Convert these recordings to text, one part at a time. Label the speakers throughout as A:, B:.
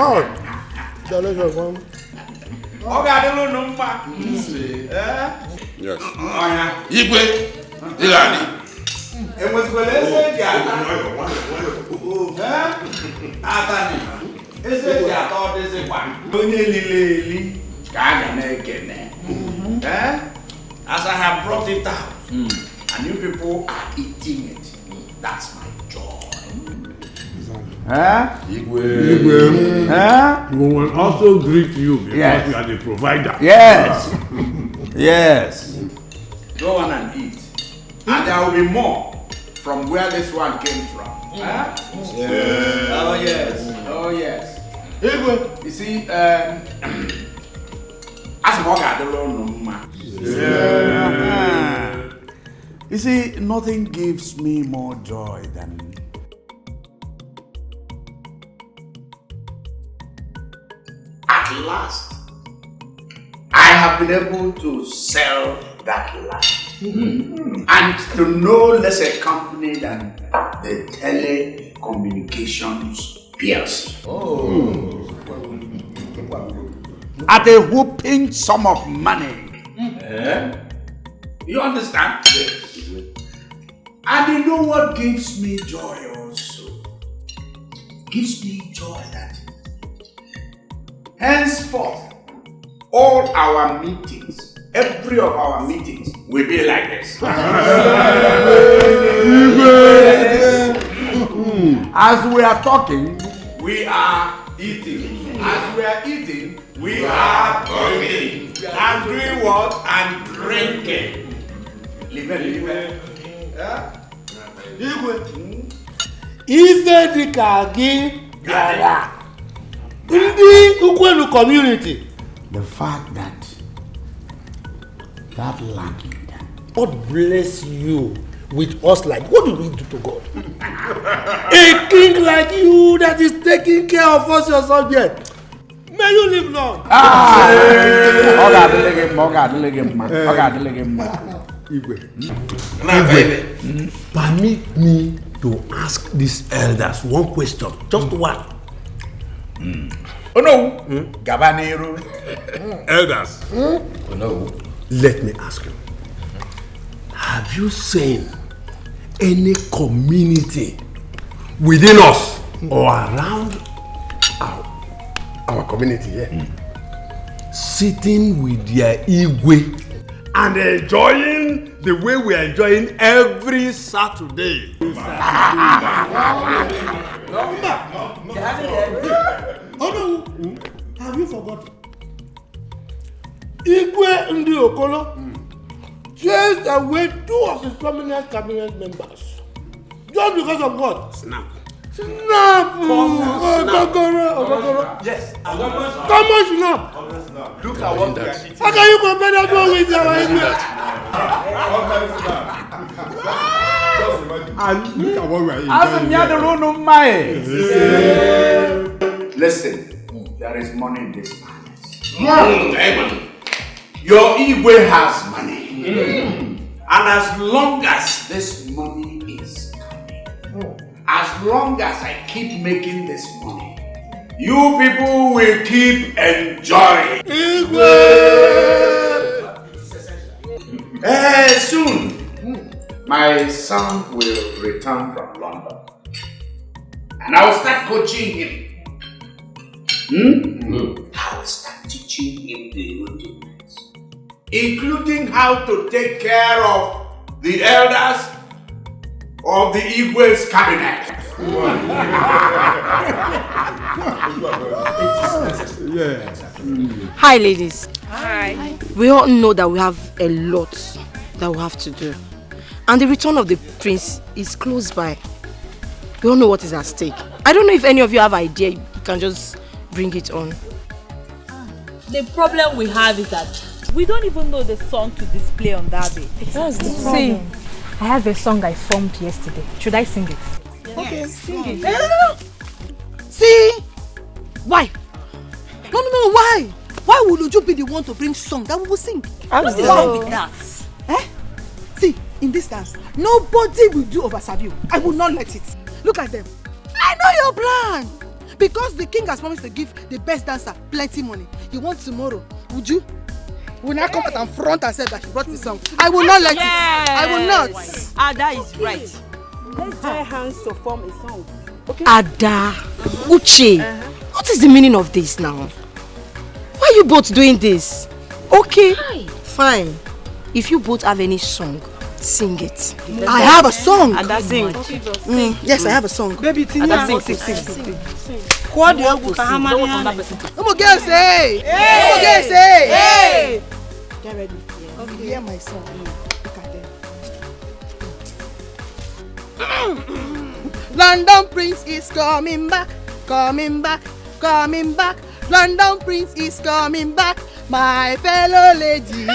A: Oh, delicious one.
B: Okay,
C: Yes.
B: Igwe, Ilani. It was well, as I have brought it out, and you people are eating it, that's my joy.
A: We will also greet you because you are the provider.
B: Yes. Yes. Go on and eat. And there will be more from where this one came from. Yeah. Oh yes. Oh yes. You see, as you see, nothing gives me more joy than at last I have been able to sell that land. And to no less a company than the Telecommunications PLC. At a whooping sum of money. You understand? Yes. And you know what gives me joy also? Gives me joy that henceforth all our meetings, every of our meetings will be like this. As we are talking, we are eating. As we are eating, we are talking. And doing what? And drinking.
A: Ife dịka gị bịara ndị Ukwenu community.
B: The fact that land,
A: God bless you with us like, what do we do to God? A king like you that is taking care of us, your subject. May you live long. Permit me to ask these elders one question, just one.
B: Oh no, Gabanero.
A: Elders. Oh no. Let me ask you. Have you seen any community within us or around our community here sitting with their Igwe and enjoying the way we are enjoying every Saturday? Oh no! Have you forgotten? Igwe Ndi Okolo chased away 2 of his prominent cabinet members. Just because of what? Snap! Ogogoro!
B: Yes.
A: Come on, snap!
B: Look at what we are eating.
A: How can you compare that one with our Igwe? And look at what we are eating.
B: Listen, there is money in this planet. Your Igwe has money. And as long as this money is coming, as long as I keep making this money, you people will keep enjoying. Soon, my son will return from London. And I will start coaching him. I will start teaching him the rudiments, including how to take care of the elders of the Igwe's cabinet.
D: Hi, ladies.
E: Hi.
D: We all know that we have a lot that we have to do, and the return of the prince is close by. We all know what is at stake. I don't know if any of you have idea. You can just bring it on.
E: The problem we have is that we don't even know the song to display on that day.
F: That's the problem. See, I have a song I formed yesterday. Should I sing it?
D: Okay, sing it. See? Why?
C: No, why? Why would you be the one to bring song that we will sing?
G: What's the wrong with that?
C: See, in this dance, nobody will do over Sabiu. I will not let it. Look at them. I know your plan. Because the king has promised to give the best dancer plenty money. You want tomorrow, would you? Will not come out and front and say that she brought the song. I will not let it. I will not.
G: Ada is right.
H: Let's join hands to form a song. Okay?
D: Ada, Uche, what is the meaning of this now? Why are you both doing this? Okay, fine. If you both have any song, sing it.
C: I have a song.
G: Ada sing.
C: Yes, I have a song.
H: Baby,
G: Ada sing.
C: What do you Come on, girls, say. Come on, girls, say. Hey. Get ready. Okay. Hear my song. Look at them. London Prince is coming back, coming back, coming back. London Prince is coming back, my fellow lady.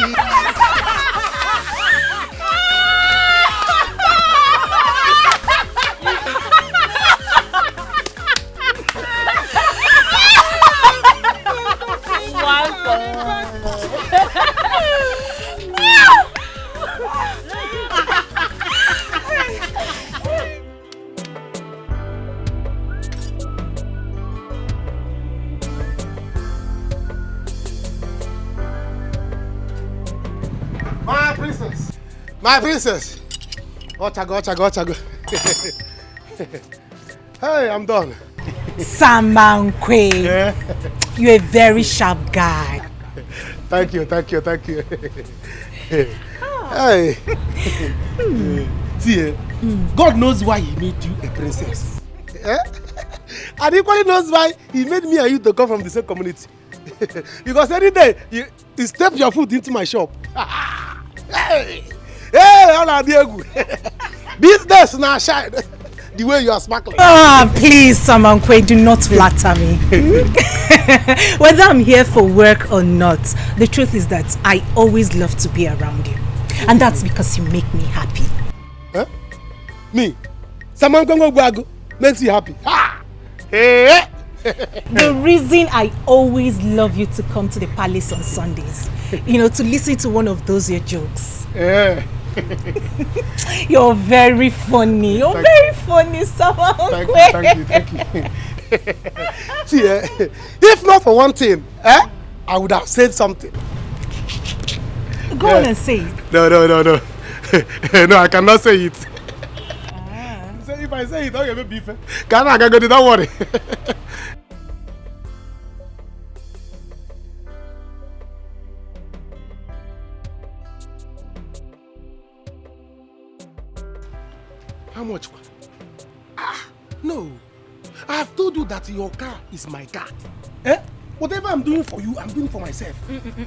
A: My princess. Ochago. Hey, I'm done.
F: Samankwe.
A: Yeah.
F: You're a very sharp guy.
A: Thank you. Hey. See, God knows why he made you a princess. And equally knows why he made me and you to come from the same community. Because any day you step your foot into my shop. Hey, business now shine. The way you are sparkling.
F: Please, Samankwe, do not flatter me. Whether I'm here for work or not, the truth is that I always love to be around you. And that's because you make me happy.
A: Huh? Me? Samankwe makes you happy. Hey.
F: The reason I always love you to come to the palace on Sundays, to listen to one of those your jokes.
A: Yeah.
F: You're very funny. You're very funny, Samankwe.
A: Thank you. See, if not for one thing, I would have said something.
F: Go on and say it.
A: No. No, I cannot say it. So if I say it, I'll get beef. Don't worry. How much? No. I have told you that your car is my car. Whatever I'm doing for you, I'm doing for myself.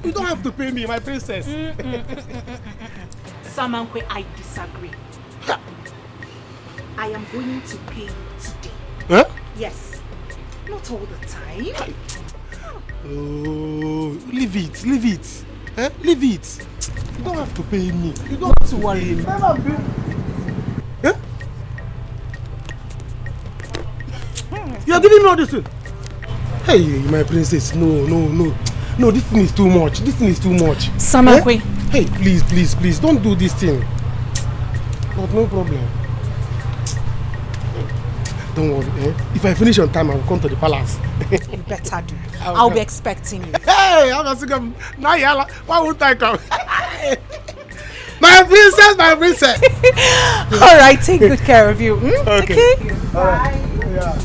A: You don't have to pay me, my princess.
F: Samankwe, I disagree. I am going to pay you today.
A: Huh?
F: Yes. Not all the time.
A: Oh, leave it. Leave it. You don't have to pay me. You don't have to worry. You are giving me all this thing. Hey, my princess, no. This thing is too much.
F: Samankwe.
A: Hey, please, don't do this thing. But no problem. Don't worry, If I finish on time, I will come to the palace.
F: You better do. I'll be expecting you.
A: Hey, I'm going to come. Now, why won't I come? My princess.
F: All right, take good care of you.
A: Okay.
F: All right.
A: Yeah.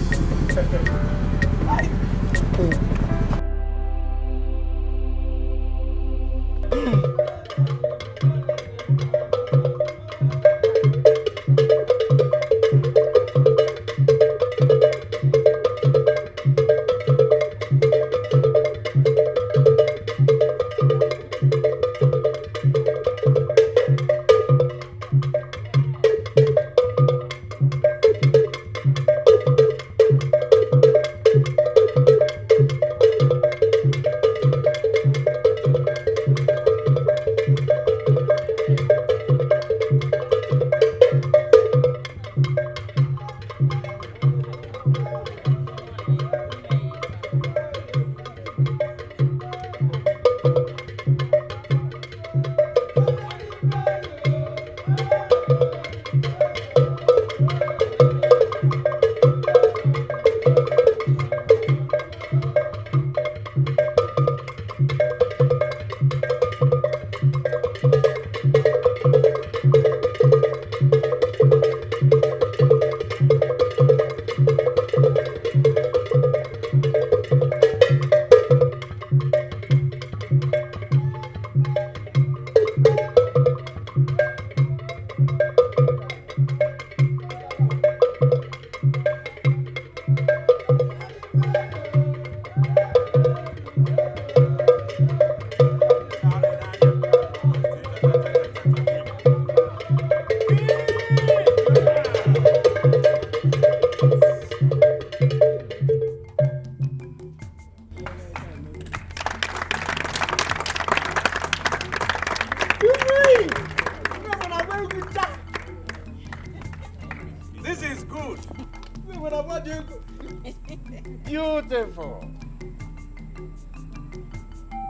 B: beautiful.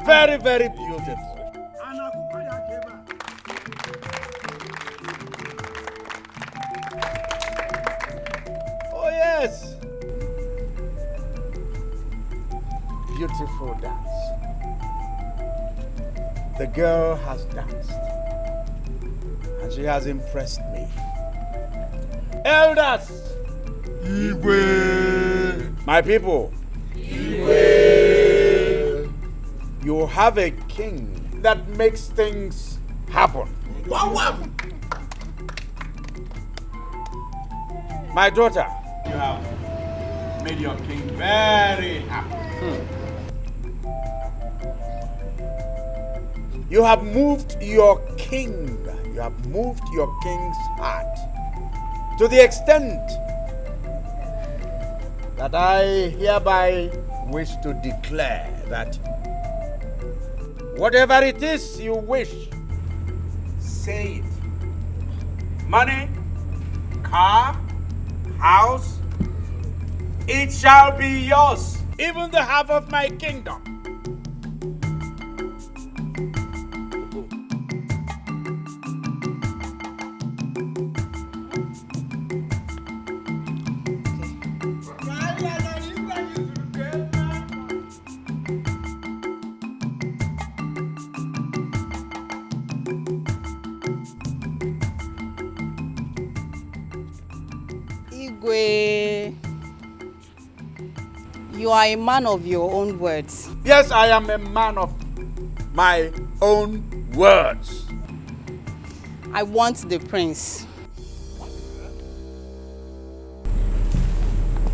B: Very, very beautiful. Oh yes. Beautiful dance. The girl has danced. And she has impressed me. Elders! Igwe! My people! Igwe! You have a king that makes things happen. My daughter, you have made your king very happy. You have moved your king. You have moved your king's heart to the extent that I hereby wish to declare that whatever it is you wish, say it. Money, car, house, it shall be yours, even the half of my kingdom.
G: You are a man of your own words.
B: Yes, I am a man of my own words.
G: I want the prince.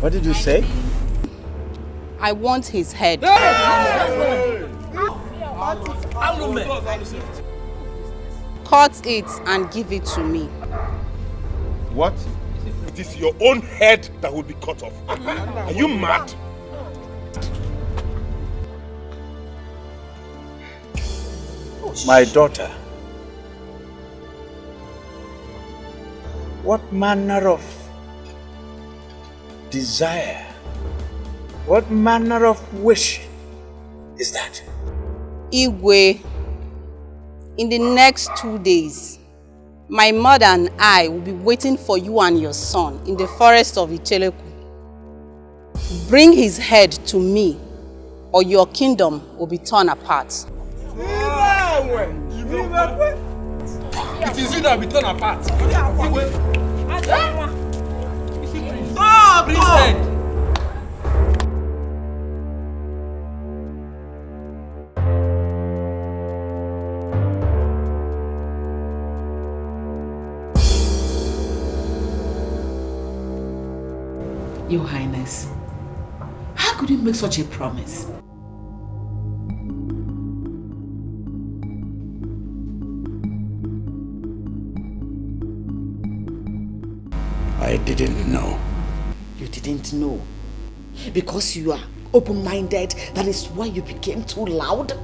B: What did you say?
G: I want his head. Cut it and give it to me.
B: What?
I: It is your own head that will be cut off. Are you mad?
B: My daughter, what manner of desire, what manner of wish is that?
G: Igwe, in the next 2 days, my mother and I will be waiting for you and your son in the forest of Etiko. Bring his head to me, or your kingdom will be torn apart.
A: It is you that will be torn apart.
J: Your Highness, how could you make such a promise?
B: I didn't know.
J: You didn't know? Because you are open-minded, that is why you became too loud?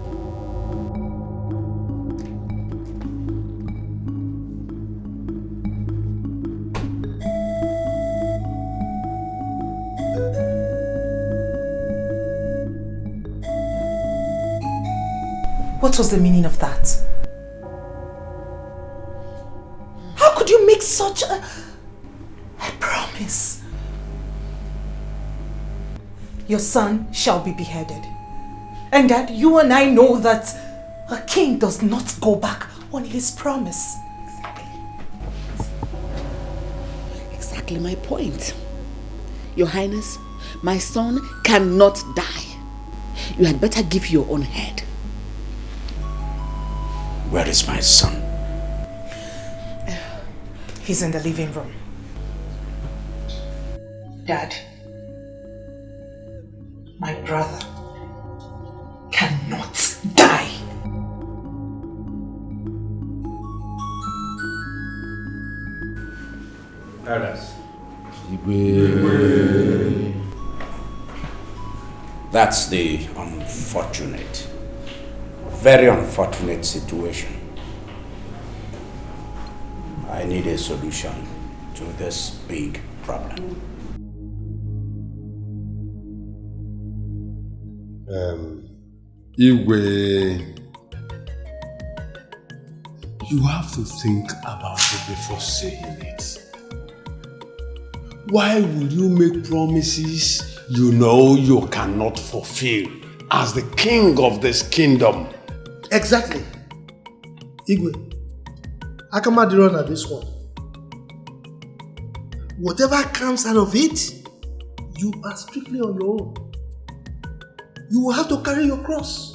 F: What was the meaning of that? How could you make such a promise? Your son shall be beheaded. And that you and I know that a king does not go back on his promise.
J: Exactly my point. Your Highness, my son cannot die. You had better give your own head.
B: Where is my son?
F: He's in the living room. Dad, my brother cannot die.
B: Elders. That's the unfortunate, very unfortunate situation. I need a solution to this big problem.
K: Igwe, you have to think about it before saying it. Why would you make promises you know you cannot fulfill as the king of this kingdom?
A: Exactly. Igwe, Akamadiro na this one. Whatever comes out of it, you are strictly on your own. You will have to carry your cross.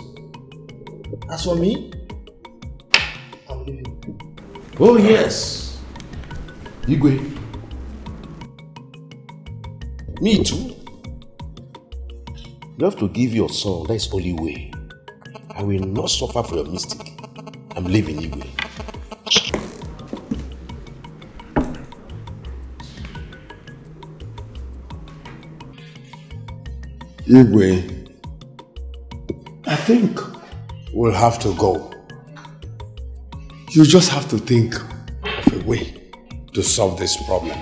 A: As for me, I'm leaving.
K: Oh yes. Igwe. Me too. You have to give your son, that's the only way. I will not suffer for your mistake. I'm leaving Igwe. Igwe, I think we'll have to go. You just have to think of a way to solve this problem.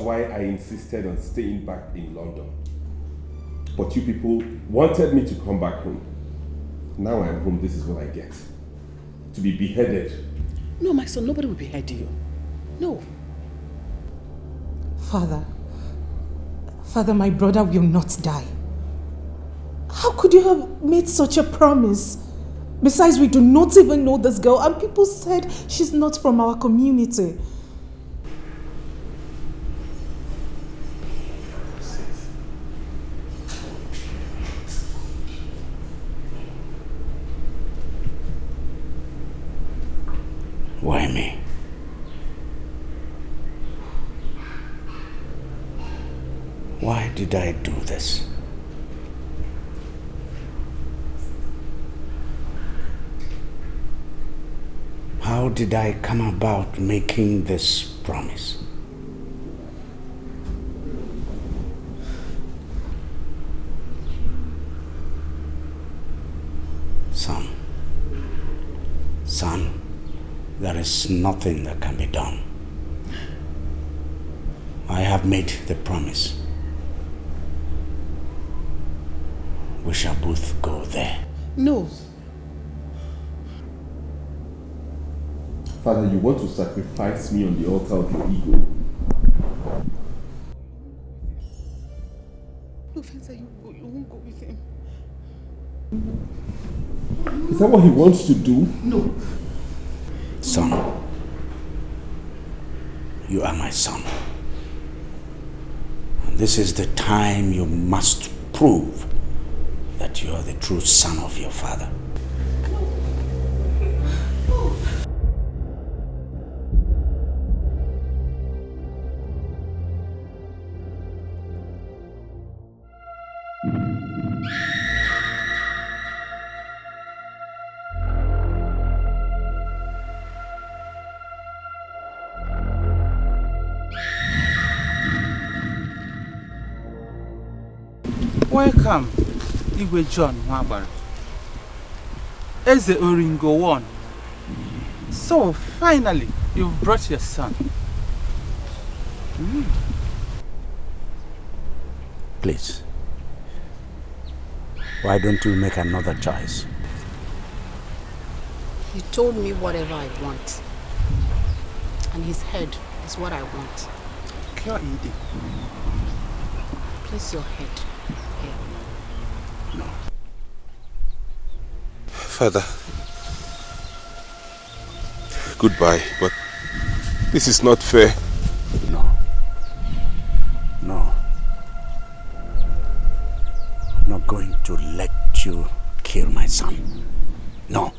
I: I insisted on staying back in London. But you people wanted me to come back home. Now I'm home, this is what I get. To be beheaded.
J: No, my son, nobody will behead you. No.
F: Father, my brother will not die. How could you have made such a promise? Besides, we do not even know this girl, and people said she's not from our community.
B: Why me? Why did I do this? How did I come about making this promise? Son, there is nothing that can be done. I have made the promise. We shall both go there.
J: No.
I: Father, you want to sacrifice me on the altar of your ego?
J: No, Fencer, you won't go with him.
I: Is that what he wants to do?
J: No.
B: Son, you are my son. And this is the time you must prove that you are the true son of your father.
L: Welcome, Igwe John Mwabara. Eze Oringo 1. So, finally, you've brought your son.
B: Please, why don't you make another choice?
G: He told me whatever I want. And his head is what I want. Place your head here.
B: No.
I: Father, goodbye, but this is not fair.
B: No. I'm not going to let you kill my son. No.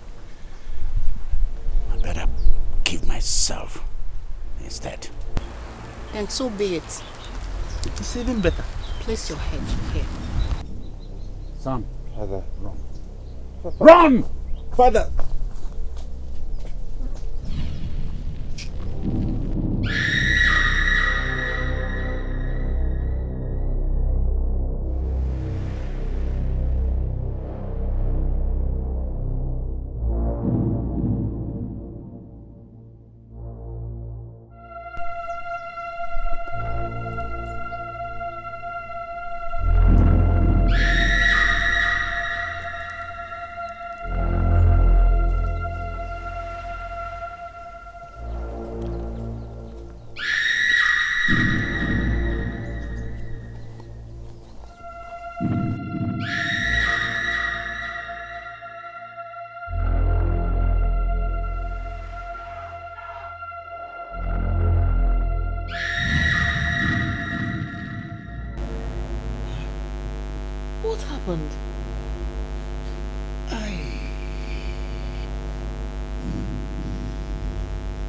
B: I better kill myself instead.
G: Then so be it.
L: It's even better.
G: Place your head here.
B: Son.
I: Father,
B: Run!
I: Father!
D: happened?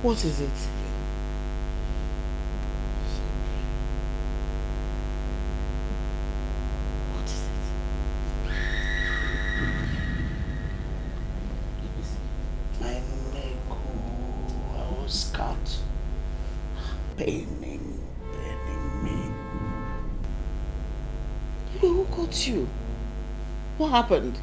D: What is it? What is it?
J: My leg, I was cut. Paining me. Who got you? What happened?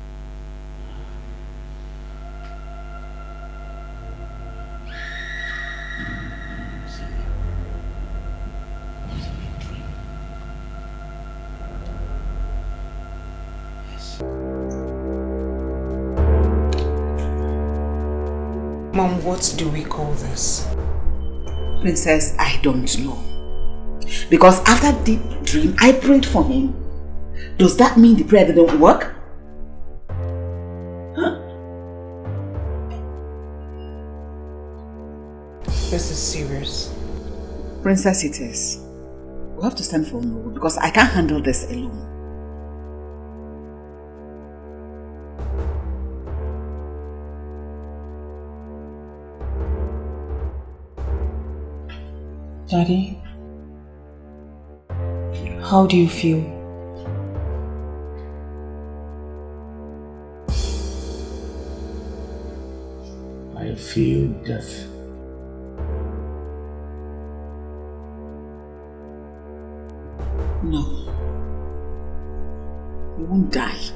F: Mom, what do we call this?
J: Princess, I don't know. Because after the dream, I prayed for him. Does that mean the prayer didn't work? Huh?
F: This is serious.
J: Princess, it is. We have to send for Nollywood because I can't handle this alone.
F: Daddy, how do you feel?
K: I feel death.
J: No. You won't die.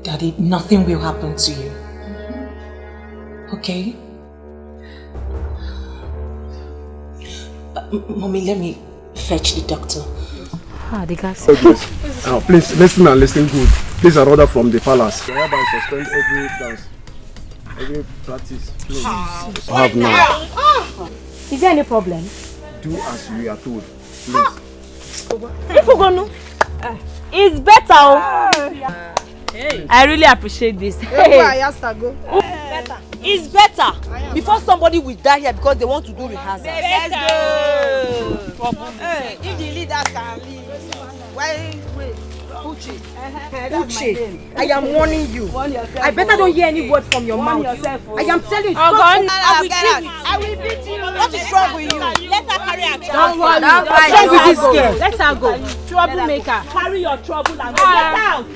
F: Daddy, nothing will happen to you. Okay? Mommy, let me fetch the doctor.
M: The gas.
N: Now, please listen and listen good. These are orders from the palace. We hereby suspend every dance, every practice. Please. Have now.
M: Is there any problem?
N: Do as we are told. Please.
E: If we go no, it's better. Hey. I really appreciate this.
C: Hey.
E: It's better before somebody will die here because they want to do rehearsal.
C: Let's go. Hey, if the leader can leave, why wait?
M: Uche, I am warning you. I better don't hear any word from your mouth. I am telling you.
C: I will beat you.
E: What is wrong with you? Let her carry her trouble.
M: Don't worry. Don't be this girl. Let her go. Troublemaker.
E: Carry your trouble and go. Get out.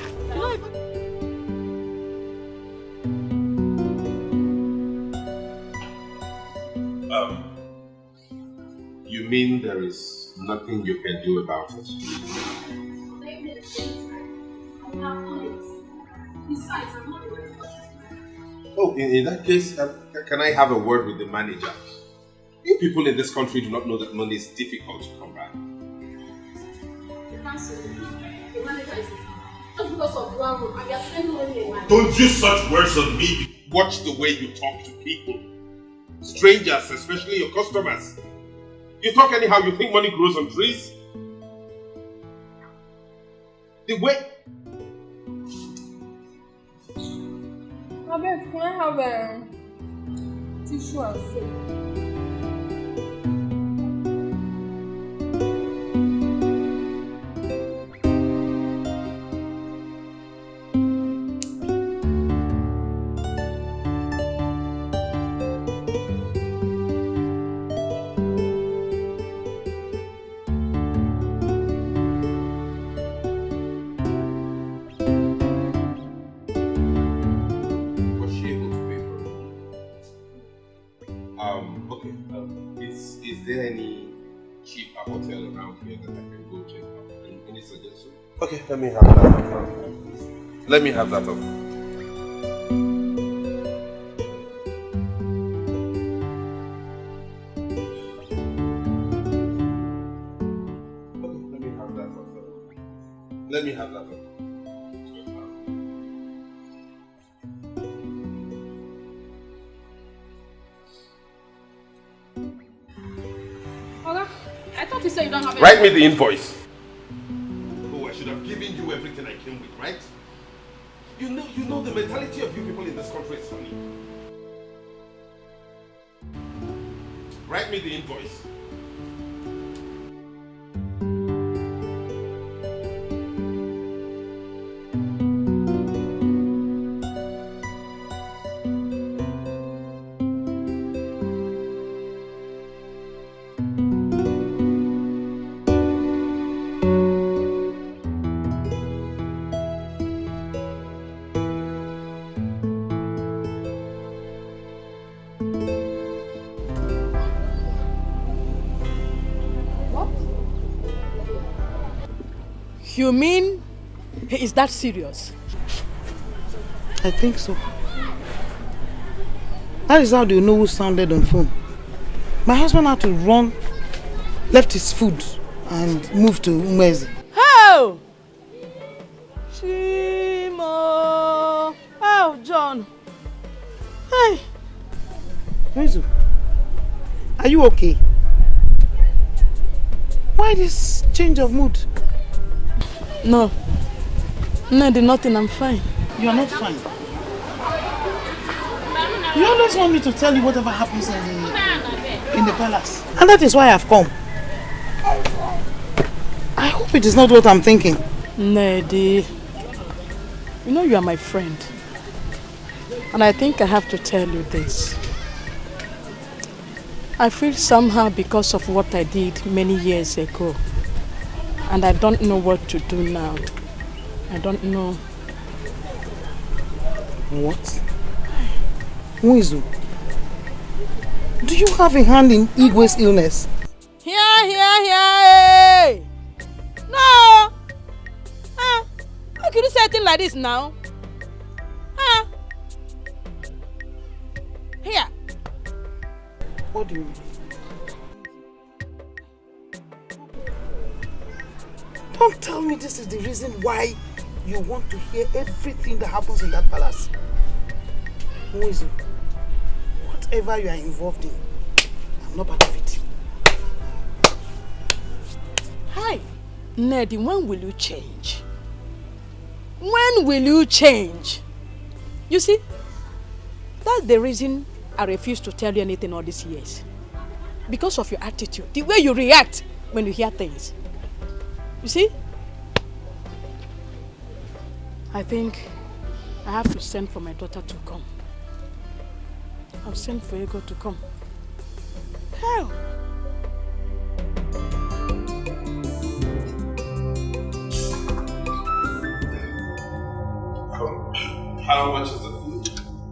I: You mean there is nothing you can do about it? Oh, in that case, can I have a word with the manager? You people in this country do not know that money is difficult to come by. Don't use such words on me. Watch the way you talk to people. Strangers, especially your customers. You talk anyhow, you think money grows on trees? The way...
O: Abeg, can I have a tissue and soap?
I: Is there any cheap hotel around here that I can go check out? Any suggestion? Okay, let me have that. Let me have that up. Let me have that up.
O: I thought you said you don't have
I: Write me the invoice. Oh, I should have given you everything I came with, right? the mentality of you people in this country is funny. Write me the invoice.
H: You mean he is that serious?
C: I think so. That is how they know who sounded on phone. My husband had to run, left his food and moved to Umezi.
H: How? Chimo. Oh, John. Hey.
C: Umezu, are you okay? Why this change of mood?
H: No. No, there's nothing. I'm fine.
C: You are not fine. You always want me to tell you whatever happens in the palace. And that is why I've come. I hope it is not what I'm thinking.
H: Nedi, you know you are my friend. And I think I have to tell you this. I feel somehow because of what I did many years ago. And I don't know what to do now. I don't know.
C: What? Umezu, do you have a hand in Igwe's illness?
H: Here. Hey! No! How can you say a thing like this now? Here.
C: What do you mean? Don't tell me this is the reason why you want to hear everything that happens in that palace. Umezu, whatever you are involved in, I'm not part of it.
H: Hi. Nedi, when will you change? When will you change? You see, that's the reason I refuse to tell you anything all these years. Because of your attitude, the way you react when you hear things. You see? I think I have to send for my daughter to come. I'll send for Ego to come. Hell!
I: How much is the food?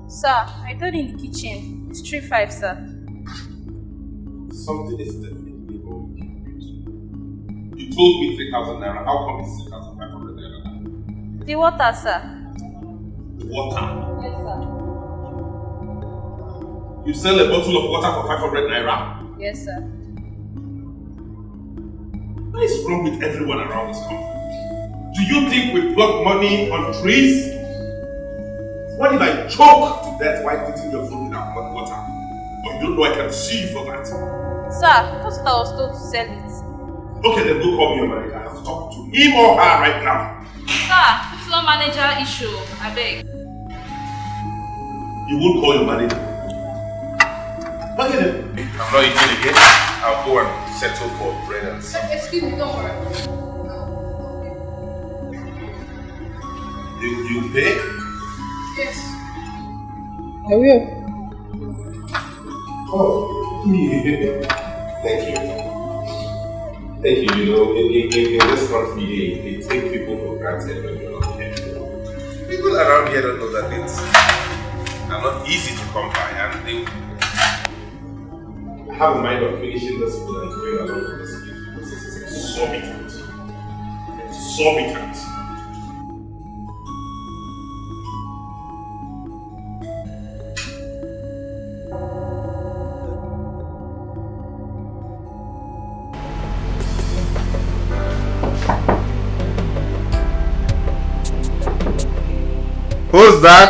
O: Sir, I told you in the kitchen. It's 3-5, sir.
I: Something is definitely wrong. You told me 3,000 naira. How come it's 3,500 naira?
O: The water, sir.
I: Water?
O: Yes, sir.
I: You sell a bottle of water for 500 naira?
O: Yes, sir.
I: What is wrong with everyone around this country? Do you think we pluck money on trees? What if I choke to death while eating your food without hot water? Or you don't know I can sue you for that?
O: Sir, that's what I was told to sell it.
I: Okay, then go call me your manager. I have to talk to him or her right now.
O: Sir, it's not manager issue. I beg.
I: You won't call your manager. Okay then. I'm not eating again. I'll go and settle for bread and stuff.
O: Excuse me, don't worry.
I: You pay?
O: Yes.
C: I will.
I: Oh, yeah. Thank you. Thank you. You know, in this country, they take people for granted when you're not careful. People around here don't know that it's not easy to come by, and they have a mind of finishing this food and going along with this food because this is exorbitant. Exorbitant. Who's that?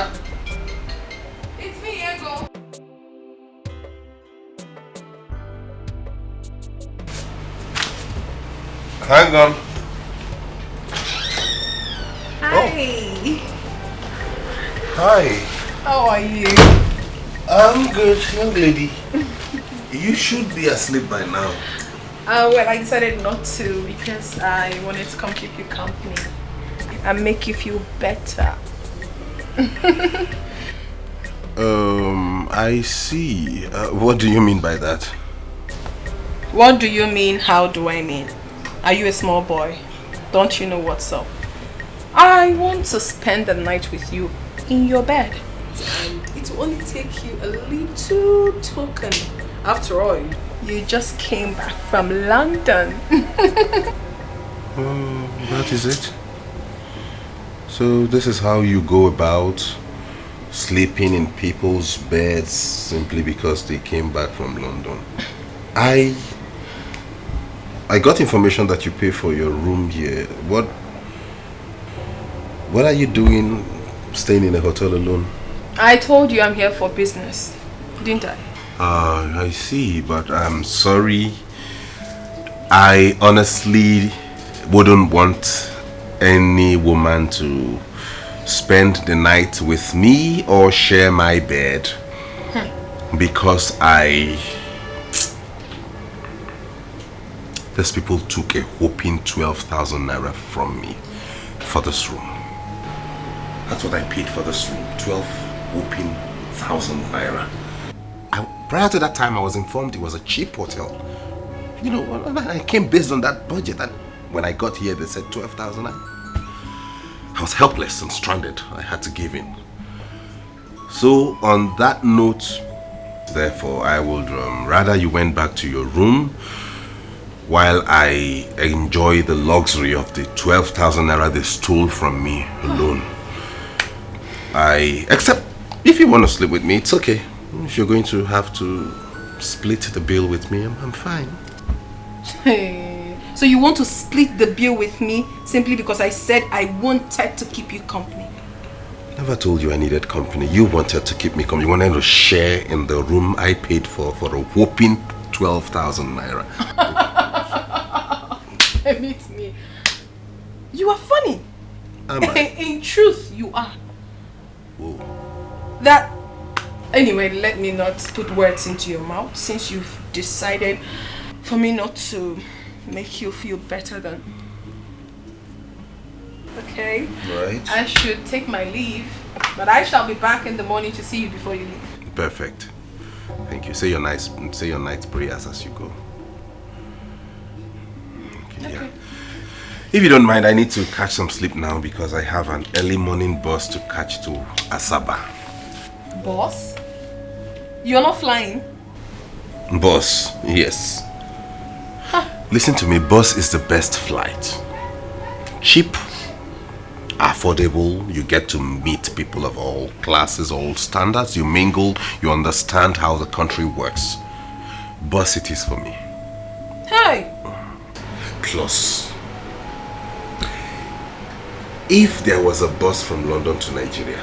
O: It's me, Ego.
I: Hang on.
F: Hi.
P: Hi.
H: How are you?
P: I'm good, young lady. You should be asleep by now.
H: Well, I decided not to because I wanted to come keep you company and make you feel better.
P: I see. What do you mean by that?
H: What do you mean? How do I mean? Are you a small boy? Don't you know what's up? I want to spend the night with you in your bed. And it will only take you a little token. After all, you just came back from London.
P: That is it. So this is how you go about sleeping in people's beds simply because they came back from London. I got information that you pay for your room here. What are you doing staying in a hotel alone?
H: I told you I'm here for business, didn't I?
P: I see, but I'm sorry. I honestly wouldn't want any woman to spend the night with me or share my bed because these people took a whopping 12,000 naira from me for this room. That's what I paid for this room, 12,000 naira. Prior to that time, I was informed it was a cheap hotel. You know, I came based on that budget, and when I got here, they said 12,000. I was helpless and stranded. I had to give in. So, on that note, therefore, I would rather you went back to your room while I enjoy the luxury of the 12,000 naira they stole from me alone. Except if you want to sleep with me, it's okay. If you're going to have to split the bill with me, I'm fine.
H: Hey, so you want to split the bill with me simply because I said I wanted to keep you company?
P: Never told you I needed company. You wanted to keep me company. You wanted to share in the room I paid for a whopping 12,000 naira.
H: Meet me. You are funny.
P: Am I?
H: In truth, you are.
P: Whoa.
H: Anyway, let me not put words into your mouth since you've decided for me not to make you feel better than. Okay?
P: Right.
H: I should take my leave, but I shall be back in the morning to see you before you leave.
P: Perfect. Thank you. Say your night prayers as you go. Okay, yeah. If you don't mind, I need to catch some sleep now because I have an early morning bus to catch to Asaba.
H: Boss? You're not flying?
P: Bus, yes. Listen to me, bus is the best flight. Cheap, affordable, you get to meet people of all classes, all standards, you mingle, you understand how the country works. Bus it is for me.
H: Hey!
P: Plus, if there was a bus from London to Nigeria,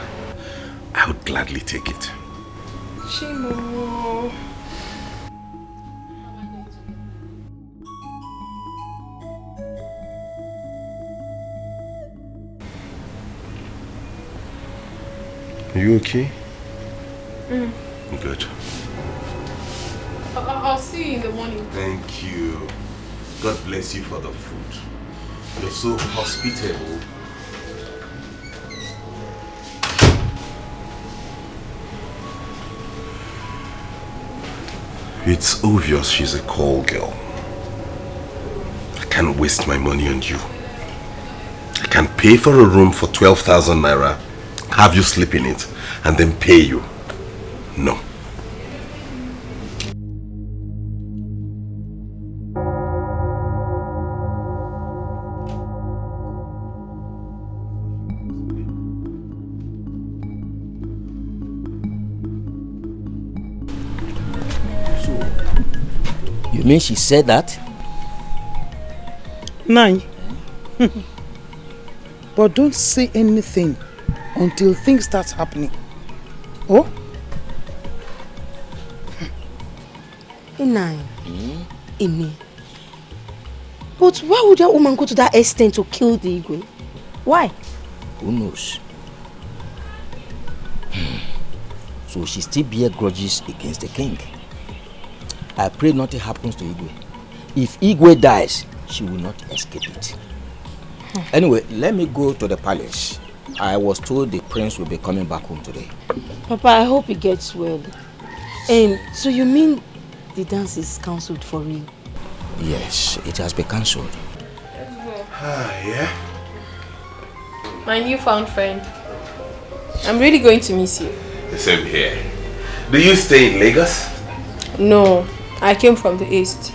P: I would gladly take it.
H: Chimo.
P: Are you okay?
H: Mm.
P: Good.
H: I'll see you in the morning.
P: Thank you. God bless you for the food. You're so hospitable. It's obvious she's a call girl. I can't waste my money on you. I can pay for a room for 12,000 naira, have you sleep in it, and then pay you. No.
Q: You mean she said that?
R: Nine. But don't say anything until things start happening. Oh?
D: Nine. Imi. But why would that woman go to that extent to kill the Igwe? Why?
Q: Who knows? So she still bear grudges against the king. I pray nothing happens to Igwe. If Igwe dies, she will not escape it. Anyway, let me go to the palace. I was told the prince will be coming back home today.
D: Papa, I hope he gets well. So you mean the dance is cancelled for real?
Q: Yes, it has been cancelled.
P: Yeah?
O: My newfound friend. I'm really going to miss you.
P: The same here. Do you stay in Lagos?
O: No, I came from the east.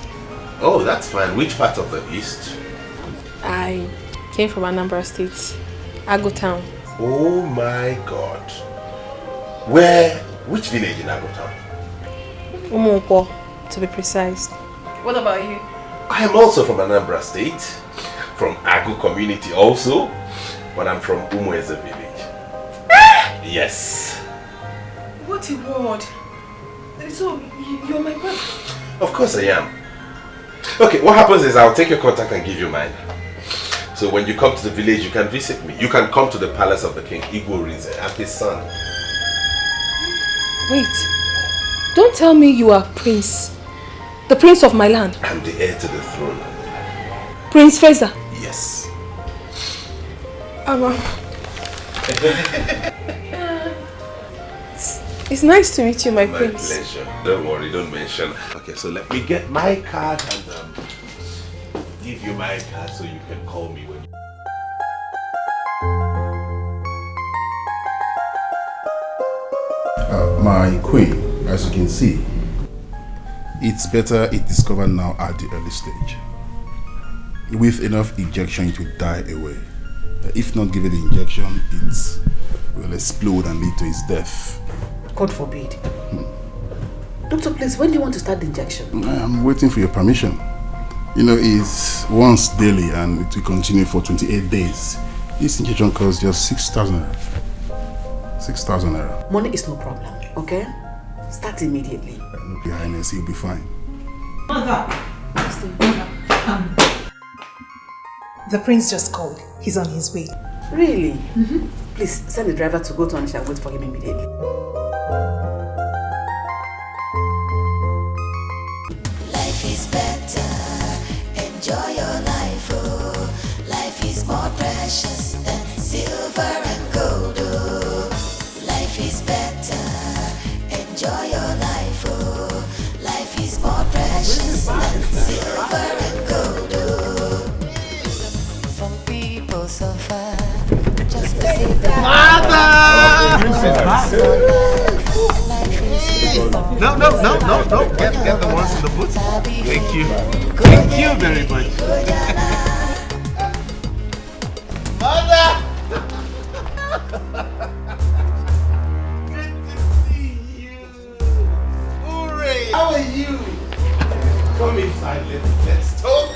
P: Oh, that's fine. Which part of the east?
O: I came from Anambra State, Ago Town.
P: Oh my God. Which village in Ago Town?
O: Umuokpo, to be precise. What about you?
P: I am also from Anambra State, from Agu community also, but I'm from Umueze village. Yes.
O: What a word. So, you're my brother?
P: Of course I am. Okay, what happens is I'll take your contact and give you mine. So when you come to the village, you can visit me. You can come to the palace of the king, Igwe Rinze, and his son.
O: Wait. Don't tell me you are Prince. The prince of my land.
P: I'm the heir to the throne.
O: Prince Feza.
P: Yes.
O: It's nice to meet you, my prince.
P: My pleasure. Don't worry, don't mention. Okay, so let me get my card and give you my card so you can call me when
S: My queen, as you can see, it's better it discovered now at the early stage. With enough injection, it will die away. If not given the injection, it will explode and lead to its death.
J: God forbid. Doctor, please, when do you want to start the injection?
S: I'm waiting for your permission. You know, it's once daily and it will continue for 28 days. This injection costs just 6,000 naira. 6,000 naira.
J: Money is no problem, okay? Start immediately.
S: Your Highness, you'll be fine.
F: Mother! The prince just called. He's on his way.
J: Really? Please, send the driver to go to Anisha and wait for him immediately.
T: Life is better, enjoy your life, oh. Life is more precious than silver and gold, oh. Life is better, enjoy your life, oh. Life is more precious than silver and gold, oh. Some people suffer just to save their
B: No. Get the ones in the booth. Thank you. Thank you very much. Mother! Good to see you. Hooray! How are you? Come inside, let's talk.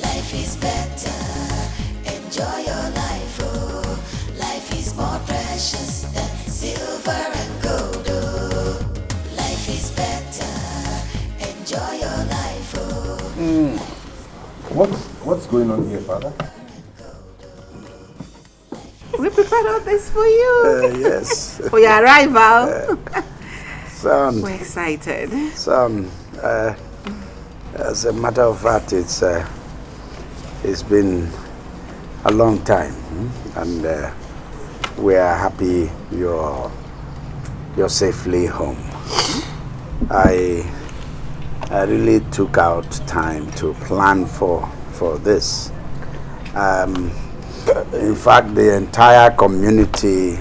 T: Life is better, enjoy your life, oh. Life is more precious than silver and gold, oh. Life is better, enjoy your life, oh.
N: What's going on here, Father?
U: We prepared all this for you.
R: Yes.
U: For your arrival.
R: Son.
U: We're excited.
R: Son, as a matter of fact, it's been a long time, and we are happy you're safely home. I really took out time to plan for this. In fact, the entire community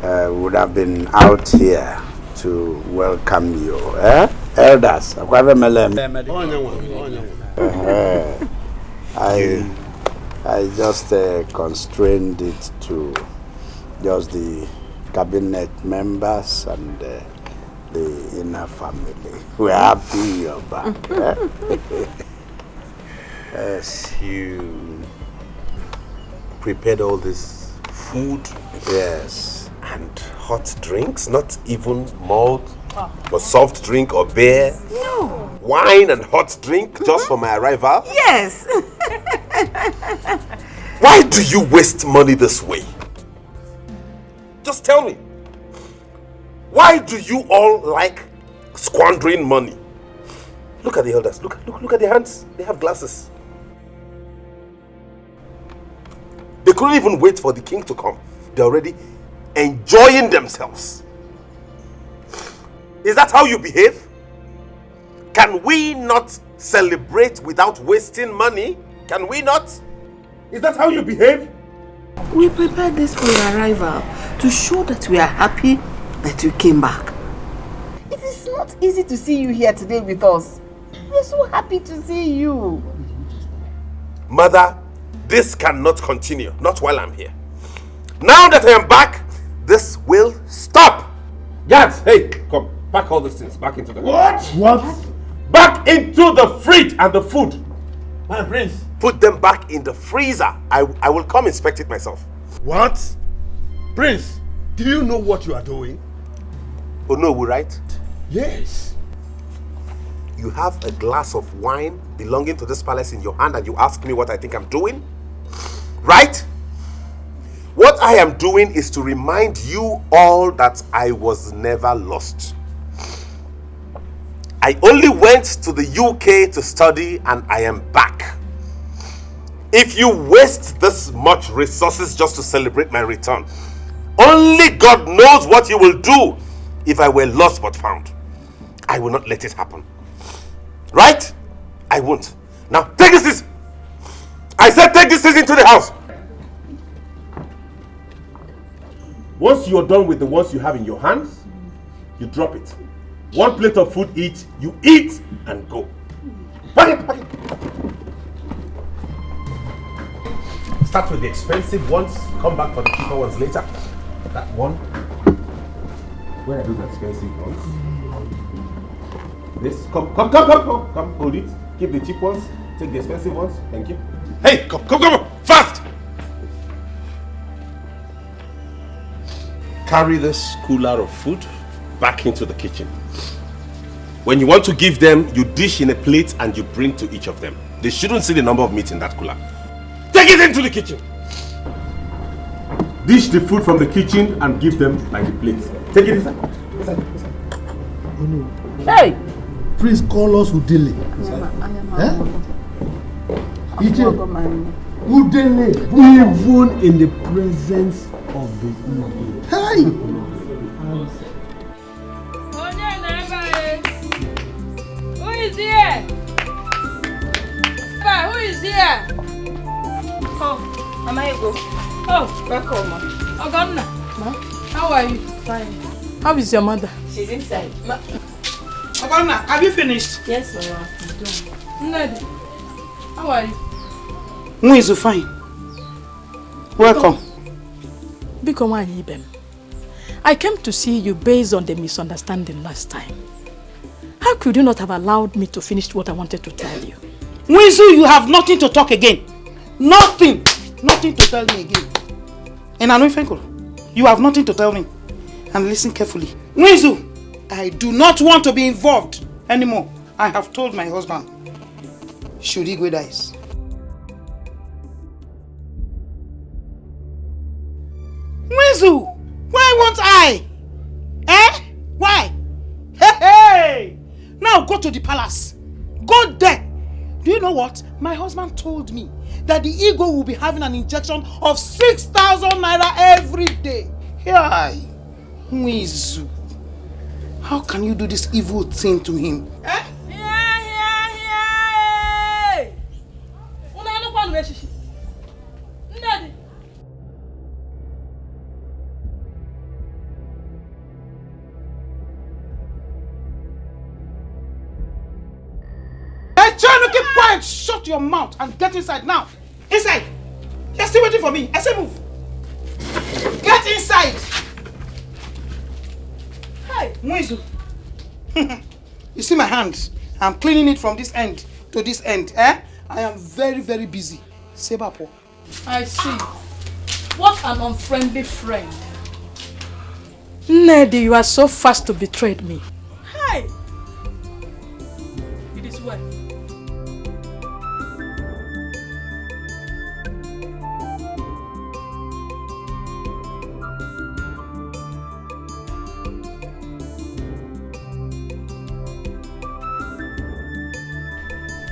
R: would have been out here to welcome you. Elders, I just constrained it to just the cabinet members and the inner family. We're happy you're back.
P: Yes, you prepared all this food.
R: Yes.
P: And hot drinks, not even malt or soft drink or beer.
U: No.
P: Wine and hot drink just for my arrival.
U: Yes.
P: Why do you waste money this way? Just tell me. Why do you all like squandering money? Look at the elders. Look at their hands. They have glasses. They couldn't even wait for the king to come. They're already enjoying themselves. Is that how you behave? Can we not celebrate without wasting money? Can we not? Is that how you behave?
U: We prepared this for your arrival to show that we are happy that you came back. It is not easy to see you here today with us. We're so happy to see you.
P: Mother, this cannot continue. Not while I'm here. Now that I am back, this will stop. Guards, hey, come. Pack all these things back into the...
S: What?
P: Back into the fridge and the food. My prince. Put them back in the freezer. I will come inspect it myself.
S: What? Prince, do you know what you are doing?
P: Oh no, right?
S: Yes.
P: You have a glass of wine belonging to this palace in your hand and you ask me what I think I'm doing? Right? What I am doing is to remind you all that I was never lost. I only went to the UK to study and I am back. If you waste this much resources just to celebrate my return, only God knows what you will do if I were lost but found. I will not let it happen. Right? I won't. Now take this. I said take this into the house. Once you're done with the ones you have in your hands, you drop it. One plate of food each, you eat and go. Pack it. Start with the expensive ones, come back for the cheaper ones later. That one. Where are those expensive ones? This, come, hold it. Keep the cheap ones, take the expensive ones. Thank you. Hey, come, fast! Carry this cooler of food back into the kitchen. When you want to give them, you dish in a plate and you bring to each of them. They shouldn't see the number of meat in that cooler. Take it into the kitchen. Dish the food from the kitchen and give them by the plate. Take it inside.
A: Oh no.
U: Hey!
A: Please call us Udele. Udele, even in the presence of the evil. Hey!
E: Who is here? Who is here? Oh, Mama Ego. Oh, welcome, Ma. Ogonna. Ma, how are you? Fine.
H: How is your mother?
E: She's inside.
U: Ogonna, have you finished?
E: Yes, Mama. I'm done. Ned, how are you?
U: Who is fine? Welcome.
H: Biko Ibem. I came to see you based on the misunderstanding last time. How could you not have allowed me to finish what I wanted to tell you?
U: Wizu, you have nothing to talk again. Nothing. Nothing to tell me again. And Anuifenko, you have nothing to tell me. And listen carefully. Wizu, I do not want to be involved anymore. I have told my husband. Should Igwe dies. Wizu, why won't I? Eh? Why? Hey! Now go to the palace. Go there. Do you know what? My husband told me that the ego will be having an injection of 6,000 naira every day. Hey, Wizu, how can you do this evil thing to him? Eh? Hey, try to keep quiet. Shut your mouth and get inside now. Inside. You're still waiting for me. I say move. Get inside. Hey, Mwizu. You see my hand? I'm cleaning it from this end to this end. Eh? I am very, very busy. Sebapo.
H: I see. What an unfriendly friend. Nedi, you are so fast to betray me. Hi! It is well.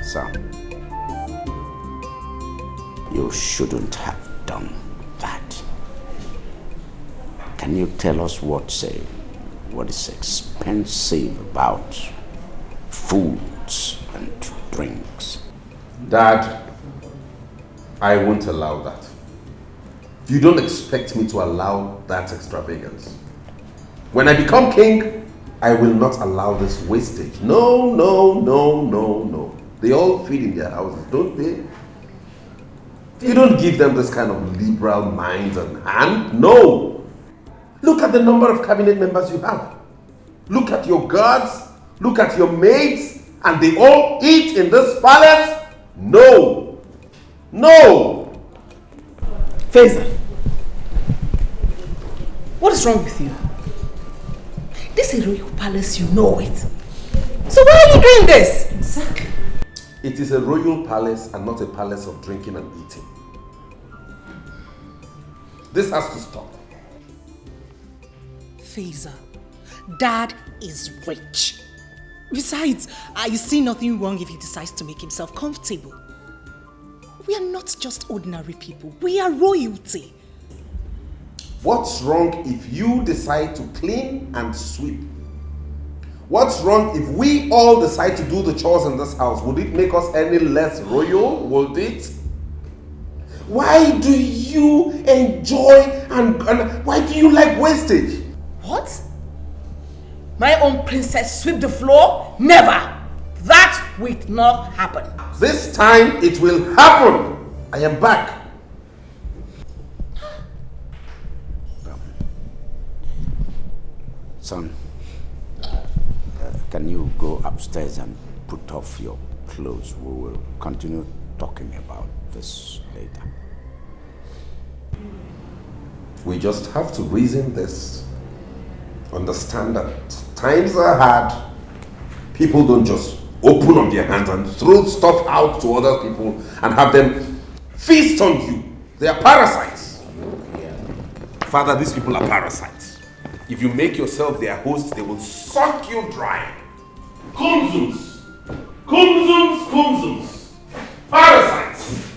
R: Son, you shouldn't have done that. Can you tell us what is expensive about foods and drinks?
P: Dad, I won't allow that. You don't expect me to allow that extravagance. When I become king, I will not allow this wastage. No, no, no, no, no. They all feed in their houses, don't they? You don't give them this kind of liberal mind and hand. No! Look at the number of cabinet members you have. Look at your guards. Look at your maids. And they all eat in this palace? No! No!
J: Faisal, what is wrong with you? This is a royal palace, you know it. So why are you doing this? Exactly.
P: It is a royal palace and not a palace of drinking and eating. This has to stop.
F: Faisal, Dad is rich. Besides, I see nothing wrong if he decides to make himself comfortable. We are not just ordinary people. We are royalty.
P: What's wrong if you decide to clean and sweep? What's wrong if we all decide to do the chores in this house? Would it make us any less royal? Would it? Why do you enjoy and why do you like wastage?
J: What? My own princess sweep the floor? Never! That will not happen.
P: This time it will happen. I am back.
R: Son, can you go upstairs and put off your clothes? We will continue talking about this later.
P: We just have to reason this. Understand that times are hard. People don't just open up their hands and throw stuff out to other people and have them feast on you. They are parasites. Father, these people are parasites. If you make yourself their host, they will suck you dry. Kumzums! Kumzums! Kumzums! Parasites!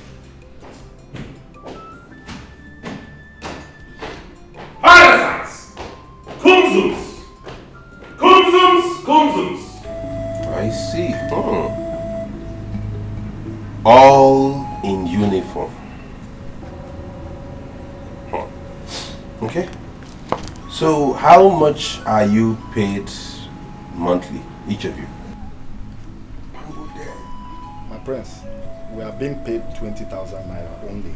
P: Parasites! Kumzums! Kumzums! Kumzums! I see. All in uniform. Okay. So, how much are you paid monthly, each of you?
N: My prince, we are being paid 20,000 naira only.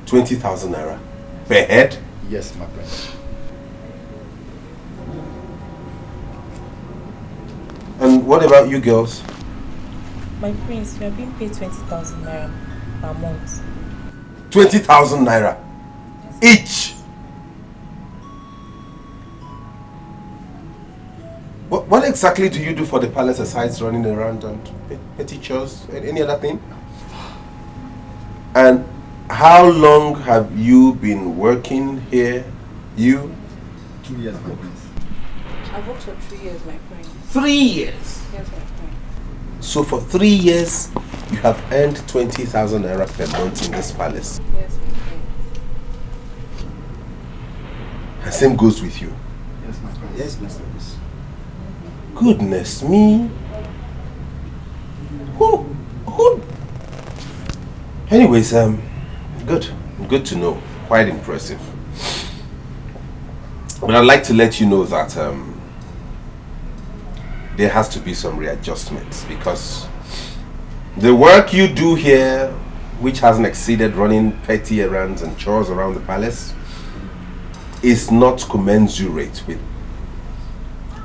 P: 20,000 naira per head?
N: Yes, my prince.
P: And what about you girls?
L: My prince, we are being paid 20,000 naira per month.
P: 20,000 naira each. What exactly do you do for the palace aside running around and petty chores? Any other thing? And how long have you been working here? You?
N: 2 years, my prince.
L: I've worked for 3 years, my prince.
P: 3 years?
L: Yes, my prince.
P: So for 3 years, you have earned 20,000 naira per month in this palace?
L: Yes, my prince.
P: And same goes with you?
N: Yes, my prince.
P: Yes, my prince. Goodness me. Who? Anyways, good to know. Quite impressive. But I'd like to let you know that there has to be some readjustments because the work you do here, which hasn't exceeded running petty errands and chores around the palace, is not commensurate with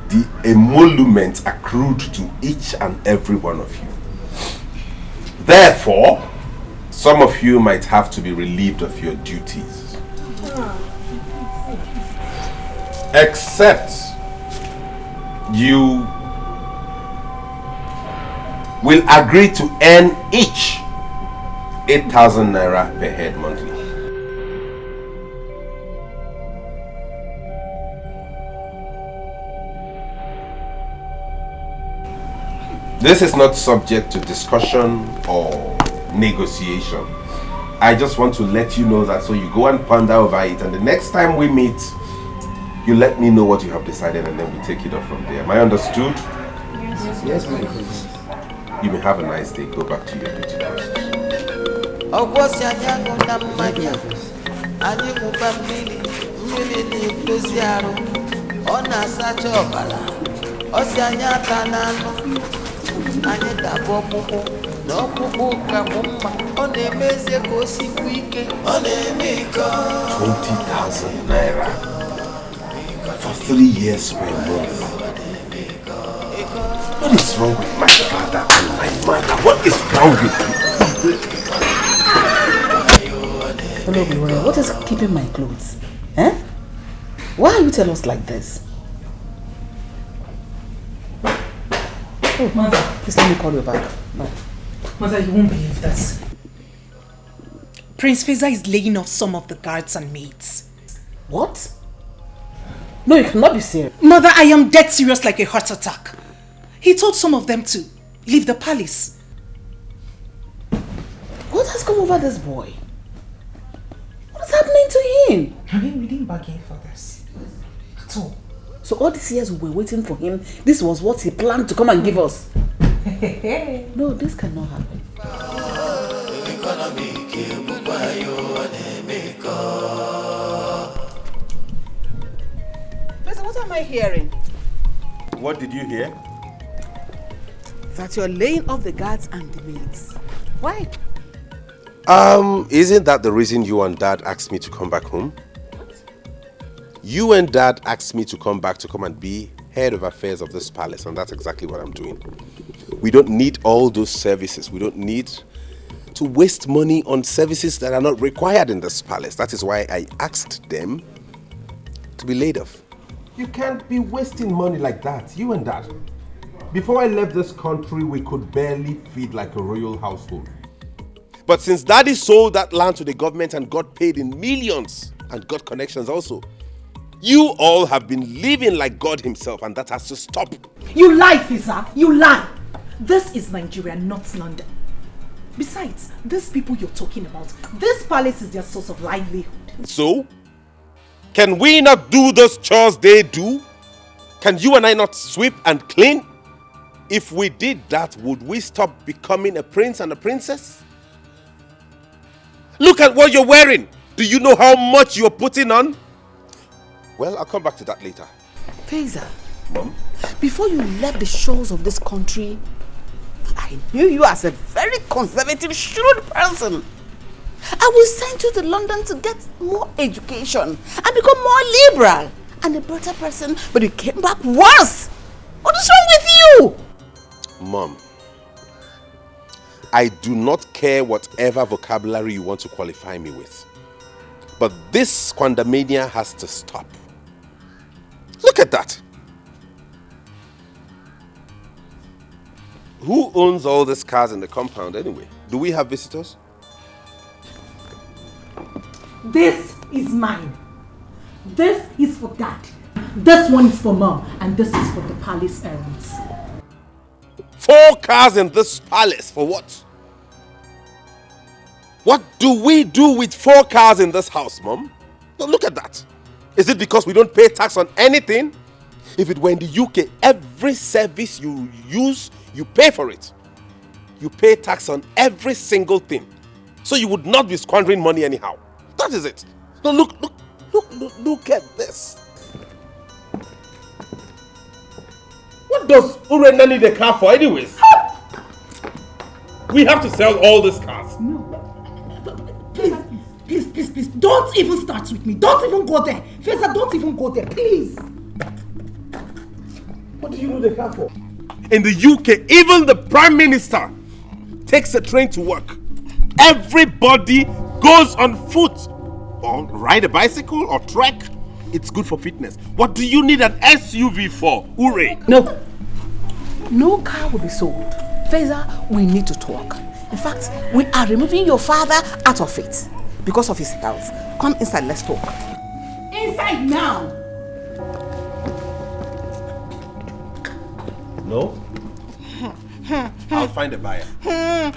P: the emolument accrued to each and every one of you. Therefore, some of you might have to be relieved of your duties. Except you will agree to earn each 8,000 naira per head monthly. This is not subject to discussion or negotiation. I just want to let you know that, so you go and ponder over it, and the next time we meet, you let me know what you have decided, and then we take it up from there. Am I understood?
Q: Yes, my prince.
P: You may have a nice day. Go back to your duty post.
T: Anyị ga-abụ ọkpụkpụ na ọkpụkpụ ka bụ mma ọ na-eme eze ka o sikwu ike ọ na-eme iko
P: 20,000 naira for 3 years per month. What is wrong with my father and my mother? What is wrong with you?
J: Hello, Gloria. What is keeping my clothes? Eh? Why are you telling us like this? Oh, Mother, please let me call you back. No.
F: Mother, you won't believe this. Prince Feza is laying off some of the guards and maids.
J: What? No, you cannot be serious.
F: Mother, I am dead serious like a heart attack. He told some of them to leave the palace.
J: What has come over this boy? What is happening to him?
F: I mean, we didn't bargain for this at all.
J: So all these years we were waiting for him, this was what he planned to come and give us. No, this cannot happen. Listen, what am I hearing?
P: What did you hear?
J: That you're laying off the guards and the maids. Why?
P: Isn't that the reason you and Dad asked me to come back home? You and Dad asked me to come back to come and be head of affairs of this palace, and that's exactly what I'm doing. We don't need all those services. We don't need to waste money on services that are not required in this palace. That is why I asked them to be laid off. You can't be wasting money like that, you and Dad. Before I left this country, we could barely feed like a royal household. But since Daddy sold that land to the government and got paid in millions and got connections also, you all have been living like God himself, and that has to stop.
F: You lie, Feza. You lie. This is Nigeria, not London. Besides, these people you're talking about, this palace is their source of livelihood.
P: So, can we not do those chores they do? Can you and I not sweep and clean? If we did that, would we stop becoming a prince and a princess? Look at what you're wearing. Do you know how much you're putting on? Well, I'll come back to that later.
J: Feza,
P: Mom?
J: Before you left the shores of this country, I knew you as a very conservative, shrewd person. I will send you to London to get more education and become more liberal and a better person, but you came back worse. What is wrong with you?
P: Mom, I do not care whatever vocabulary you want to qualify me with. But this quandamania has to stop. Look at that. Who owns all these cars in the compound anyway? Do we have visitors?
F: This is mine. This is for Dad. This one is for Mom. And this is for the palace errands.
P: 4 cars in this palace. For what? What do we do with 4 cars in this house, Mom? Now look at that. Is it because we don't pay tax on anything? If it were in the UK, every service you use, you pay for it. You pay tax on every single thing. So you would not be squandering money anyhow. That is it. Now look at this. What does Urena need a car for anyways? We have to sell all these cars.
F: No. Please. Don't even start with me. Don't even go there. Feza, don't even go there. Please.
P: What do you need the car for? In the UK, even the Prime Minister takes a train to work. Everybody goes on foot or ride a bicycle or trek. It's good for fitness. What do you need an SUV for? Hooray!
J: No. No car will be sold. Feza, we need to talk. In fact, we are removing your father out of it because of his health. Come inside, let's talk. Inside now!
P: No? I'll find a buyer. I'll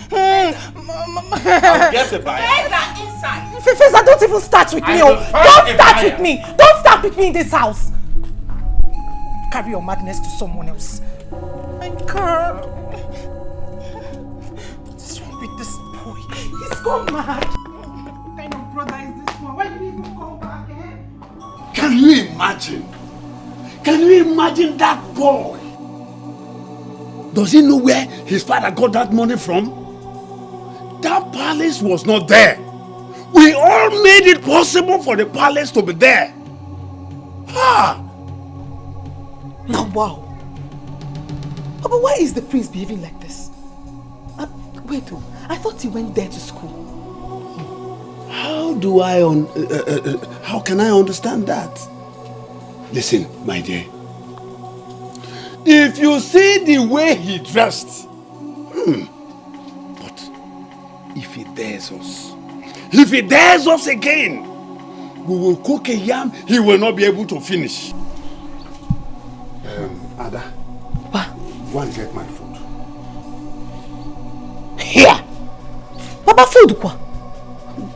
P: get a buyer.
J: Feza, inside!
F: Feza, don't even start with me. Don't start with me. Don't start with me in this house. Carry your madness to someone else. I can't. What's wrong with this boy? He's gone mad. What kind of brother is this one? Why did he even come back?
A: Can you imagine? Can you imagine that boy? Does he know where his father got that money from? That palace was not there. We all made it possible for the palace to be there. Ah!
C: Now, wow. But why is the prince behaving like this? Wait, I thought he went there to school.
A: How can I understand that? Listen, my dear. If you see the way he dressed, but if he dares us again, we will cook a yam he will not be able to finish. Ada, go and get my food.
C: Here! Papa, food quoi?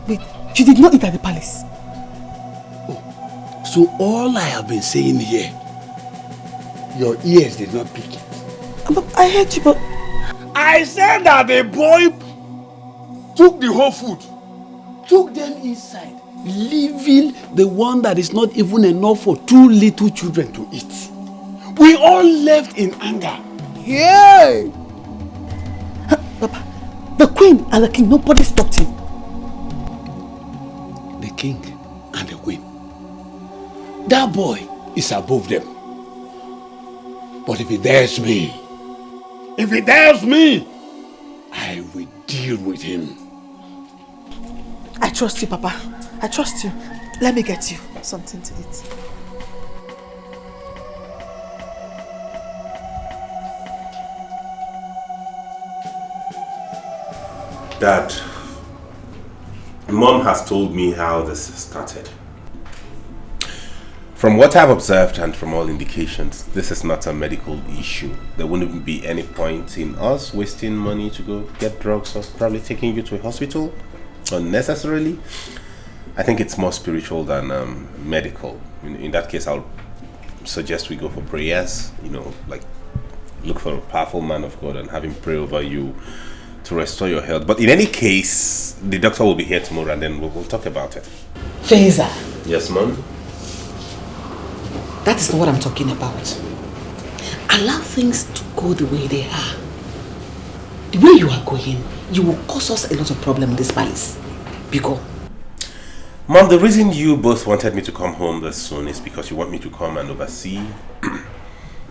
C: Wait, you did not eat at the palace?
A: So all I have been saying here, your ears did not pick it.
C: But I heard you, but...
A: I said that the boy took the whole food, took them inside, leaving the one that is not even enough for 2 little children to eat. We all left in anger.
C: Yay! Papa, the queen and the king, nobody stopped him.
A: The king and the queen. That boy is above them. But if he dares me, I will deal with him.
C: I trust you, Papa. I trust you. Let me get you something to eat.
P: Dad, Mom has told me how this started. From what I've observed and from all indications, this is not a medical issue. There wouldn't be any point in us wasting money to go get drugs or probably taking you to a hospital unnecessarily. I think it's more spiritual than medical. In that case, I'll suggest we go for prayers, like look for a powerful man of God and have him pray over you to restore your health. But in any case, the doctor will be here tomorrow and then we'll talk about it.
J: Feza.
P: Yes, Mom?
J: That is not what I'm talking about. Allow things to go the way they are. The way you are going, you will cause us a lot of problem in this palace. Because
P: Mom, the reason you both wanted me to come home this soon is because you want me to come and oversee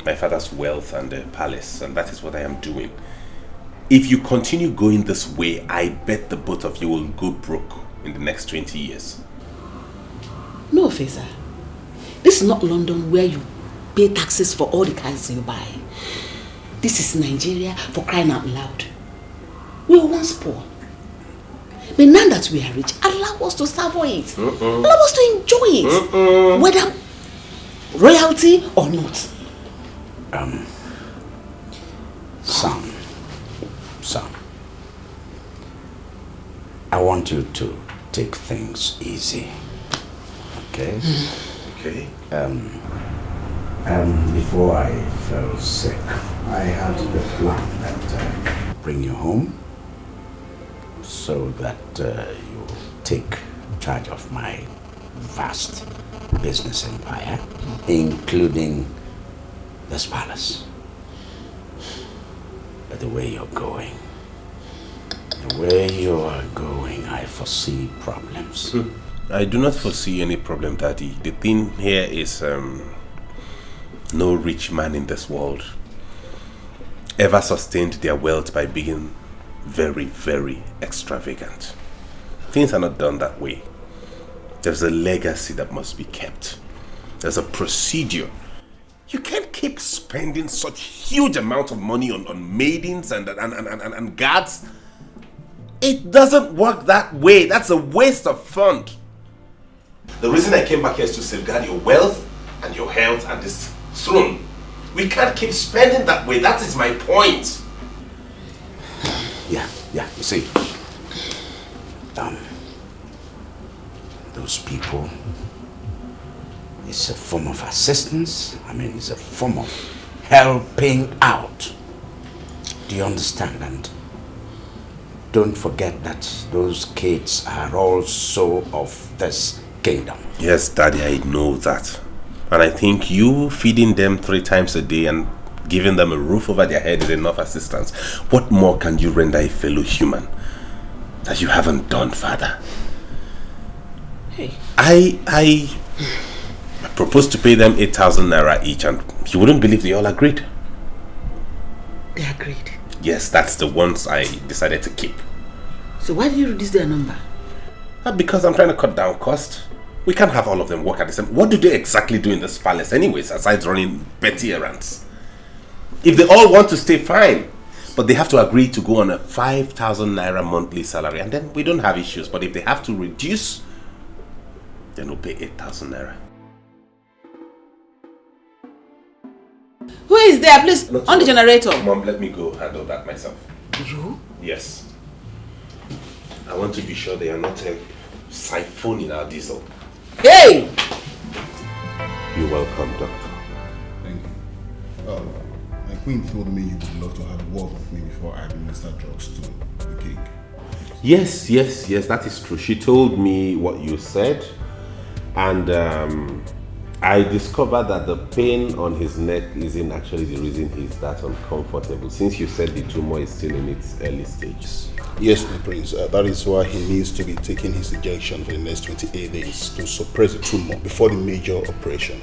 P: my father's wealth and the palace, and that is what I am doing. If you continue going this way, I bet the both of you will go broke in the next 20 years.
J: No, Feza. This is not London where you pay taxes for all the cars you buy. This is Nigeria, for crying out loud. We were once poor. But now that we are rich, allow us to savour it. Allow us to enjoy it. Whether royalty or not.
R: Son, I want you to take things easy. Okay?
P: Okay.
R: Before I fell sick, I had the plan that bring you home so that you take charge of my vast business empire, including this palace. But the way you're going, I foresee problems.
P: I do not foresee any problem, Daddy. The thing here is no rich man in this world ever sustained their wealth by being very, very extravagant. Things are not done that way. There's a legacy that must be kept. There's a procedure. You can't keep spending such huge amount of money on maidens and guards. It doesn't work that way. That's a waste of fund. The reason I came back here is to safeguard your wealth and your health and this throne. We can't keep spending that way. That is my point.
R: Yeah, you see. Those people, it's a form of assistance. I mean, it's a form of helping out. Do you understand? And don't forget that those kids are also of this kingdom.
P: Yes, Daddy, I know that. And I think you feeding them 3 times a day and giving them a roof over their head is enough assistance. What more can you render a fellow human that you haven't done, Father?
R: Hey.
P: I proposed to pay them 8,000 naira each, and you wouldn't believe they all agreed.
J: They agreed.
P: Yes, that's the ones I decided to keep.
J: So why did you reduce their number?
P: Because I'm trying to cut down cost. We can't have all of them work at the same. What do they exactly do in this palace anyways, aside running petty errands? If they all want to stay, fine. But they have to agree to go on a 5,000 naira monthly salary, and then we don't have issues. But if they have to reduce, then we'll pay 8,000 naira.
J: Who is there? Please, on the generator.
P: Mom, let me go handle that myself.
J: You?
P: Yes. I want to be sure they are not siphoning our diesel.
J: Hey!
P: You're welcome, Doctor.
S: Thank you. My queen told me you would love to have a word with me before I administer drugs to the king.
P: Yes, that is true. She told me what you said, and I discovered that the pain on his neck isn't actually the reason he's that uncomfortable, since you said the tumor is still in its early stages.
S: Yes, my prince. That is why he needs to be taking his injection for the next 28 days to suppress the tumor before the major operation.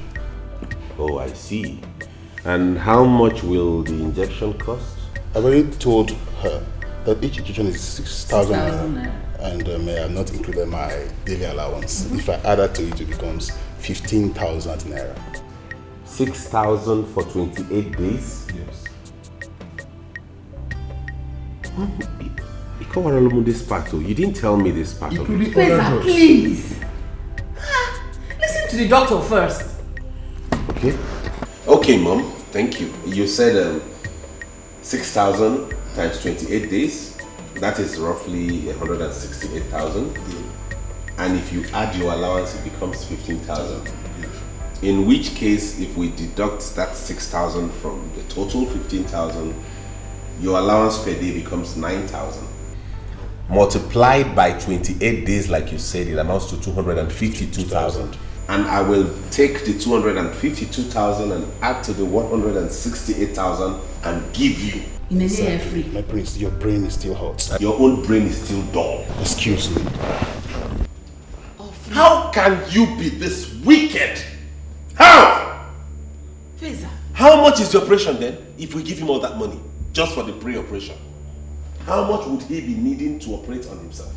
P: Oh, I see. And how much will the injection cost?
S: I've already told her that each injection is 6,000 naira, and I have not included my daily allowance. If I add that to it, it becomes 15,000 naira.
P: 6,000 for 28 days?
S: Yes.
P: This part, you didn't tell me this part of it.
J: Please. Listen to the doctor first.
P: Okay, Mom. Thank you. You said 6,000 times 28 days. That is roughly 168,000. And if you add your allowance, it becomes 15,000. In which case, if we deduct that 6,000 from the total 15,000, your allowance per day becomes 9,000. Multiplied by 28 days, like you said, it amounts to 252,000. And I will take the 252,000 and add to the 168,000 and give you.
J: In a year free.
S: My prince, your brain is still hot.
P: Your own brain is still dull.
S: Excuse me.
P: How can you be this wicked? How?
J: Feza.
P: How much is the operation then, if we give him all that money, just for the pre-operation? How much would he be needing to operate on himself?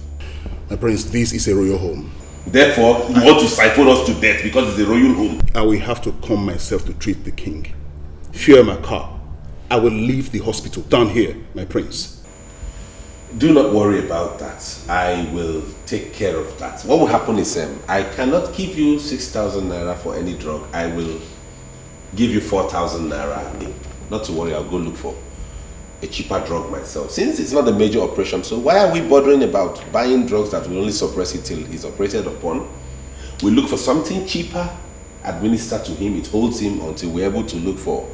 S: My prince, this is a royal home.
P: Therefore, you want to siphon us to death because it's a royal home.
S: I will have to come myself to treat the king. Fuel my car. I will leave the hospital down here, my prince.
P: Do not worry about that. I will take care of that. What will happen is I cannot give you 6,000 naira for any drug. I will give you 4,000 naira. Not to worry, I'll go look for a cheaper drug myself. Since it's not a major operation, so why are we bothering about buying drugs that will only suppress it till he's operated upon? We look for something cheaper, administer to him, it holds him until we're able to look for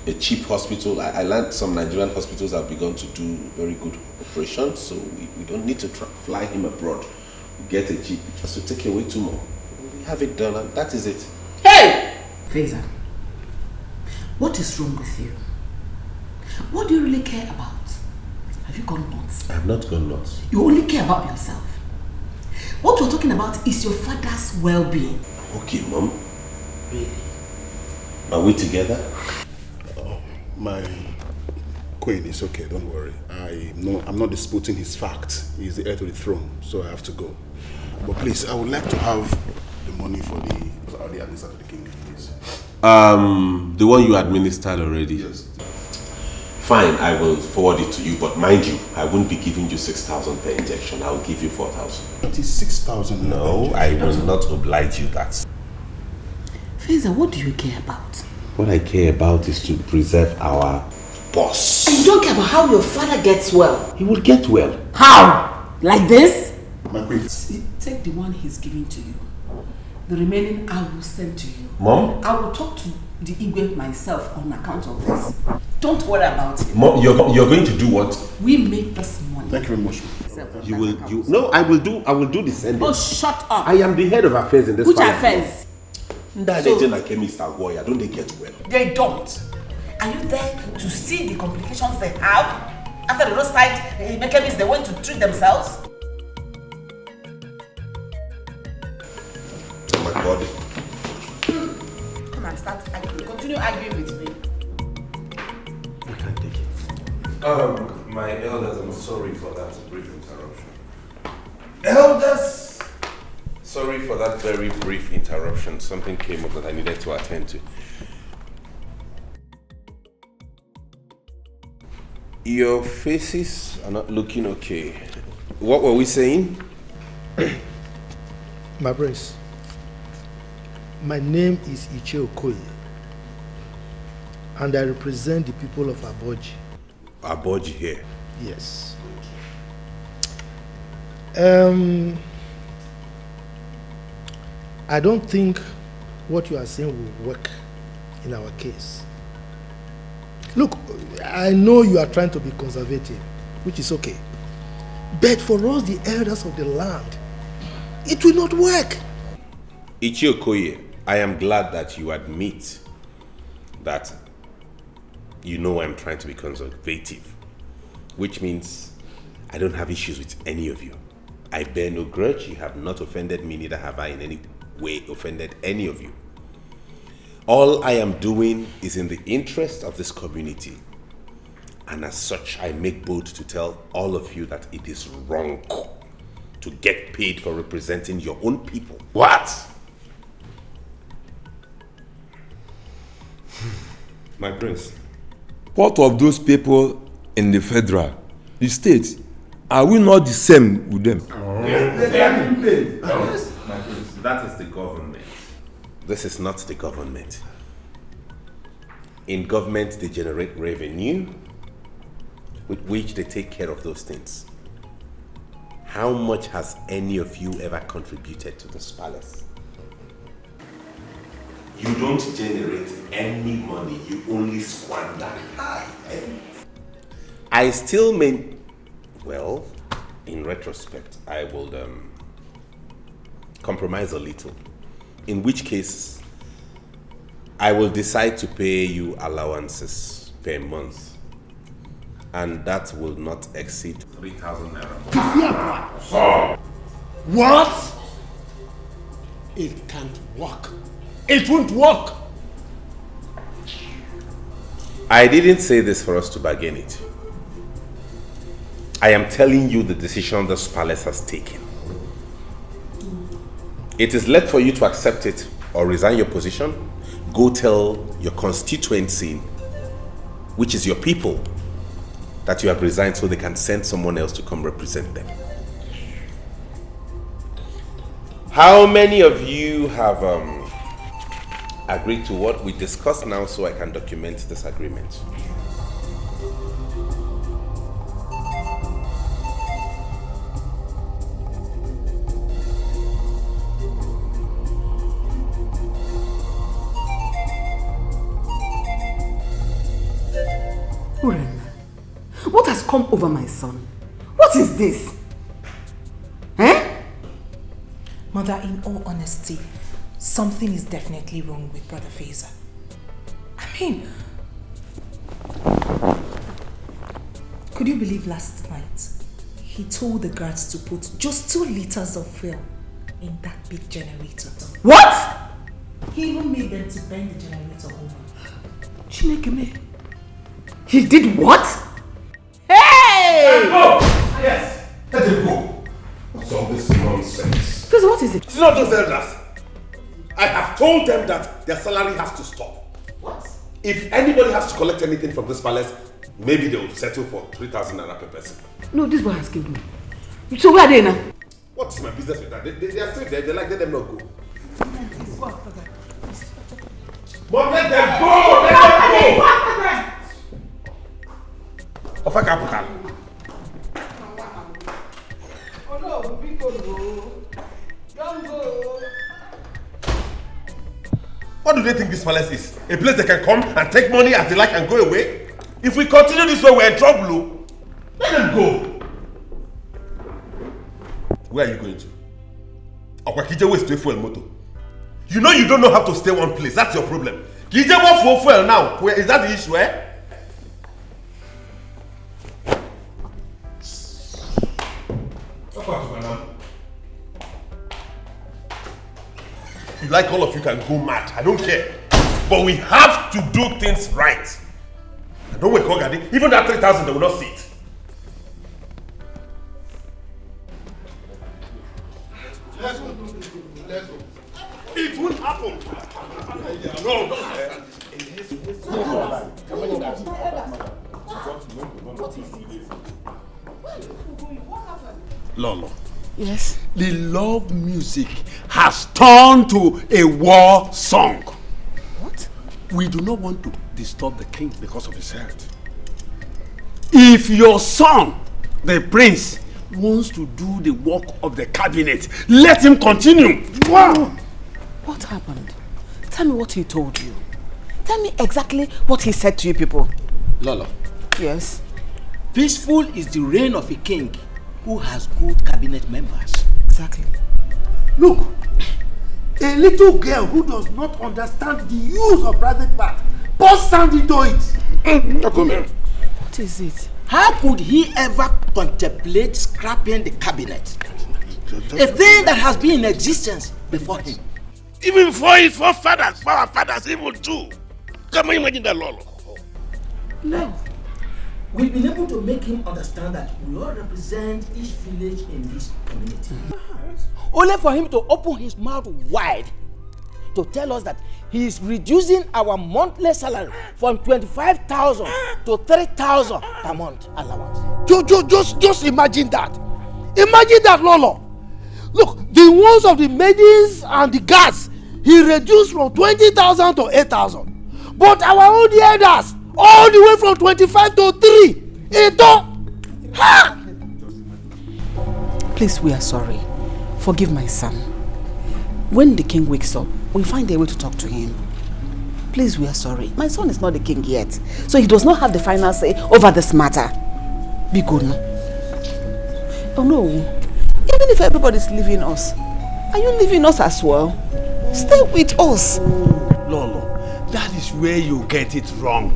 P: a cheap hospital. I learned some Nigerian hospitals have begun to do very good operations, so we don't need to fly him abroad. We get a cheap just to take away tumor. We have it done, and that is it.
J: Hey! Feza, what is wrong with you? What do you really care about? Have you gone nuts?
P: I have not gone nuts.
J: You only care about yourself. What we're talking about is your father's well-being.
P: Okay, Mom. Really? Are we together?
S: My Queen is okay, don't worry. I'm not disputing his facts. He's the heir to the throne, so I have to go. But please, I would like to have the money for the administer to the king, please.
I: The one you administered already?
S: Yes.
I: Fine, I will forward it to you, but mind you, I won't be giving you 6,000 per injection. I will give you 4,000.
S: It is 6,000.
I: No, I will not oblige you that.
J: Feza, what do you care about?
I: What I care about is to preserve our boss.
J: And you don't care about how your father gets well?
I: He will get well.
J: How? Like this?
S: My queen.
J: See, take the one he's giving to you. The remaining I will send to you.
I: Mom?
J: I will talk to the Igwe myself on account of this. Don't worry about it.
I: Mom, you're going to do what?
J: We make this money.
S: Thank you very much.
I: No, I will do the sending.
J: Oh, shut up.
I: I am the head of affairs in this
J: Which
I: family.
J: affairs?
I: Don't they get well?
J: They don't. Are you there to see the complications they have? After the roadside mechanisms, they want to treat themselves?
I: Oh my God.
J: Come and start arguing. Continue arguing with me.
I: I can't take it.
P: My elders, I'm sorry for that brief interruption. Elders! Sorry for that very brief interruption. Something came up that I needed to attend to. Your faces are not looking okay. What were we saying?
G: My prince, my name is Etiko, and I represent the people of Aboji.
P: Aboji here?
G: Yes. I don't think what you are saying will work in our case. Look, I know you are trying to be conservative, which is okay. But for us, the elders of the land, it will not work.
P: Ichiokoye, I am glad that you admit that you know I'm trying to be conservative, which means I don't have issues with any of you. I bear no grudge. You have not offended me, neither have I in any way offended any of you. All I am doing is in the interest of this community. And as such, I make bold to tell all of you that it is wrong to get paid for representing your own people. What?
V: My prince, what of those people in the federal, the state? Are we not the same with them?
P: Yes, they are being paid. Yes, my prince, that is the government. This is not the government. In government, they generate revenue with which they take care of those things. How much has any of you ever contributed to this palace? You don't generate any money, you only squander. I still well, in retrospect, I will compromise a little. In which case, I will decide to pay you allowances per month. And that will not exceed 3,000 naira.
A: What? It can't work. It won't work.
P: I didn't say this for us to bargain it. I am telling you the decision this palace has taken. It is left for you to accept it or resign your position. Go tell your constituency, which is your people, that you have resigned so they can send someone else to come represent them. How many of you have agreed to what we discussed now so I can document this agreement?
J: Urenna, what has come over my son? What is this?
F: Mother, in all honesty, something is definitely wrong with Brother Feza. I mean, could you believe last night he told the guards to put just 2 liters of fuel in that big generator?
J: What?
F: He even made them to bend the generator over.
J: Chinekeme, he did what?
P: him go! Yes! Let him go! What's all this nonsense?
C: Please, what is it?
P: It's not those elders. I have told them that their salary has to stop.
C: What?
P: If anybody has to collect anything from this palace, maybe they will settle for 3,000 naira per person.
C: No, this boy has killed me. So where are they now?
P: What is my business with that? They are still there. They like, let them not go. But let them go! Let them go! Offer capital.
C: Oh no, we go. Don't go.
P: What do they think this palace is? A place they can come and take money as they like and go away? If we continue this way, we're in trouble. Let them go. Where are you going to? Okwakije waste to fuel motor. You know you don't know how to stay one place. That's your problem. Kije want fuel now. Where is that the issue, eh? You like all of you can go mad. I don't care. But we have to do things right. I don't wake up, even that 3,000 they will not see it. Let's go. Let's go. It won't happen. No, Lolo.
C: Yes?
A: The love music has turned to a war song.
C: What?
A: We do not want to disturb the king because of his health. If your son, the prince, wants to do the work of the cabinet, let him continue.
C: Wow! What happened? Tell me what he told you. Tell me exactly what he said to you people.
Q: Lolo.
C: Yes?
Q: Peaceful is the reign of a king who has good cabinet members.
C: Exactly.
G: Look, a little girl who does not understand the use of private part pours sand into it.
C: What is it?
Q: How could he ever contemplate scrapping the cabinet? A thing that has been in existence before him.
P: Even before his forefathers, for our fathers, even too. Can you imagine that, Lolo?
Q: No. We've been able to make him understand that we all represent each village in this community. Only for him to open his mouth wide to tell us that he is reducing our monthly salary from 25,000 to 3,000 per month allowance.
G: Just imagine that. Imagine that, Lolo. Look, the ones of the maidens and the guards, he reduced from 20,000 to 8,000. But our own elders, all the way from 25 to 3. Ha!
C: Please, we are sorry. Forgive my son. When the king wakes up, we'll find a way to talk to him. Please, we are sorry. My son is not the king yet, so he does not have the final say over this matter. Be good now. Oh no. Even if everybody's leaving us, are you leaving us as well? Stay with us.
A: Lolo, that is where you get it wrong.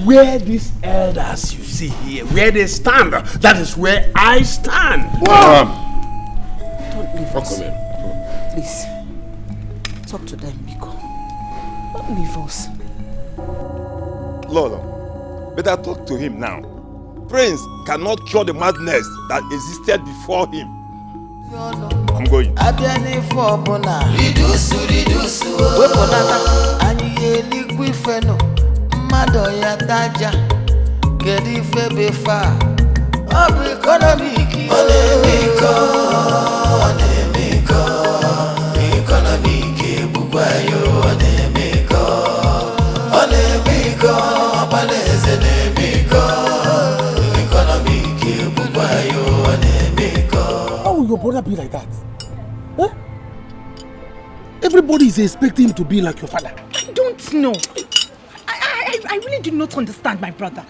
A: Where these elders you see here, where they stand, that is where I stand.
C: Don't leave us. Please. Talk to them, Biko. Don't leave us.
V: Lolo, better talk to him now. Prince cannot cure the madness that existed before him. I'm going.
A: How will your brother be like that? Huh? Everybody is expecting him to be like your father.
F: I don't know. I really do not understand my brother.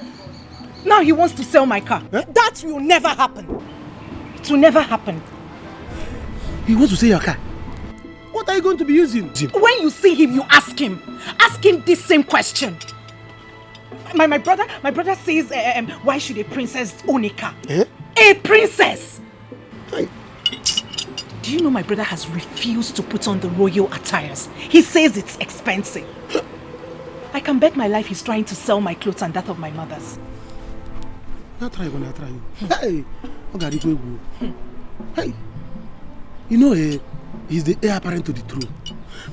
F: Now he wants to sell my car. Huh? That will never happen. It will never happen.
A: He wants to sell your car? What are you going to be using?
F: When you see him, you ask him. Ask him this same question. My brother says, why should a princess own a car?
A: Eh?
F: A princess! Do you know my brother has refused to put on the royal attires? He says it's expensive. I can bet my life he's trying to sell my clothes and that of my mother's.
G: Not try you. Hey, hey, you know, he's the heir apparent to the throne,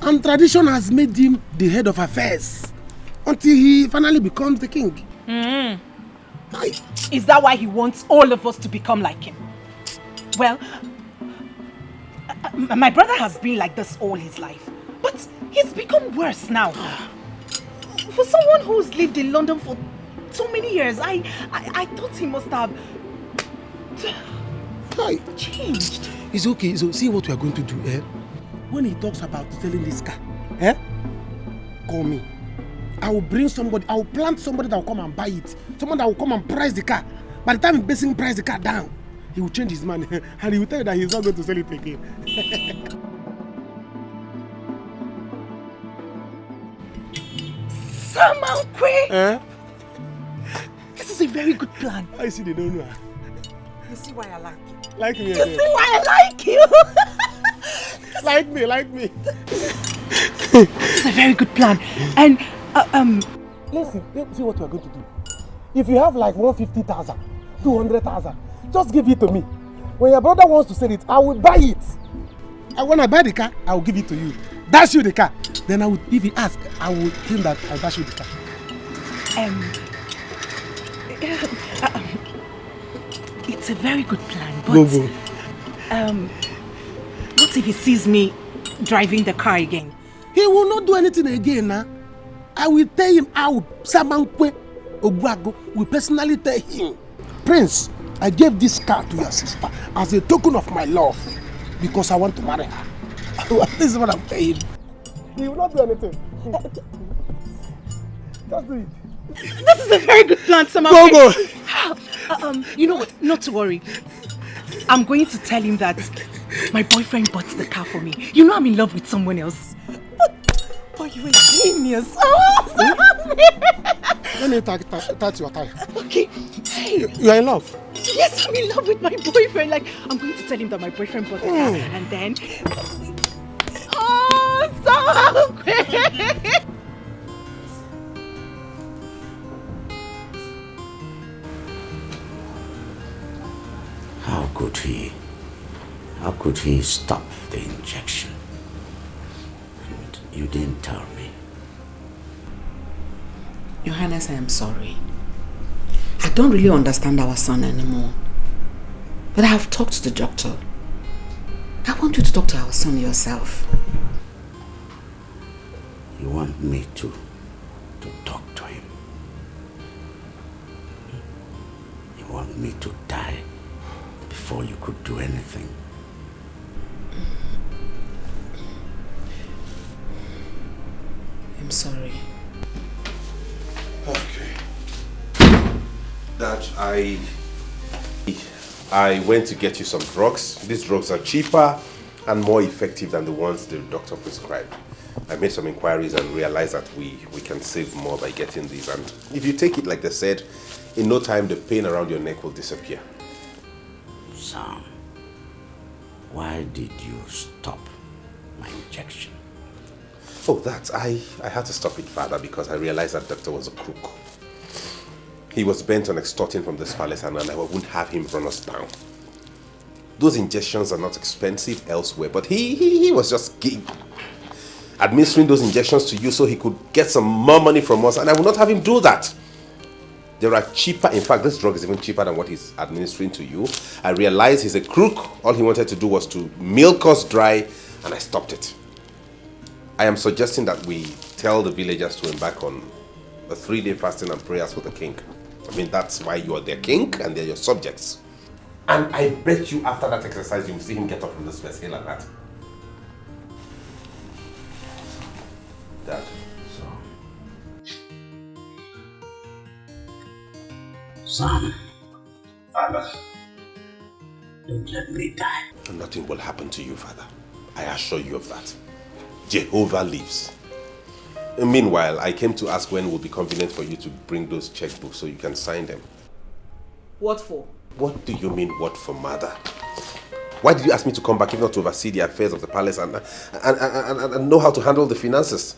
G: and tradition has made him the head of affairs until he finally becomes the king.
F: Is that why he wants all of us to become like him? Well, my brother has been like this all his life, but he's become worse now. For someone who's lived in London for so many years, I thought he must have changed.
G: It's okay. So see what we are going to do, eh? When he talks about selling this car, call me. I will bring somebody, I will plant somebody that will come and buy it. Someone that will come and price the car. By the time he's basically price the car down, he will change his mind and he will tell you that he's not going to sell it again.
F: Samankwe! This is a very good plan.
G: I see they don't know.
F: You see why I like you?
G: Like me.
F: You see why I like you?
G: Like me.
F: This is a very good plan. And
G: listen, see what we are going to do. If you have like 150,000, 200,000, just give it to me. When your brother wants to sell it, I will buy it. And when I buy the car, I will give it to you. Dash you the car. Then I will, if he asks, I will think that I'll dash you the car.
F: It's a very good plan, but
G: Go.
F: what if he sees me driving the car again?
G: He will not do anything again now. I will tell him out. Samankwe Ogwago will personally tell him, Prince, I gave this car to your sister as a token of my love because I want to marry her. This is what I'm telling him. He will not do anything. Just do it.
F: This is a very good plan, Samankwe.
G: Go.
F: You know what? Not to worry. I'm going to tell him that my boyfriend bought the car for me. You know I'm in love with someone else. But you're a genius.
G: Let me touch your tie.
F: Okay. Hey.
G: You are in love?
F: Yes, I'm in love with my boyfriend. Like, I'm going to tell him that my boyfriend bought the car. And then... Oh, so great.
R: How could he stop the injection? And you didn't tell me.
J: Your Highness, I am sorry. I don't really understand our son anymore. But I have talked to the doctor. I want you to talk to our son yourself.
R: You want me to talk to him? You want me to die before you could do anything?
J: I'm sorry.
P: Okay. Dad, I went to get you some drugs. These drugs are cheaper and more effective than the ones the doctor prescribed. I made some inquiries and realized that we can save more by getting these. And if you take it like they said, in no time the pain around your neck will disappear.
R: Sam, why did you stop my injection?
P: Oh, that. I had to stop it, Father, because I realized that doctor was a crook. He was bent on extorting from this palace and I wouldn't have him run us down. Those injections are not expensive elsewhere, but he was just administering those injections to you so he could get some more money from us, and I would not have him do that. There are cheaper, in fact, this drug is even cheaper than what he's administering to you. I realized he's a crook. All he wanted to do was to milk us dry, and I stopped it. I am suggesting that we tell the villagers to embark on a 3-day fasting and prayers for the king. I mean, that's why you are their king and they're your subjects. And I bet you after that exercise, you will see him get up from this first hill like that. Dad.
R: Son. Father. Don't let me die.
P: Nothing will happen to you, Father. I assure you of that. Jehovah lives. And meanwhile, I came to ask when it would be convenient for you to bring those checkbooks so you can sign them.
J: What for?
P: What do you mean, what for, Mother? Why did you ask me to come back if not to oversee the affairs of the palace and know how to handle the finances?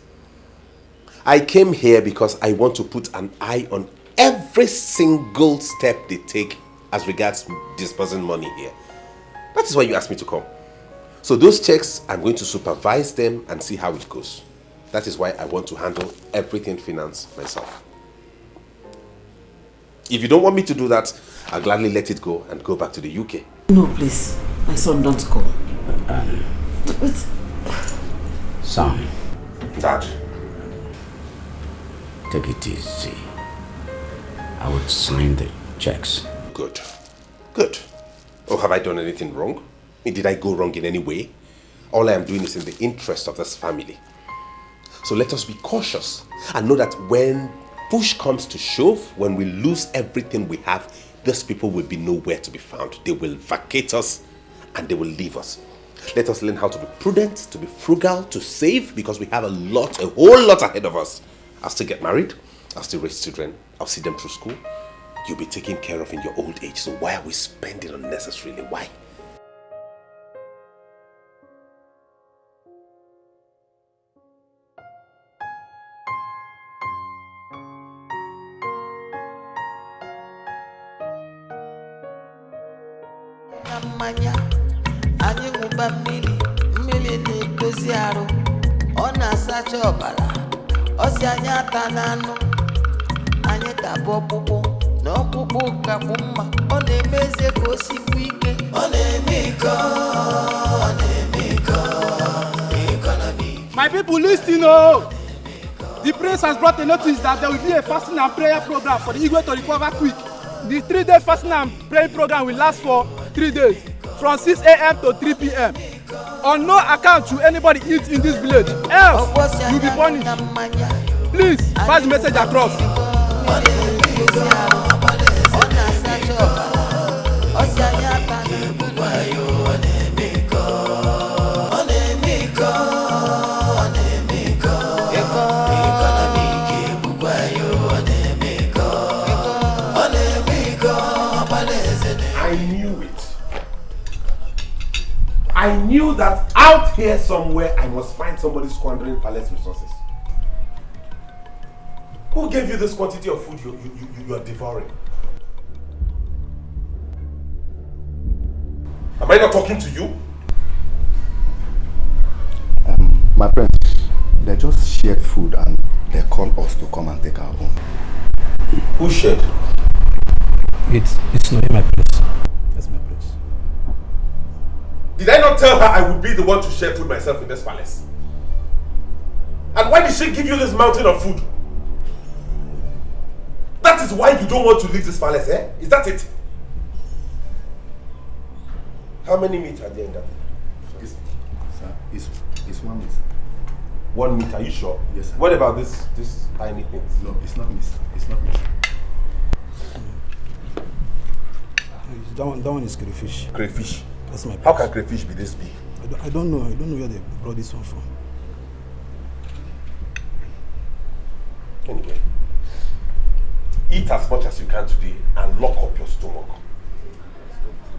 P: I came here because I want to put an eye on every single step they take as regards disbursing money here. That is why you asked me to come. So those checks, I'm going to supervise them and see how it goes. That is why I want to handle everything finance myself. If you don't want me to do that, I'll gladly let it go and go back to the UK.
J: No, please. My son, don't go. Wait.
R: Son.
P: Dad.
R: Take it easy. I would sign the checks.
P: Good. Good. Oh, have I done anything wrong? Did I go wrong in any way? All I am doing is in the interest of this family. So let us be cautious and know that when push comes to shove, when we lose everything we have, these people will be nowhere to be found. They will vacate us and they will leave us. Let us learn how to be prudent, to be frugal, to save, because we have a whole lot ahead of us. I'll still get married. I'll still raise children. I'll see them through school. You'll be taken care of in your old age. So why are we spending unnecessarily? Why?
T: Mmanya anyị ṅụba mmiri na-edozi arụ ọ na-asacha ọbara ọsị anyị ata n'anụ anyị ga-abụ ọkpụkpụ na ọkpụkpụ kakwu mma ọ na-eme eze ka o sikwu ike ọ na-eme iko
K: My people listen, oh! The prince has brought a notice that there will be a fasting and prayer program for the Igwe to recover quick. The 3-day fasting and praying program will last for 3 days, from 6 a.m. to 3 p.m. On no account should anybody eat in this village, else you'll be punished. Please pass the message across.
P: I knew that out here somewhere I must find somebody squandering palace resources. Who gave you this quantity of food you are devouring? Am I not talking to you?
S: My friends, they just shared food and they called us to come and take our own.
P: Who shared?
N: It's not in my place. That's my place.
P: Did I not tell her I would be the one to share food myself in this palace? And why did she give you this mountain of food? That is why you don't want to leave this palace, eh? Is that it? How many meat are there in that?
S: It's 1 meat.
P: 1 meat, are you sure?
S: Yes, sir.
P: What about this tiny thing?
S: No, it's not meat. It's not meat.
N: That one is crayfish.
P: Crayfish?
N: That's my place.
P: How can crayfish be this big?
N: I don't know. I don't know where they brought this one from.
P: Anyway, eat as much as you can today and lock up your stomach.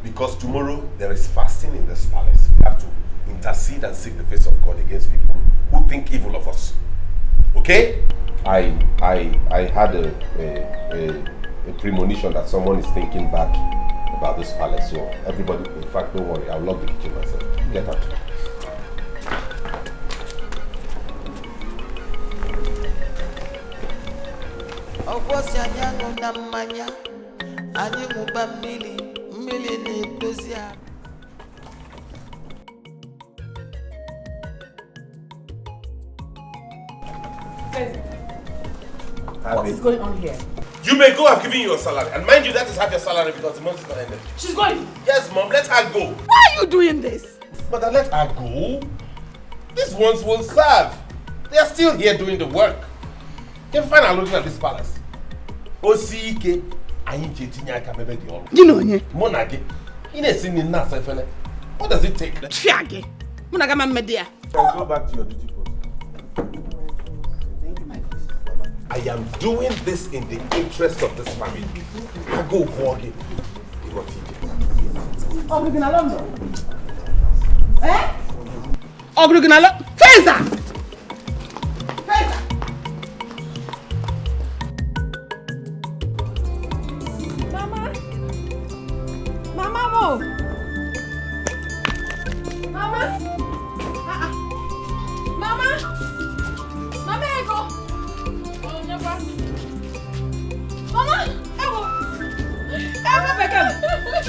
P: Because tomorrow there is fasting in this palace. We have to intercede and seek the face of God against people who think evil of us. Okay? I had a premonition that someone is thinking back about this palace. So everybody, in fact, don't worry. I'll lock the kitchen myself. Get out.
T: ọkwọsi anyị aṅụ na mmanya anyị ṅụba mmiri na-edozi arụ.
J: What is going on here?
P: You may go. I've given you your salary. And mind you, that is half your salary because the month is not ended.
J: She's going.
P: Yes, Mom. Let her go.
J: Why are you doing this?
P: Mother, let her go. These ones will serve. They are still here doing the work. Can find her looking at this palace. Osike,
J: you know,
P: Monage. What does it take?
J: Go
P: back to your duty post. I am doing this in the interest of this family. I go walking.
J: Feza!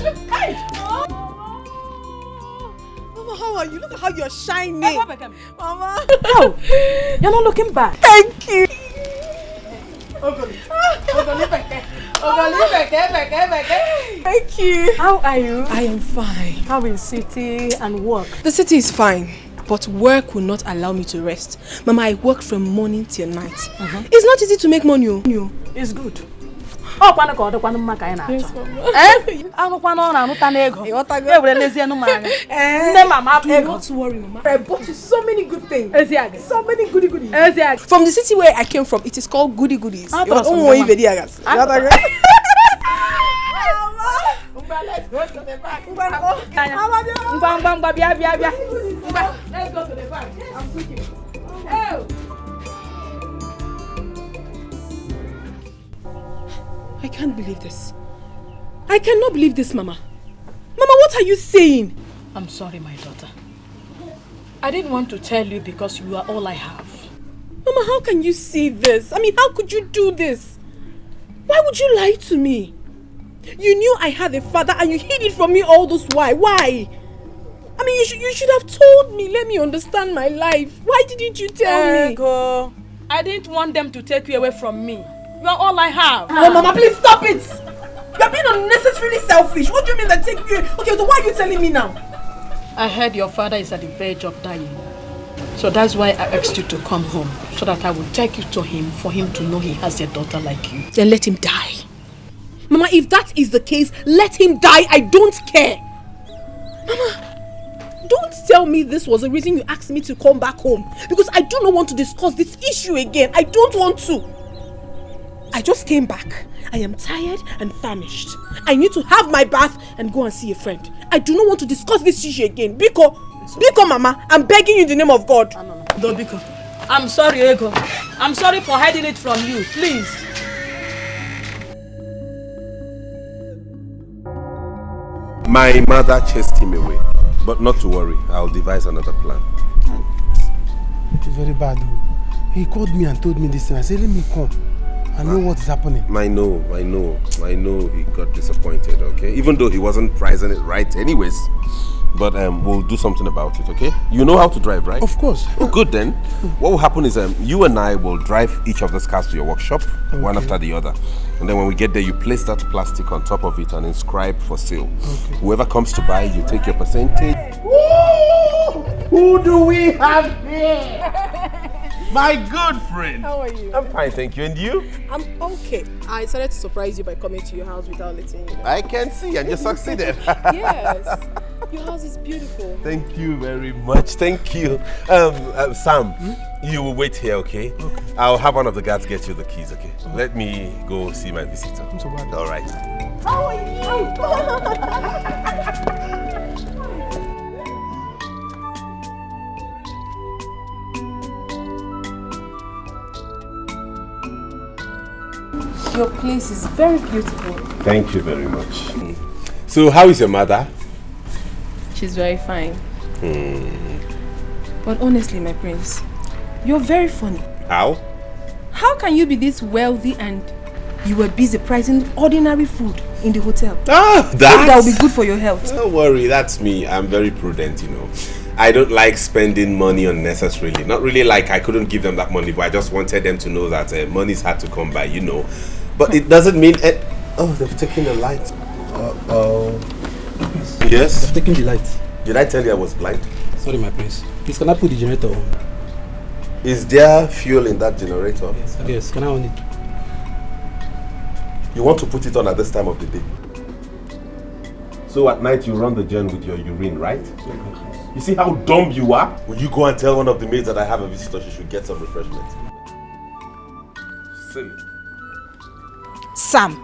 H: Hey! Mama, how are you? Look at how you're shining. Mama. How? You're not looking bad. Thank you. Thank you. How are you? I am fine.
E: How is city and work?
H: The city is fine, but work will not allow me to rest. Mama, I work from morning till night. It's not easy to make money.
E: It's good. Oh, kwano ko kwano maka ina acho. Eh? Anu kwano na anuta na ego. E were lezie nu manya. Nne mama ego.
H: Don't worry, Mama. I bought you so many good things.
E: Eziage.
H: So many goodies. Eziage. From the city where I came from, it is called goodies. Let's go to the back. Let's go to the back. I'm cooking. Oh. I can't believe this. I cannot believe this, Mama. Mama, what are you saying?
E: I'm sorry, my daughter. I didn't want to tell you because you are all I have.
H: Mama, how can you say this? I mean, how could you do this? Why would you lie to me? You knew I had a father and you hid it from me all this while. Why? I mean, you should have told me. Let me understand my life. Why didn't you tell me?
E: I didn't want them to take you away from me. You are all I have.
H: Oh, Mama, please stop it. You're being unnecessarily selfish. What do you mean that take you? Okay, so why are you telling me now?
E: I heard your father is at the verge of dying. So that's why I asked you to come home, so that I will take you to him for him to know he has a daughter like you.
H: Then let him die. Mama, if that is the case, let him die. I don't care. Mama, don't tell me this was the reason you asked me to come back home. Because I do not want to discuss this issue again. I don't want to. I just came back. I am tired and famished. I need to have my bath and go and see a friend. I do not want to discuss this issue again. Biko, Mama, I'm begging you in the name of God.
E: No, Biko. I'm sorry, Ego. I'm sorry for hiding it from you. Please.
P: My mother chased him away. But not to worry, I'll devise another plan.
G: It's very bad. He called me and told me this thing. I said, let me come. I know what is happening.
P: I know he got disappointed, okay? Even though he wasn't pricing it right anyways. But we'll do something about it, okay? You know how to drive, right?
G: Of course.
P: Oh, good then. What will happen is you and I will drive each of those cars to your workshop, one after the other. And then when we get there, you place that plastic on top of it and inscribe for sale. Okay. Whoever comes to buy, you take your percentage.
U: Woo! Who do we have here?
P: My good friend.
H: How are you?
P: I'm fine, thank you. And you?
H: I'm okay. I decided to surprise you by coming to your house without letting you know.
P: I can see, and you succeeded.
H: Yes. Your house is beautiful.
P: Thank you very much. Thank you. Sam, you will wait here, okay? I'll have one of the guards get you the keys, okay? Let me go see my visitor.
G: I'm so bad.
P: All right.
H: How are you?
O: Your place is very beautiful.
P: Thank you very much. So, how is your mother?
O: She's very fine. But honestly, my prince, you're very funny.
P: How?
O: How can you be this wealthy and you were busy pricing ordinary food in the hotel?
P: That
O: will be good for your health.
P: Don't worry, that's me. I'm very prudent, you know. I don't like spending money unnecessarily. Not really like I couldn't give them that money, but I just wanted them to know that money's hard to come by, you know. But it doesn't mean... oh, they've taken the light. Yes?
D: They've taken the light.
P: Did I tell you I was blind?
D: Sorry, my prince. Please, can I put the generator on?
P: Is there fuel in that generator?
D: Yes, can I on it?
P: You want to put it on at this time of the day? So at night you run the gen with your urine, right? You see how dumb you are? Will you go and tell one of the maids that I have a visitor, she should get some refreshment? Silly.
F: Sam,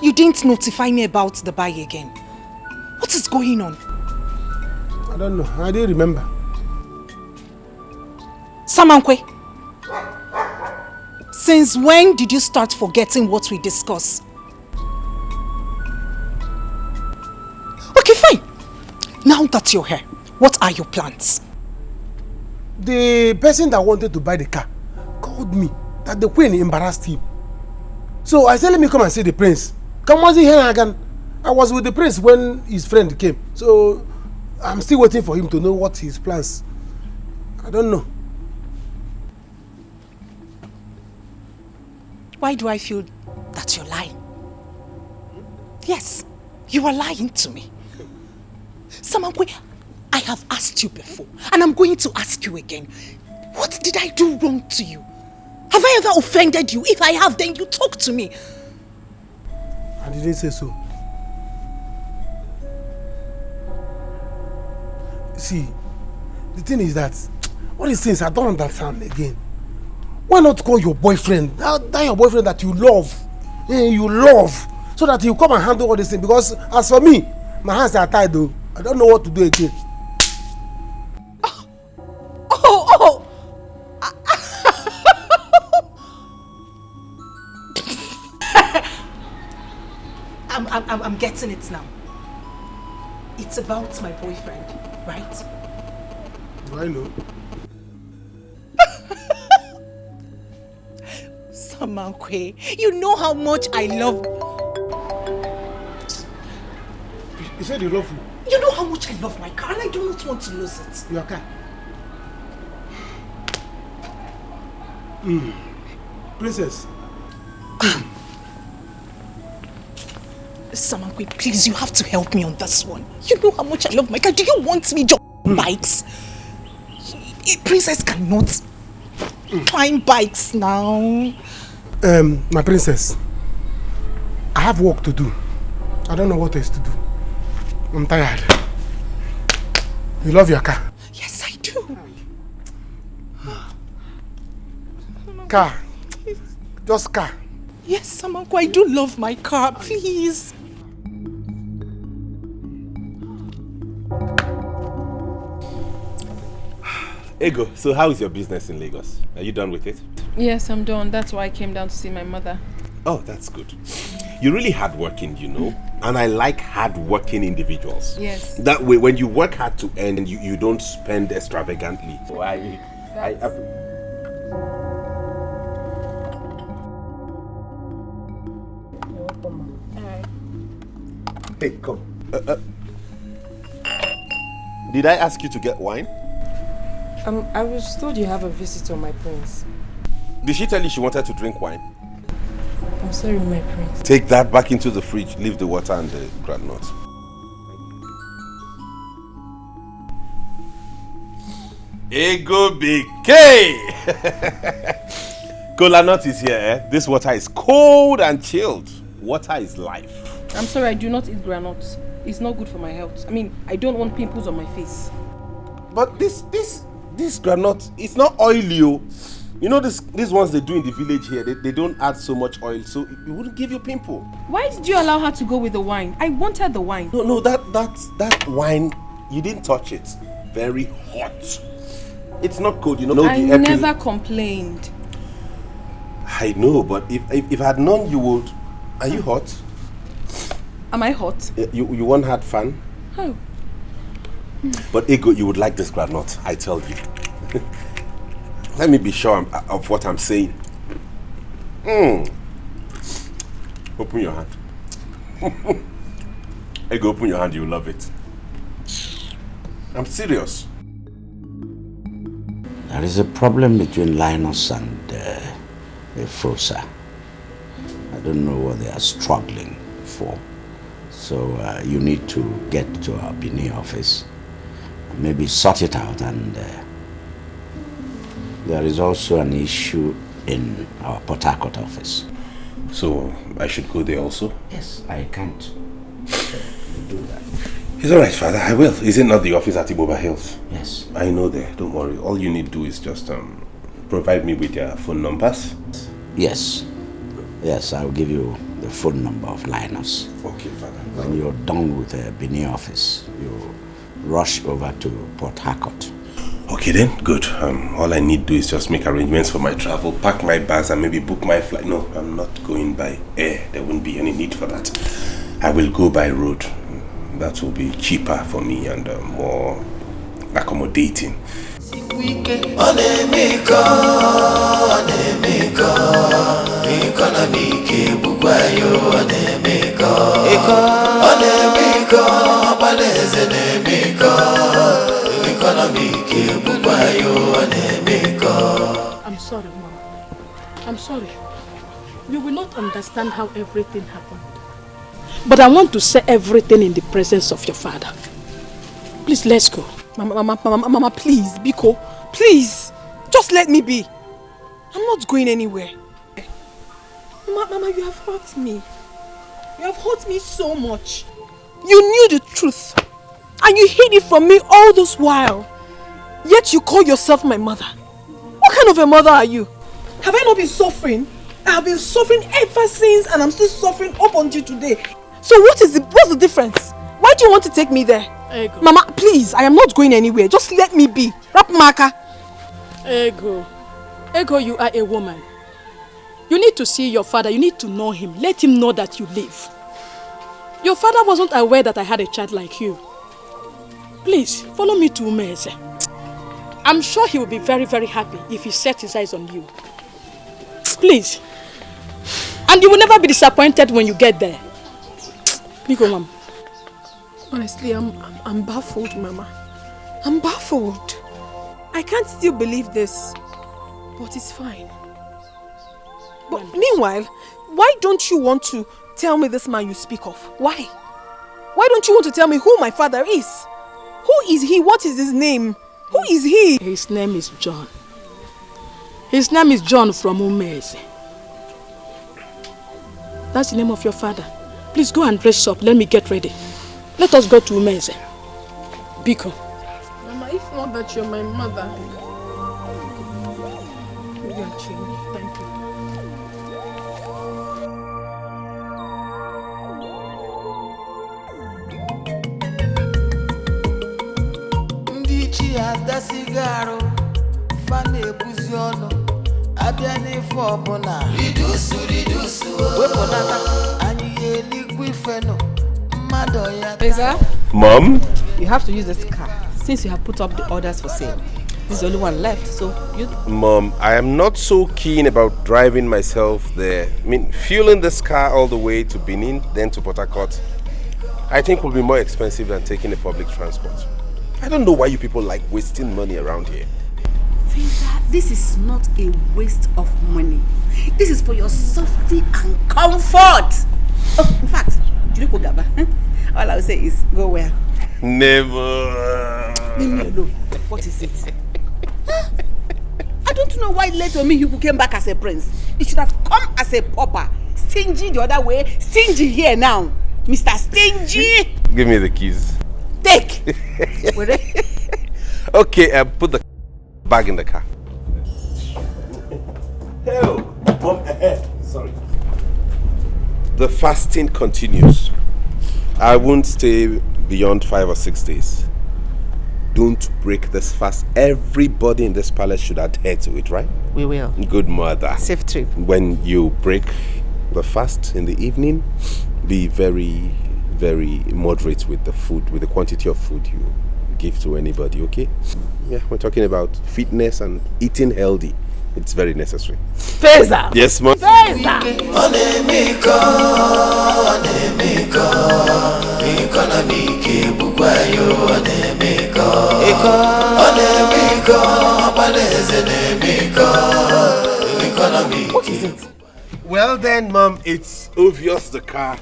F: you didn't notify me about the buy again. What is going on?
G: I don't know. I didn't remember.
F: Samankwe, since when did you start forgetting what we discussed? Okay, fine. Now that you're here, what are your plans?
G: The person that wanted to buy the car called me that the queen embarrassed him. So I said, let me come and see the prince. Come on, see here again.
B: I was with the prince when his friend came. So I'm still waiting for him to know what his plans. I don't know.
F: Why do I feel that you're lying? Yes, you are lying to me. Samankwe, I have asked you before, and I'm going to ask you again. What did I do wrong to you? Have I ever offended you? If I have, then you talk to me.
B: I didn't say so. See, the thing is that all these things I don't understand again. Why not call your boyfriend, that your boyfriend that you love, so that he'll come and handle all these things? Because as for me, my hands are tied though. I don't know what to do again.
F: I'm getting it now. It's about my boyfriend, right?
B: Do I know?
F: Samankwe, you know how much I love...
B: You said you love me?
F: You know how much I love my car and I do not want to lose it.
B: Your car? Princess.
F: Samankwe, please, you have to help me on this one. You know how much I love my car. Do you want me to bikes? A princess cannot climb bikes now.
B: My princess, I have work to do. I don't know what else to do. I'm tired. You love your car?
F: Yes, I do.
B: Car. Just car.
F: Yes, Samankwe, I do love my car. Please.
P: Ego, so how is your business in Lagos? Are you done with it?
O: Yes, I'm done. That's why I came down to see my mother.
P: Oh, that's good. You're really hardworking, you know. And I like hardworking individuals.
O: Yes.
P: That way, when you work hard to earn, you don't spend extravagantly. So I Hey, come. Did I ask you to get wine?
L: I was told you have a visitor, my prince.
P: Did she tell you she wanted to drink wine?
L: I'm sorry, my prince.
P: Take that back into the fridge. Leave the water and the groundnut. Ego BK! Cola nut is here, eh? This water is cold and chilled. Water is life.
O: I'm sorry, I do not eat granuts. It's not good for my health. I mean, I don't want pimples on my face.
P: But this granite, it's not oily. You know these ones they do in the village here, they don't add so much oil, so it wouldn't give you pimple.
O: Why did you allow her to go with the wine? I wanted the wine.
P: No, that wine, you didn't touch it. Very hot. It's not cold, you know.
O: I never complained.
P: I know, but if I had known you would. Are you hot?
O: Am I hot?
P: You won't have fun?
O: Oh.
P: But Ego, you would like this granite, I tell you. Let me be sure of what I'm saying. Open your hand. Ego, open your hand, you'll love it. I'm serious.
R: There is a problem between Linus and Efosa. I don't know what they are struggling for. So you need to get to our Benin office, maybe sort it out, and there is also an issue in our Port Harcourt office.
P: So I should go there also?
R: Yes, I can't do that.
P: It's alright, Father, I will. Is it not the office at Iboba Hills?
R: Yes.
P: I know there, don't worry. All you need to do is just provide me with your phone numbers.
R: Yes. Yes, I'll give you the phone number of Linus.
P: Okay, Father.
R: When you're done with the Benin office, you rush over to Port Harcourt.
P: Okay then, good. All I need to do is just make arrangements for my travel, pack my bags and maybe book my flight. No, I'm not going by air. There won't be any need for that. I will go by road. That will be cheaper for me and more accommodating.
T: Economic,
E: I'm sorry, Mom. I'm sorry. You will not understand how everything happened. But I want to say everything in the presence of your father. Please, let's go.
C: Mama, please, Biko. Please. Just let me be. I'm not going anywhere. Mama, you have hurt me. You have hurt me so much. You knew the truth. And you hid it from me all this while. Yet you call yourself my mother. What kind of a mother are you? Have I not been suffering? I have been suffering ever since, and I'm still suffering up until today. So what's the difference? Why do you want to take me there?
E: Ego.
C: Mama, please, I am not going anywhere. Just let me be. Rap marker.
E: Ego, you are a woman. You need to see your father. You need to know him. Let him know that you live. Your father wasn't aware that I had a child like you. Please, follow me to Umeze. I'm sure he will be very, very happy if he sets his eyes on you. Please. And you will never be disappointed when you get there. Biko, Mom.
C: Honestly, I'm baffled, Mama. I'm baffled. I can't still believe this. But it's fine. But meanwhile, why don't you want to tell me this man you speak of? Why? Why don't you want to tell me who my father is? Who is he? What is his name? Who is he?
E: His name is John. His name is John from Umeze. That's the name of your father. Please go and dress up. Let me get ready. Let us go to Umeze. Biko.
C: Mama, if not that you're my mother. You are changed. Thank you.
I: Ndichi adasigaro fane ebuziono abia n'efu ọbụna ridusu wepụnata anyị eligwe ifeno mmadụ ya.
M: Lisa?
V: Mom?
M: You have to use this car since you have put up the orders for sale. This is the only one left, so you...
P: Mom, I am not so keen about driving myself there. I mean, fueling this car all the way to Benin, then to Port Harcourt, I think will be more expensive than taking a public transport. I don't know why you people like wasting money around here.
J: Feza, this is not a waste of money. This is for your safety and comfort. Oh, in fact, all I will say is go where?
P: Never.
J: Leave me alone. What is it? I don't know why later me you came back as a prince. You should have come as a pauper. Stingy the other way, stingy here now. Mr. Stingy.
P: Give me the keys.
J: Take.
P: Okay, put the bag in the car. Hell, Mom, sorry. The fasting continues. I won't stay beyond 5 or 6 days. Don't break this fast. Everybody in this palace should adhere to it, right?
J: We will.
P: Good mother.
J: Safe trip.
P: When you break the fast in the evening, be very, very moderate with the food, with the quantity of food you give to anybody, okay? Yeah, we're talking about fitness and eating healthy. It's very necessary.
J: Feza!
P: Yes, Mom.
J: Feza!
P: What is it? Well then, Mom, it's obvious the car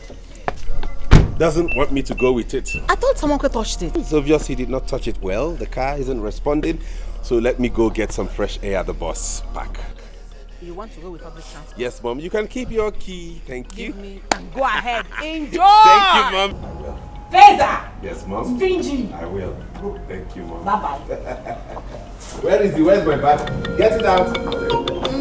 P: doesn't want me to go with it.
J: I thought someone could touch it.
P: It's obvious he did not touch it well. The car isn't responding. So let me go get some fresh air at the bus back.
J: You want to go with public transport?
P: Yes, Mom. You can keep your key. Thank you.
J: Give me and go ahead. Enjoy!
P: Thank you, Mom.
J: Feza!
P: Yes, Mom.
J: Stingy!
P: I will. Thank you, Mom.
J: Bye-bye.
P: Where is he? Where's my bag? Get it out.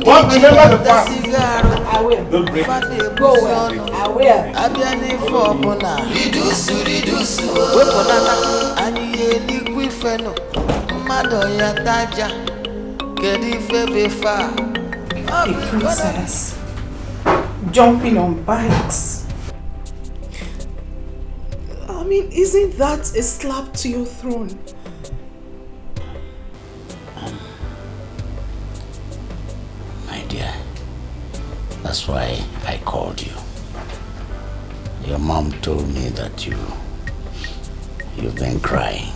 P: Mom, remember the fast.
J: I will.
P: Don't break it.
J: Go well. I will.
I: Abiani for bona. Ridusu. Weponata. Ani eligwe ifeno. Mado ya taja. Kedi febe fa.
F: A princess jumping on bikes.
C: I mean, isn't that a slap to your throne?
R: My dear, that's why I called you. Your mom told me that you've been crying.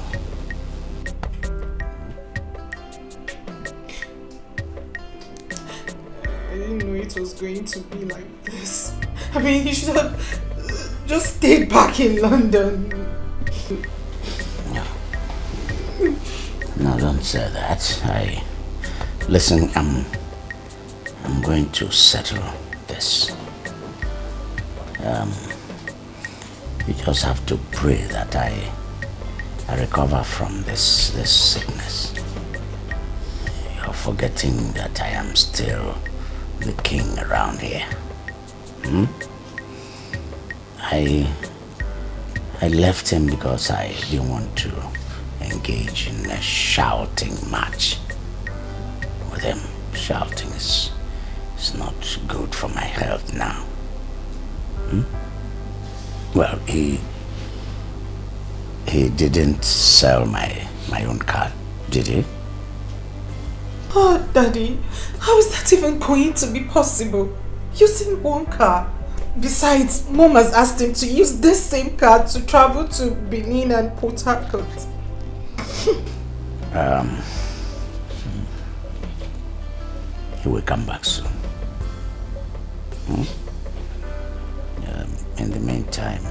F: I didn't know it was going to be like this. I mean, you should have just stayed back in London.
R: No, don't say that. Listen, I'm going to settle this. You just have to pray that I recover from this sickness. You're forgetting that I am still the king around here. I left him because I didn't want to engage in a shouting match with him. Shouting is not good for my health now. Well, he didn't sell my own car, did he?
F: Oh, Daddy, how is that even going to be possible? Using one car. Besides, Mom has asked him to use this same car to travel to Benin and Port Harcourt.
R: He will come back soon. In the meantime,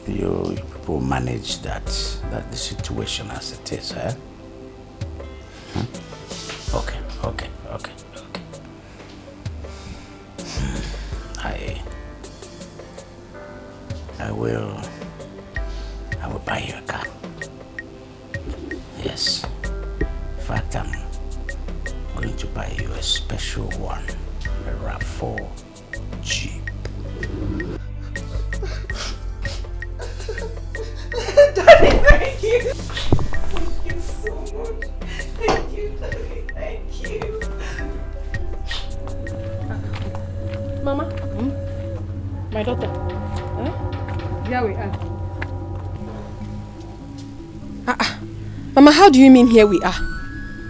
R: you people manage the situation as it is, eh? Okay. I will buy you a car. Yes. In fact, I'm going to buy you a special one, a RAV4 Jeep.
F: Daddy, thank you. Thank you so much. Thank you, Daddy. Thank you.
E: Mama? My daughter? Here we are.
M: Mama, how do you mean here we are?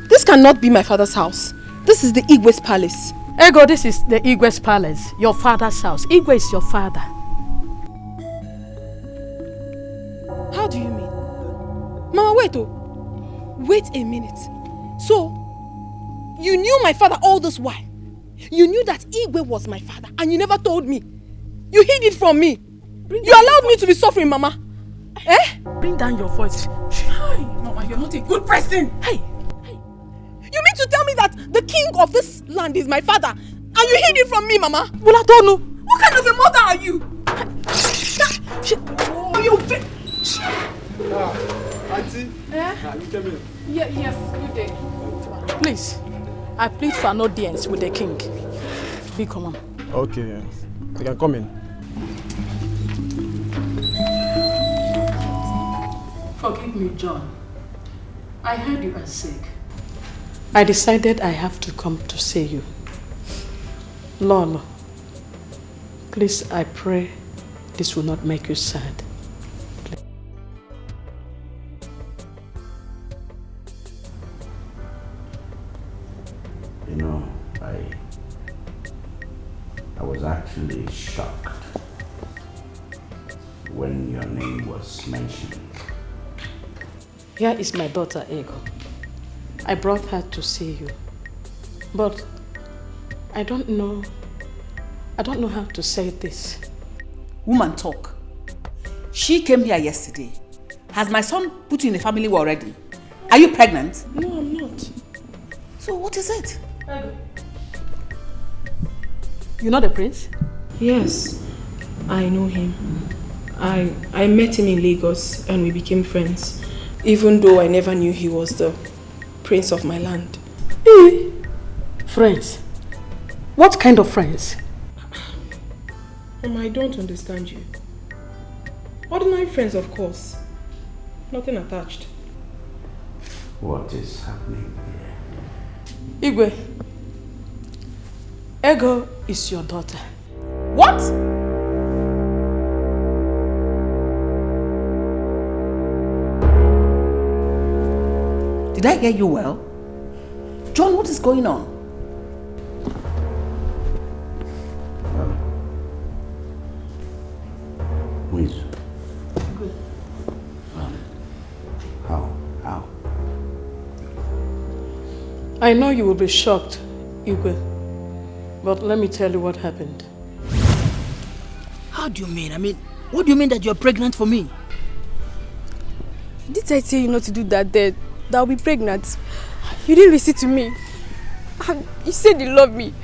M: This cannot be my father's house. This is the Igwe's palace.
E: Ego, this is the Igwe's palace, your father's house. Igwe is your father.
M: How do you mean? Mama, wait a minute. So, you knew my father all this while? You knew that Igwe was my father and you never told me? You hid it from me? You allowed me to be suffering, Mama?
E: Bring down your voice.
M: Mama, you're not a good person. Hey! You mean to tell me that the king of this land is my father and you hid it from me, Mama?
E: Well, I don't know.
M: What kind of a mother are you? Oh, you bitch!
K: Auntie, you came in.
E: Yes, you did. Please, I plead for an audience with the king. Be common.
K: Okay, you can come in.
E: Forgive me, John. I heard you are sick. I decided I have to come to see you. Lolo, please, I pray this will not make you sad.
R: You know, I was actually shocked when your name was mentioned.
E: Here is my daughter, Ego. I brought her to see you. But I don't know how to say this.
J: Woman, talk. She came here yesterday. Has my son put you in the family already? Are you pregnant?
E: No, I'm not.
J: So what is it?
E: You know the prince?
L: Yes, I know him. I met him in Lagos and we became friends. Even though I never knew he was the prince of my land.
E: Friends? What kind of friends?
L: Mama, I don't understand you. Ordinary friends, of course. Nothing attached.
R: What is happening here?
E: Igwe, Ego is your daughter.
J: What? Did I hear you well? John, what is going on?
R: Wizu.
J: Good.
R: How?
E: I know you will be shocked Igwe, but let me tell you what happened.
U: How do you mean? What do you mean that you're pregnant for me?
M: Did I tell you not to do that then? That I'll be pregnant. You didn't listen to me. And you said you love me.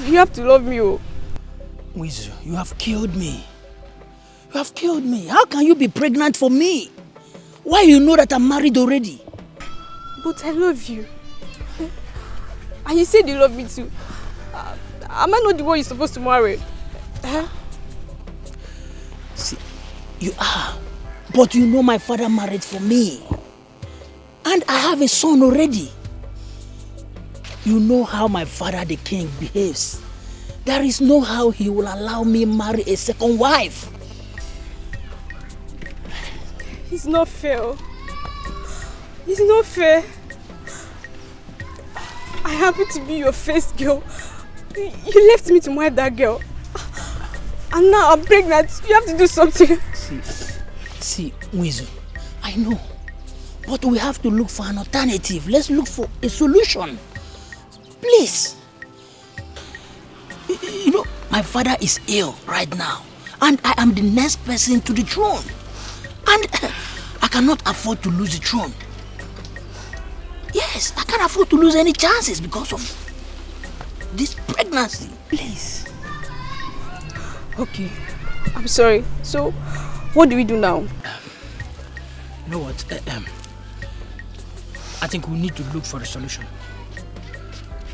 M: You have to love me, oh.
U: Wizu, you have killed me. You have killed me. How can you be pregnant for me? Why you know that I'm married already?
M: But I love you. And you said you love me too. Am I not the one you're supposed to marry? Huh?
U: See, you are. But you know my father married for me. And I have a son already. You know how my father the king behaves. There is no how he will allow me marry a second wife.
M: It's not fair. It's not fair. I happen to be your first girl. You left me to marry that girl. And now I'm pregnant. You have to do something.
U: See, Wizu, I know. But we have to look for an alternative. Let's look for a solution. Please. You know, my father is ill right now. And I am the next person to the throne. And I cannot afford to lose the throne. Yes, I can't afford to lose any chances because of this pregnancy. Please.
M: Okay, I'm sorry. So, what do we do now?
U: You know what? I think we need to look for a solution.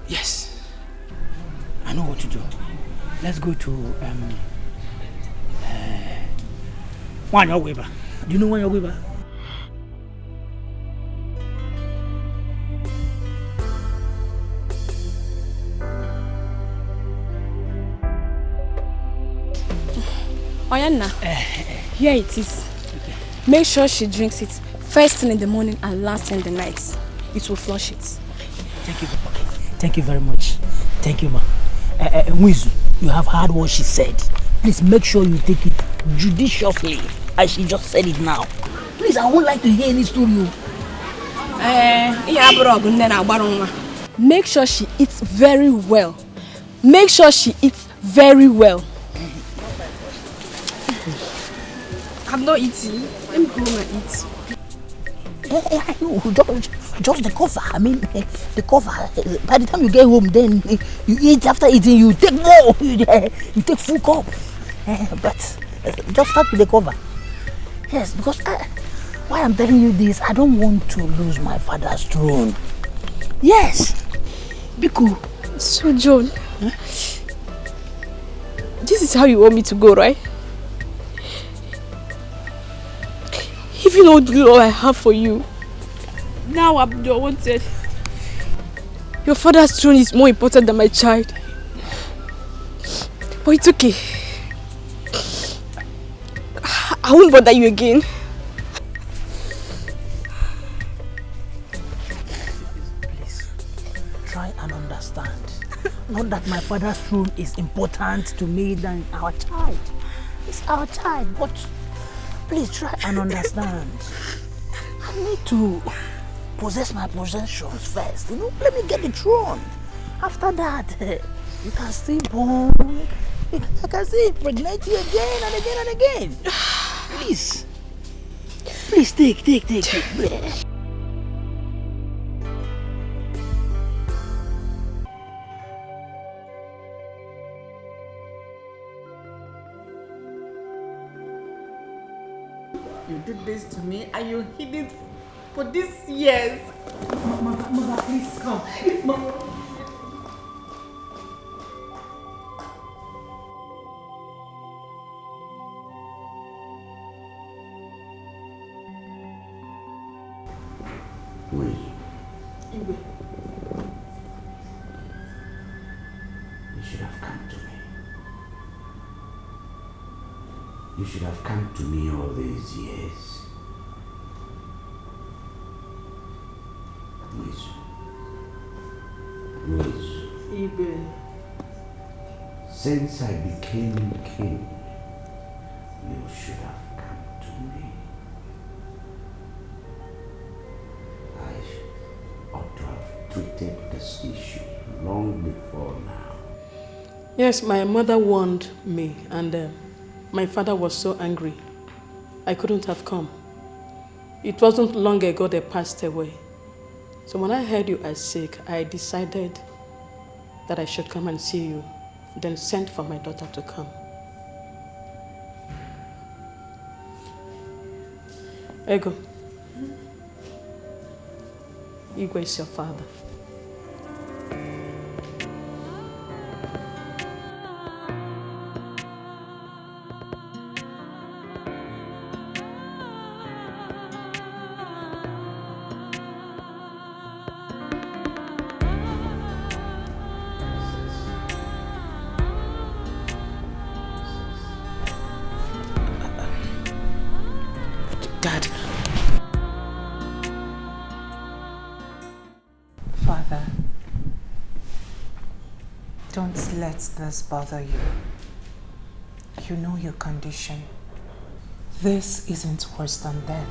U: Yes. I know what to do. Let's go to Wanya Weber. Do you know Wanya Weber?
M: Oyanna, here it is. Make sure she drinks it first thing in the morning and last thing in the night. It will flush it.
U: Thank you. Okay. Thank you very much. Thank you, ma. Wizu, you have heard what she said. Please make sure you take it judiciously, as she just said it now. Please, I would like to hear any story.
M: Make sure she eats very well. Make sure she eats very well. I'm not eating. Let me go home and eat.
U: I know, just the cover. I mean, the cover. By the time you get home, then you eat. After eating, you take more. You take full cup. But just start with the cover. Yes, because why I'm telling you this, I don't want to lose my father's throne. Yes. Be cool.
M: So, John, this is how you want me to go, right? Even though the love I have for you, now I'm unwanted. Your father's throne is more important than my child. But it's okay. I won't bother you again.
U: Please, try and understand. Not that my father's throne is important to me than our child. It's our child, but please try and understand. I need to possess my possessions first. You know, let me get the throne. After that, you can still born. I can still impregnate you again and again and again. Please. Please take.
J: You did this to me and you hid it for these years. Mama, please come. Mama.
R: Wait.
J: Igwe.
R: You should have come to me. You should have come to me all these years. Wiz.
J: Igwe.
R: Since I became king, you should have come to me. I ought to have treated this issue long before now.
H: Yes, my mother warned me, and my father was so angry. I couldn't have come. It wasn't long ago they passed away. So when I heard you are sick, I decided that I should come and see you, then sent for my daughter to come. Ego. Igwe is your father.
F: Dad. Father, don't let this bother you. You know your condition. This isn't worse than death.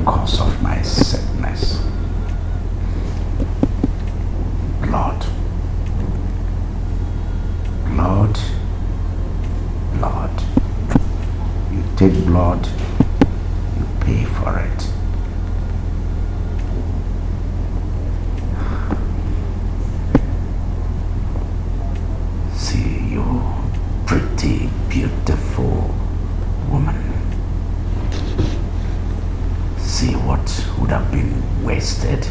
R: Cause of my sickness. Blood. Blood. Blood. You take blood, you pay for it. See you, pretty, beautiful woman. See what would have been wasted.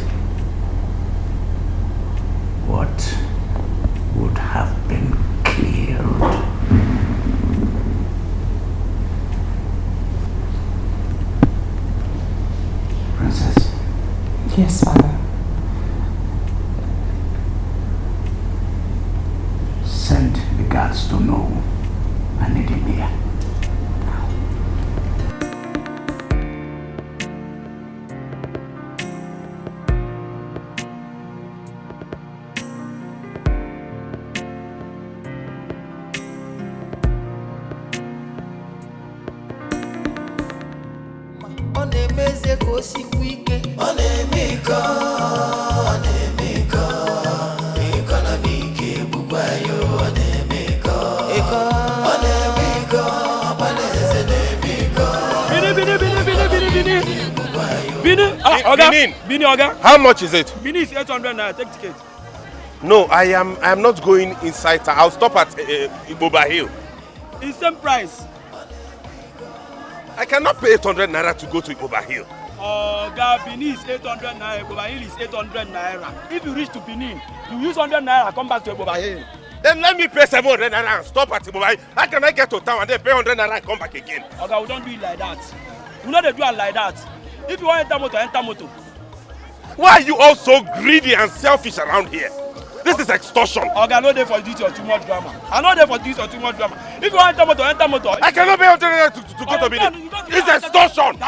R: What would have been killed. Princess?
F: Yes, Father.
R: Send the guards to know I need him here.
P: Bini, Oga. How much is it?
K: Bini is 800 naira. Take ticket.
P: No, I am not going inside. I'll stop at Iboba Hill.
K: It's same price.
P: I cannot pay 800 naira to go to Iboba Hill.
K: Bini is 800 naira. Iboba Hill is 800 naira. If you reach to Benin, you use 100 naira, come back to Iboba Hill.
P: Then let me pay 700 naira and stop at Iboba Hill. How can I get to town and then pay 100 naira and come back again?
K: Okay, we don't do it like that. We know they do it like that. If you want enter motor, enter motor.
P: Why are you all so greedy and selfish around here? This is extortion.
K: Okay, I know they for this or too much drama. I know they for this or too much drama. If you want enter motor, enter motor.
P: I cannot pay 100 naira to go to Benin. It's extortion.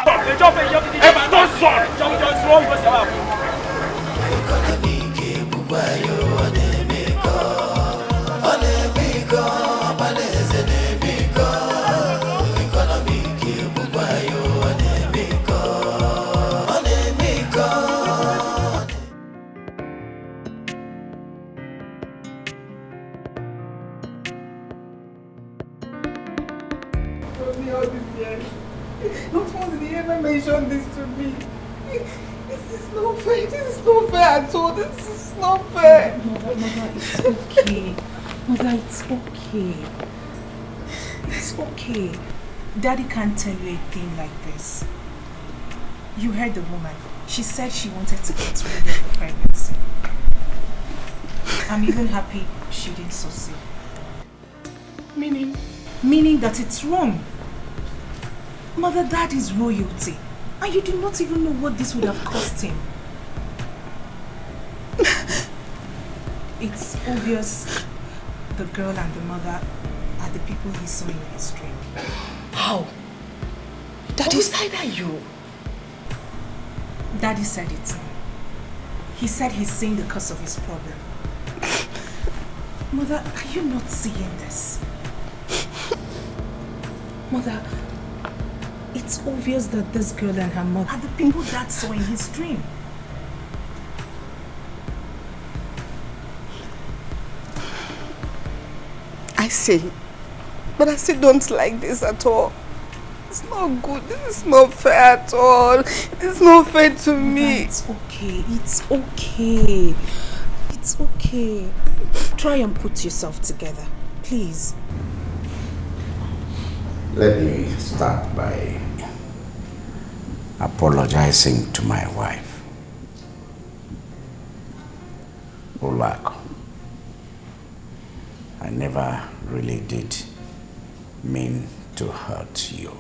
C: Not once did he ever mention this to me. This is not fair. This is not fair at all. This is not fair.
F: Mother, it's okay. Mother, it's okay. It's okay. Daddy can't tell you a thing like this. You heard the woman. She said she wanted to get rid of the pregnancy. I'm even happy she didn't succeed.
L: Meaning?
F: Meaning that it's wrong. Mother, Dad is royalty. And you do not even know what this would have cost him. It's obvious the girl and the mother are the people he saw in his dream.
J: How? Daddy said that you.
F: Daddy said it. He said he's seeing the cause of his problem. Mother, are you not seeing this? Mother, it's obvious that this girl and her mother are the people Dad saw in his dream.
J: I see. But I still don't like this at all. It's not good. This is not fair at all. It's not fair to me.
F: It's okay. It's okay. It's okay. Try and put yourself together. Please.
R: Let me start by apologizing to my wife, Olako. I never really did mean to hurt you.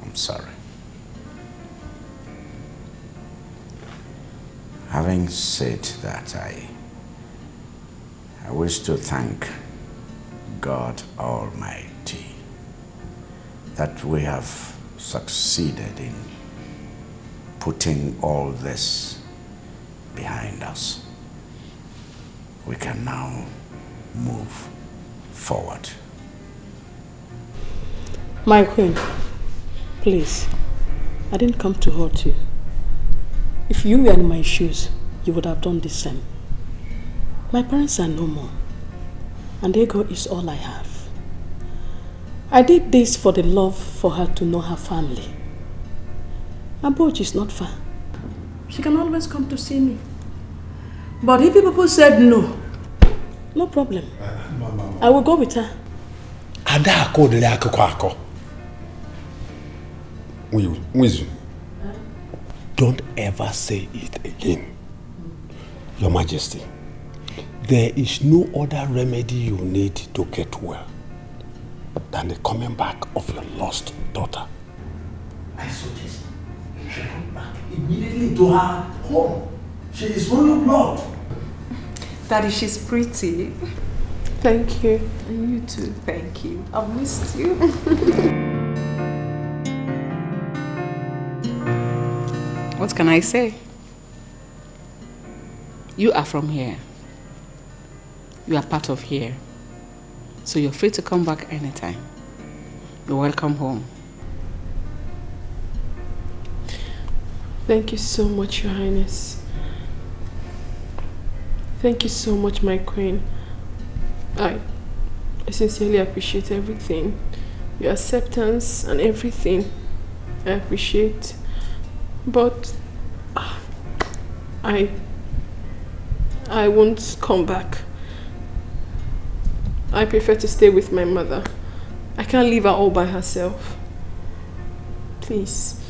R: I'm sorry. Having said that, I wish to thank God Almighty that we have succeeded in putting all this behind us. We can now move forward.
H: My queen, please, I didn't come to hurt you. If you were in my shoes, you would have done the same. My parents are no more, and Ego is all I have. I did this for the love for her to know her family. Aboch is not far. She can always come to see me. But if people said no, no problem. I will go with her.
B: Don't ever say it again. Your Majesty, there is no other remedy you need to get well than the coming back of your lost daughter.
G: I suggest you should come back immediately to her home. She is royal blood.
L: Daddy, she's pretty. Thank you. And you too, thank you. I've missed you.
J: What can I say? You are from here. You are part of here. So you're free to come back anytime. You're welcome home.
L: Thank you so much, Your Highness. Thank you so much, my queen. I sincerely appreciate everything. Your acceptance and everything. I appreciate. But I won't come back. I prefer to stay with my mother. I can't leave her all by herself. Please.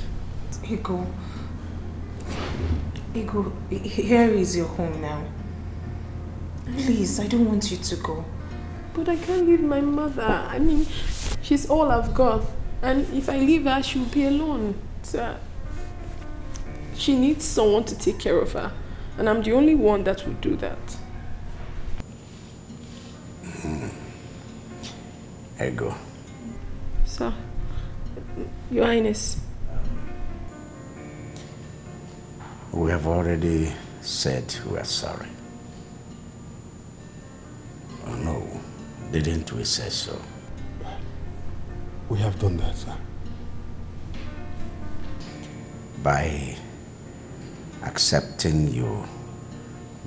F: Ego, here is your home now. Please, I don't want you to go.
L: But I can't leave my mother. I mean, she's all I've got. And if I leave her, she'll be alone. So she needs someone to take care of her. And I'm the only one that will do that.
R: Ego.
L: Sir, Your Highness.
R: We have already said we are sorry. Oh no, didn't we say so?
B: We have done that, sir.
R: By accepting you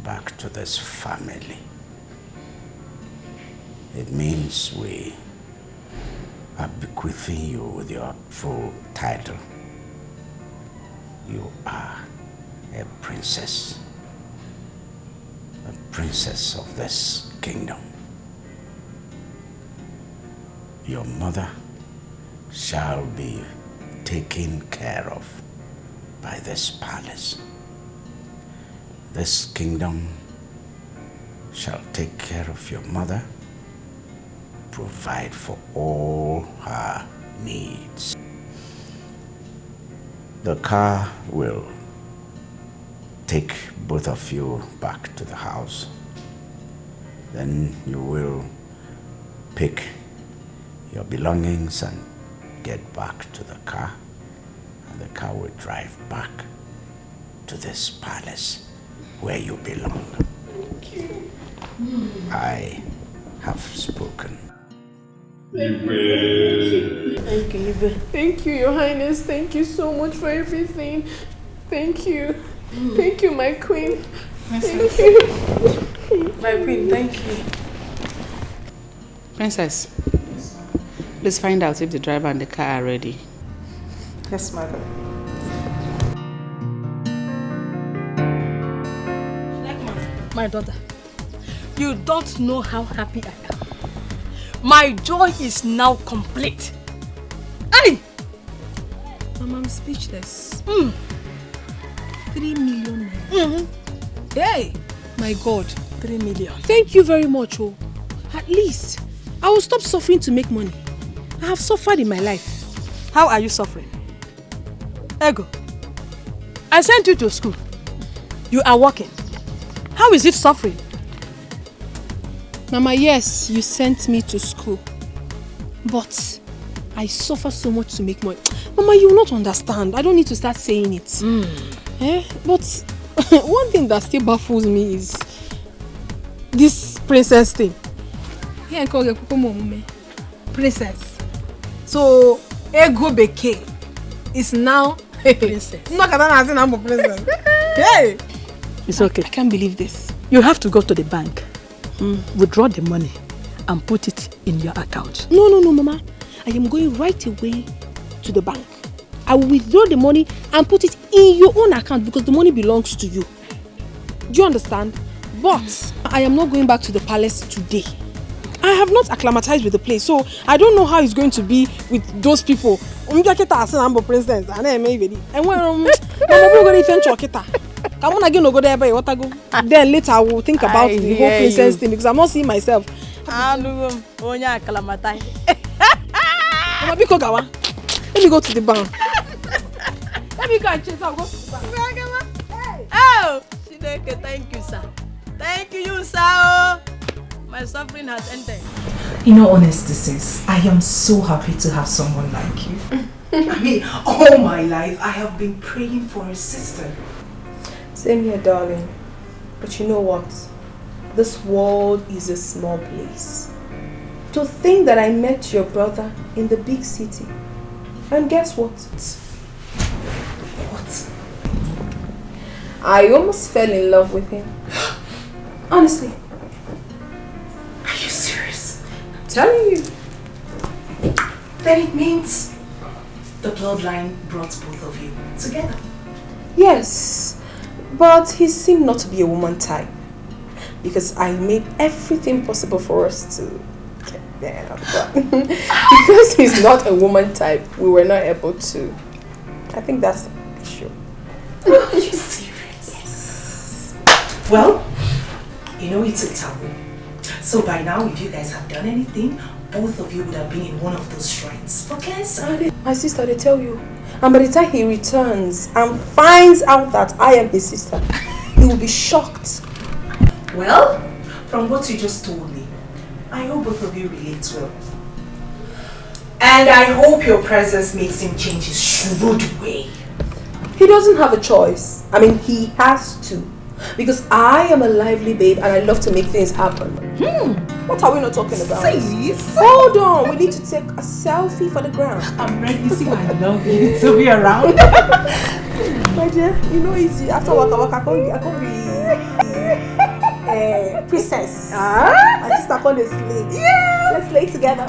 R: back to this family, it means we are bequeathing you with your full title. You are a princess of this kingdom. Your mother shall be taken care of by this palace. This kingdom shall take care of your mother, provide for all her needs. The car will take both of you back to the house. Then you will pick your belongings and get back to the car. And the car will drive back to this palace where you belong.
L: Thank you.
R: I have spoken.
L: Thank you, Thank you, Your Highness. Thank you so much for everything. Thank you. Thank you, my queen. Thank you.
J: My queen, thank you. Princess, please find out if the driver and the car are ready.
C: Yes, madam.
H: My daughter, you don't know how happy I am. My joy is now complete. Hey!
M: Mama, I'm speechless. 3 million naira. Hey! My God.
H: 3 million.
M: Thank you very much, oh. At least, I will stop suffering to make money. I have suffered in my life.
H: How are you suffering? Ego, I sent you to school. You are working. How is it suffering?
M: Mama, yes, you sent me to school. But I suffer so much to make money. Mama, you will not understand. I don't need to start saying it. But one thing that still baffles me is this princess thing.
C: Princess. So, Ego Beke is now
H: princess.
C: Princess. Hey!
H: It's okay.
M: I can't believe this.
H: You have to go to the bank, withdraw the money, and put it in your account.
M: No, Mama. I am going right away to the bank. I will withdraw the money and put it in your own account because the money belongs to you. Do you understand? But I am not going back to the palace today. I have not acclimatized with the place, so I don't know how it's going to be with those people. Princess. And then later I will think about the whole princess thing because I'm not seeing myself. Let me go to the bank. Let me go and chase. I'll go to the bank.
H: Oh, thank you, sir. Thank you, sir. My suffering has ended.
F: In all honesty, sis, I am so happy to have someone like you. I mean, all my life I have been praying for a sister.
L: Same here, darling. But you know what? This world is a small place. To think that I met your brother in the big city. And guess what?
F: What?
L: I almost fell in love with him. Honestly.
F: Are you serious?
L: I'm telling you.
F: Then it means the bloodline brought both of you together.
L: Yes. But he seemed not to be a woman type. Because I made everything possible for us to get there. But because he's not a woman type, we were not able to. I think that's the issue.
F: Are you serious? Yes. Well, you know it's a taboo. So by now, if you guys have done anything, both of you would have been in one of those shrines for cleansing.
L: My sister, they tell you. And by the time he returns and finds out that I am his sister, he will be shocked.
F: Well, from what you just told me, I hope both of you relate well. And I hope your presence makes him change his shrewd way.
L: He doesn't have a choice. I mean, he has to. Because I am a lively babe and I love to make things happen. What are we not talking about?
F: Sis.
L: Hold on, we need to take a selfie for the ground.
F: I'm ready. See, I love you to be around.
L: My dear, you know easy. After waka waka, I can't be princess. My sister called a slay. Yeah. Let's lay together.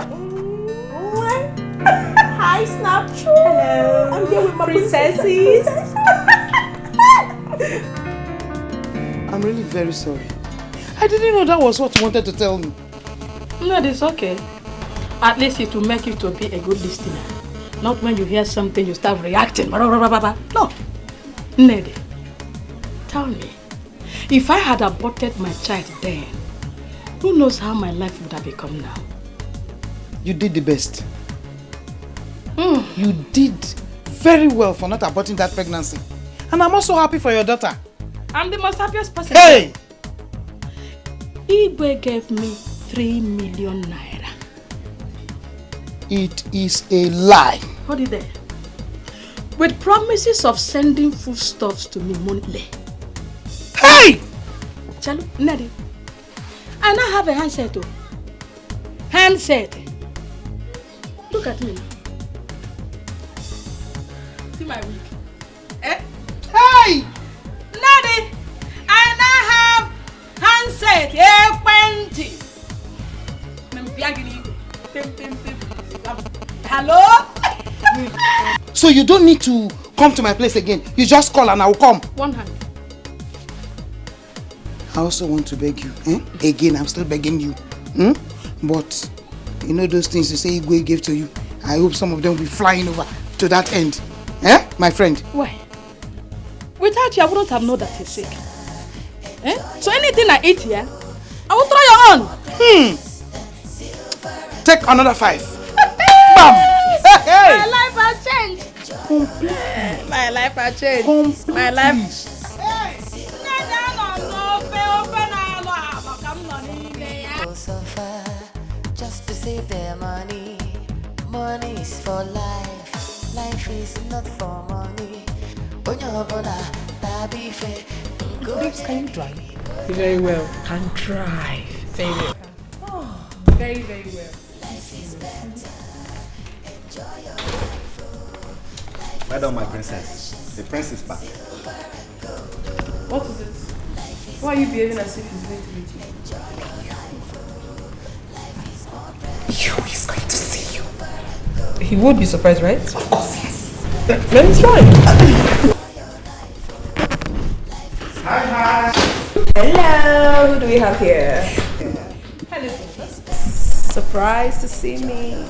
L: Hi, Snapchat. Hello. I'm here with my princesses.
U: I'm really very sorry. I didn't know that was what you wanted to tell me.
H: No, it's okay. At least it will make you to be a good listener. Not when you hear something you start reacting. No. Ned, tell me, if I had aborted my child then, Who knows how my life would have become now?
U: You did the best. You did very well for not aborting that pregnancy. And I'm also happy for your daughter.
H: I'm the most happiest person.
U: Hey!
H: Igwe gave me 3 million naira.
U: It is a lie.
H: Hold it there. With promises of sending foodstuffs to me monthly.
U: Hey!
H: Chalu, Nadi. I now have a handset. Handset. Look at me now. See my wig. Eh?
U: Hey!
H: Nadi! I now have handset. Hello?
U: So you don't need to come to my place again. You just call and I will come.
H: One hand.
U: I also want to beg you. Again, I'm still begging you. But you know those things you say Igwe gave to you. I hope some of them will be flying over to that end. My friend?
H: Why? Without you, I wouldn't have known that he's sick. So anything I eat here, I will try your own.
U: Take another 5. Bam! Hey!
H: My life has changed.
U: Completely.
H: My life has changed. My life.
T: Suffer just to save their money. Money is for life. Life is not for money.
F: Babes, can you drive?
L: Very well.
F: Can drive.
L: Very well.
F: Oh,
L: very, very well.
A: Well done, my princess. The prince is back.
L: What is it? Why are you behaving as if he's going to meet you?
F: He's going to see you.
L: He would be surprised, right?
F: Of course, yes.
L: Let me try.
A: Hi.
L: Hello, who do we have here?
F: Hello.
L: Surprised to see me.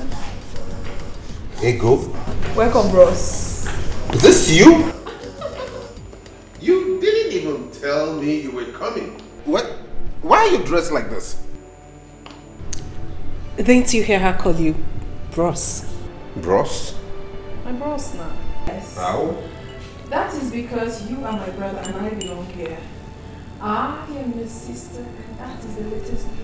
P: Ego?
L: Welcome, bros.
P: Is this you? You didn't even tell me you were coming. What? Why are you dressed like this?
L: Didn't you hear her call you bros?
P: Bros?
L: My bros now. Yes.
P: How?
L: That is because you are my brother and I belong here. I am your sister and that is the latest news.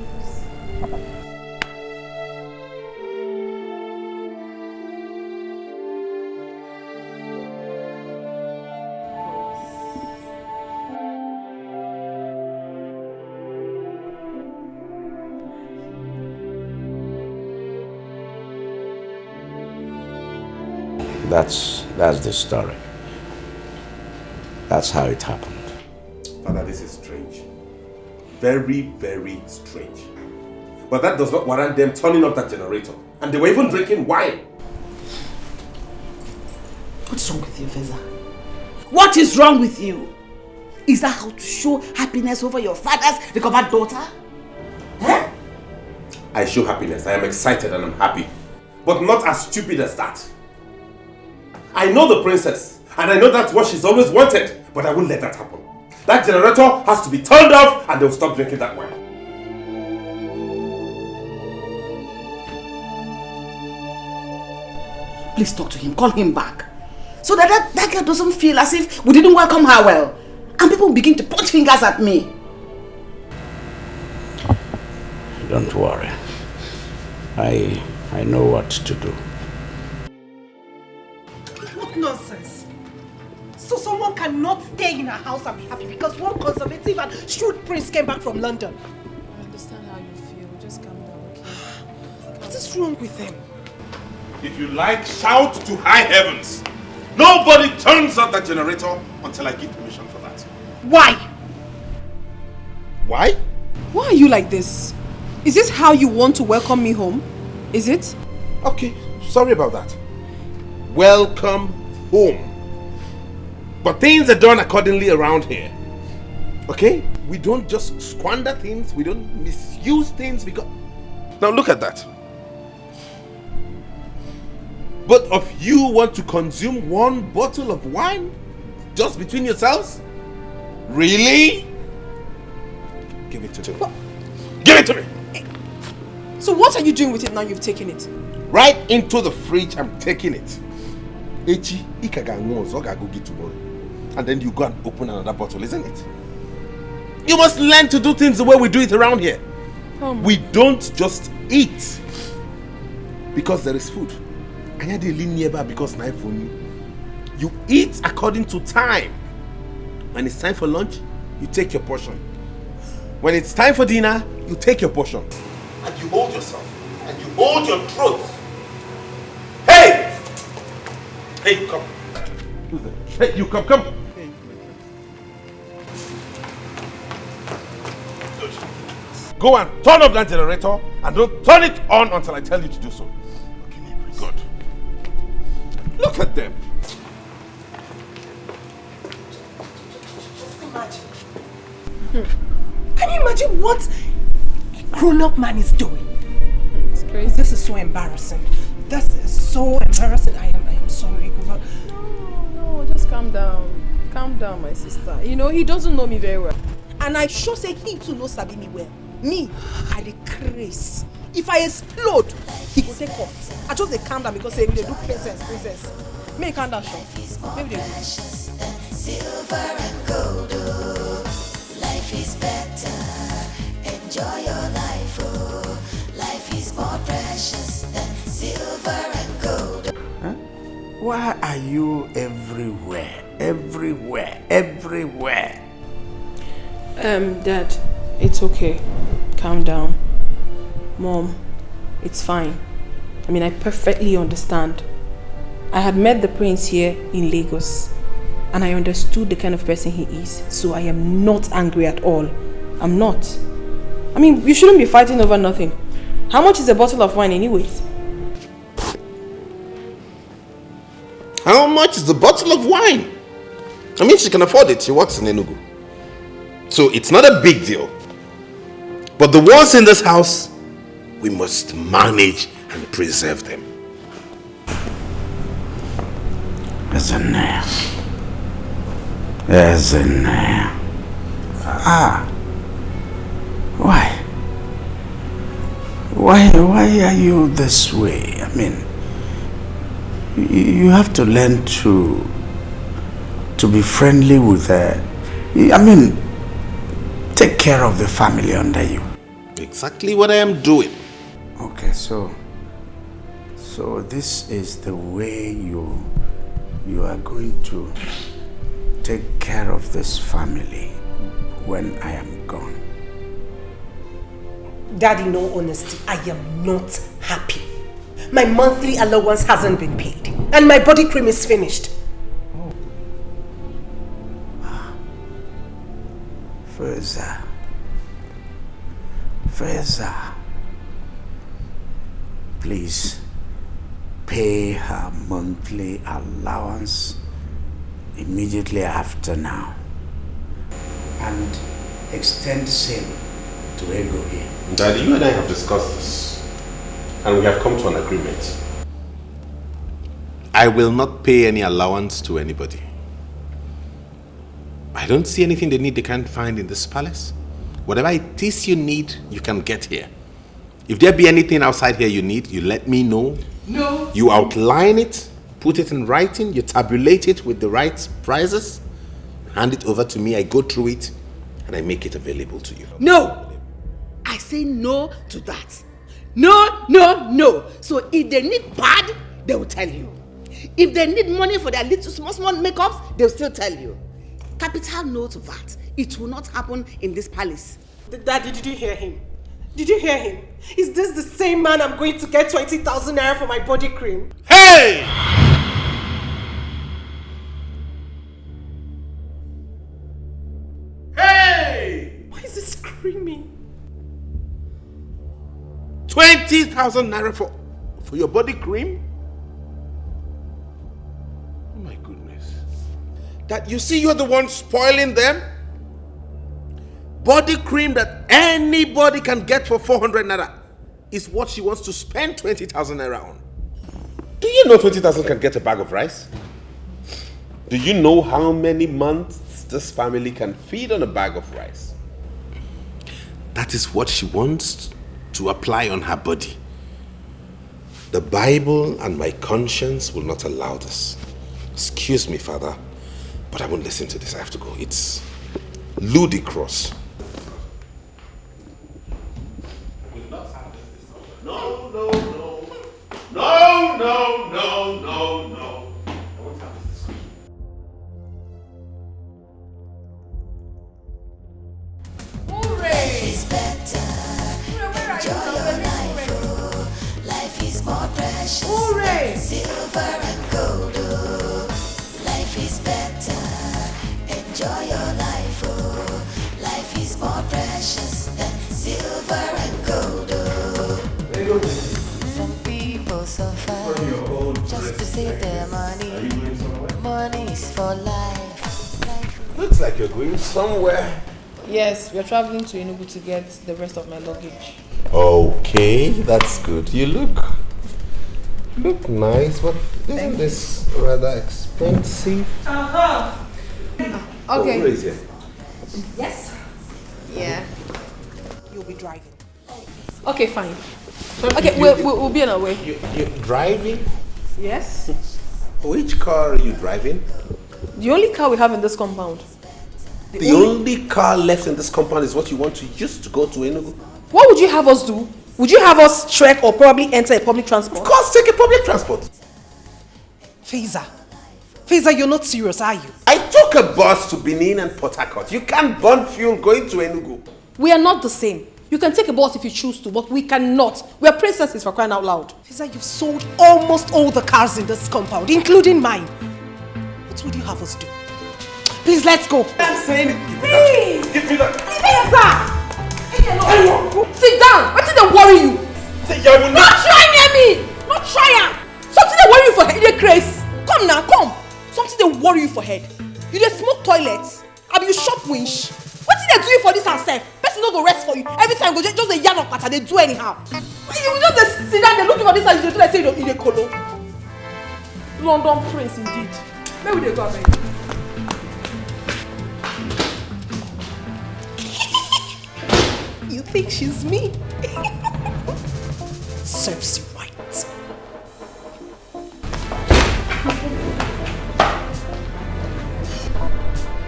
R: That's the story. That's how it happened.
P: Father, this is strange. Very, very strange. But that does not warrant them turning off that generator. And they were even drinking wine.
J: What's wrong with you, Feza? What is wrong with you? Is that how to show happiness over your father's recovered daughter?
P: I show happiness. I am excited and I'm happy. But not as stupid as that. I know the princess, and I know that's what she's always wanted, but I won't let that happen. That generator has to be turned off and they'll stop drinking that wine.
J: Please talk to him, call him back. So that girl doesn't feel as if we didn't welcome her well. And people begin to point fingers at me.
R: Don't worry. I know what to do.
F: What nonsense! So someone cannot stay in her house and be happy because one conservative and shrewd prince came back from London.
L: I understand how you feel. Just calm down, okay?
F: What is wrong with them?
P: If you like, shout to high heavens. Nobody turns off that generator until I give permission for that.
F: Why?
P: Why?
M: Why are you like this? Is this how you want to welcome me home? Is it?
P: Okay, sorry about that. Welcome home. But things are done accordingly around here. Okay? We don't just squander things, we don't misuse things because... Now look at that. Both of you want to consume one bottle of wine? Just between yourselves? Really? Give it to me. Give it to me!
M: So what are you doing with it now you've taken it?
P: Right into the fridge, I'm taking it. Echi, go get tomorrow. And then you go and open another bottle, isn't it? You must learn to do things the way we do it around here. We don't just eat because there is food. And you lean nearby because knife for you. You eat according to time. When it's time for lunch, you take your portion. When it's time for dinner, you take your portion. And you hold yourself. And you hold your throat. Hey! Hey, come. Hey, you come. Good. Go and turn off that generator and don't turn it on until I tell you to do so. Good. Look at them.
F: Just imagine. Can you imagine what a grown-up man is doing?
M: It's crazy.
F: This is so embarrassing. This is so embarrassing. I am sorry.
O: No, just calm down. Calm down, my sister. You know, he doesn't know me very well.
M: And I sure say he too knows sabi me well. Me, I dey craze. If I explode, he go take off. I just dey calm down because they do princess. Make calm down, Sean. Maybe they do.
T: Silver and gold, oh. Life is better. Enjoy your life, oh. Life is more precious than silver and gold.
R: Huh? Why are you everywhere?
O: Dad, it's okay. Calm down. Mom, it's fine. I mean, I perfectly understand. I had met the prince here in Lagos and I understood the kind of person he is. So I am not angry at all. I'm not. I mean, you shouldn't be fighting over nothing. How much is a bottle of wine anyways?
P: How much is the bottle of wine? I mean, she can afford it. She works in Enugu. So it's not a big deal. But the ones in this house, we must manage and preserve them.
R: Why are you this way? I mean, you have to learn to be friendly with her. I mean, take care of the family under you.
P: Exactly what I am doing.
R: Okay, so this is the way you are going to take care of this family when I am gone.
F: Daddy, no honesty, I am not happy. My monthly allowance hasn't been paid and my body cream is finished.
R: Feza, please pay her monthly allowance immediately after now and extend same to Ego here.
P: Daddy, you and I have discussed this and we have come to an agreement. I will not pay any allowance to anybody. I don't see anything they need they can't find in this palace. Whatever it is you need, you can get here. If there be anything outside here you need, you let me know.
F: No.
P: You outline it, put it in writing, you tabulate it with the right prices, hand it over to me, I go through it, and I make it available to you.
C: No! I say no to that. No. So if they need pad, they will tell you. If they need money for their little small makeups, they'll still tell you. Capital note that it will not happen in this palace.
F: Daddy, did you hear him? Did you hear him? Is this the same man I'm going to get 20,000 naira for my body cream?
P: Hey! Hey!
F: Why is he screaming?
P: 20,000 naira for your body cream? Oh my goodness. That you see you're the one spoiling them? Body cream that anybody can get for 400 naira is what she wants to spend 20,000 naira on. Do you know 20,000 can get a bag of rice? Do you know how many months this family can feed on a bag of rice? that is what she wants to apply on her body. The Bible and my conscience will not allow this. Excuse me, Father, but I won't listen to this. I have to go. It's ludicrous. No, no, no. No, no, no, no, no. I won't have this discussion.
T: Life is better. Enjoy your life. Oh. Life is more precious than silver and gold. Oh. Life is better. Enjoy your life. Oh. Life is more precious than silver and gold. Oh. Some people suffer just to save their money. Money is for life.
P: Looks like you're going somewhere.
O: Yes, we're traveling to Enugu to get the rest of my luggage.
P: Okay, that's good. You look nice, but isn't this rather expensive?
O: Okay.
P: Oh, where is it?
O: Yes. Yeah.
C: You'll be driving.
O: Okay, fine. Okay, we'll be on our way.
P: You're driving?
O: Yes.
P: Which car are you driving?
O: The only car we have in this compound.
P: The only car left in this compound is what you want to use to go to Enugu?
O: What would you have us do? Would you have us trek or probably enter a public transport?
P: Of course, take a public transport.
C: Faiza, you're not serious, are you?
P: I took a bus to Benin and Port Harcourt. You can't burn fuel going to Enugu.
O: We are not the same. You can take a bus if you choose to, but we cannot. We are princesses, for crying out loud.
C: Faiza, you've sold almost all the cars in this compound, including mine. What would you have us do? Please, let's go.
P: I'm saying it.
O: Please!
P: Give me that.
O: Sit down! What did they worry you?
P: Not
O: try near me! Not try am! Something they worry you for head, Grace. Come now, come. Something they worry you for head. You dey smoke toilets. Abi you shop winch. What did they do you for this herself? Person no go rest for you. Every time go just a yarn of pattern, they do anyhow. You just dey sit down, they looking for this house, you dey do like say you dey colo. London prince indeed. Where will they go abeg?
C: You think she's me? Serves you right.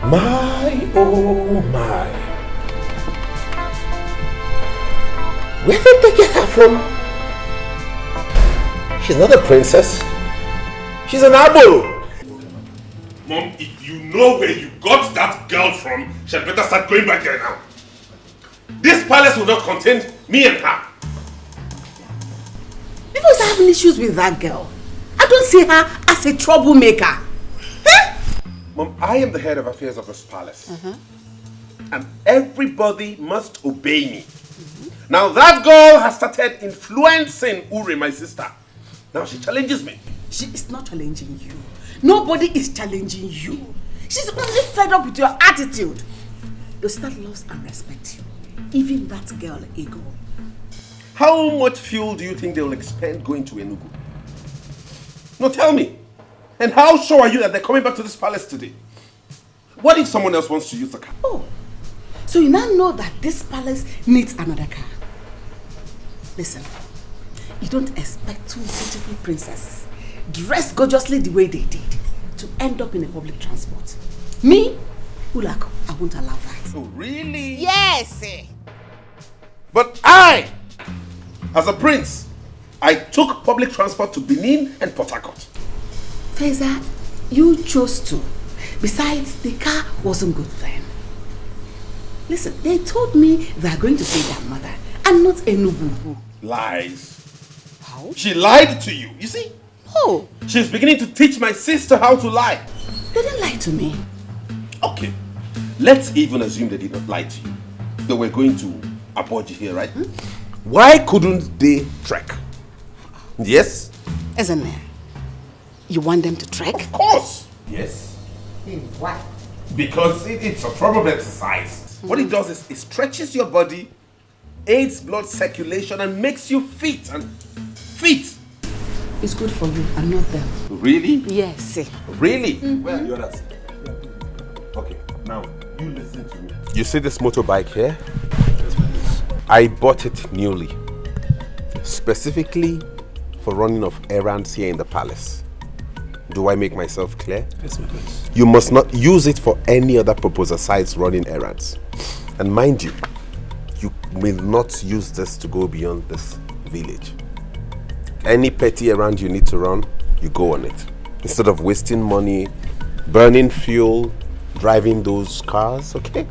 P: My, oh my. Where did they get her from? She's not a princess. She's an abo. Mom, if you know where you got that girl from, she'd better start going back there now. This palace will not contain me and her.
J: Because I have issues with that girl. I don't see her as a troublemaker.
P: Mom, I am the head of affairs of this palace. And everybody must obey me. Now that girl has started influencing Uri, my sister. Now she challenges me.
J: She is not challenging you. Nobody is challenging you. She's only fed up with your attitude. Your sister loves and respects you. Even that girl, Ego.
P: How much fuel do you think they will expend going to Enugu? No, tell me. And how sure are you that they're coming back to this palace today? What if someone else wants to use the car?
J: Oh, so you now know that this palace needs another car. Listen, you don't expect two beautiful princesses, dressed gorgeously the way they did, to end up in a public transport. Me, Ulako, I won't allow that.
P: Oh, really?
J: Yes!
P: But I, as a prince, I took public transport to Benin and Port Harcourt.
J: Faiza, you chose to. Besides, the car wasn't good then. Listen, they told me they are going to see their mother and not Enugu.
P: Lies. How? She lied to you, you see?
J: Oh.
P: She's beginning to teach my sister how to lie.
J: They didn't lie to me.
P: Okay, let's even assume they did not lie to you. They were going to Abuja here, right? Why couldn't they trek? Yes?
J: Isn't there? You want them to trek?
P: Of course. Yes.
J: Why?
P: Because it's a form of exercise. What it does is it stretches your body, aids blood circulation, and makes you fit.
J: It's good for you and not them.
P: Really?
J: Yes.
P: Really? Where are the others? Okay, now you listen to me. You see this motorbike here? I bought it newly, specifically for running of errands here in the palace. Do I make myself clear?
D: Yes, my prince.
P: You must not use it for any other purpose aside running errands. And mind you, you will not use this to go beyond this village. Any petty errand you need to run, you go on it. Instead of wasting money, burning fuel, driving those cars, okay?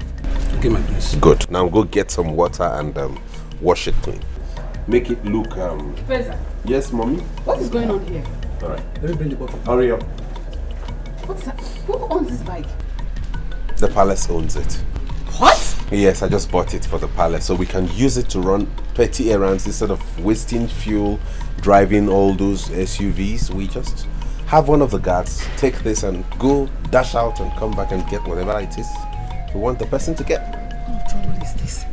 D: Okay, my prince.
P: Good. Now go get some water and wash it clean. Make it look...
C: Feza,
P: Yes, mommy?
C: what is going on here?
P: Alright.
D: Let me bring the bottle.
P: Hurry up.
C: What's that? Who owns this bike?
P: The palace owns it.
C: What?
P: Yes, I just bought it for the palace so we can use it to run petty errands instead of wasting fuel, driving all those SUVs. We just have one of the guards take this and go dash out and come back and get whatever it is we want the person to get.
C: What trouble is this?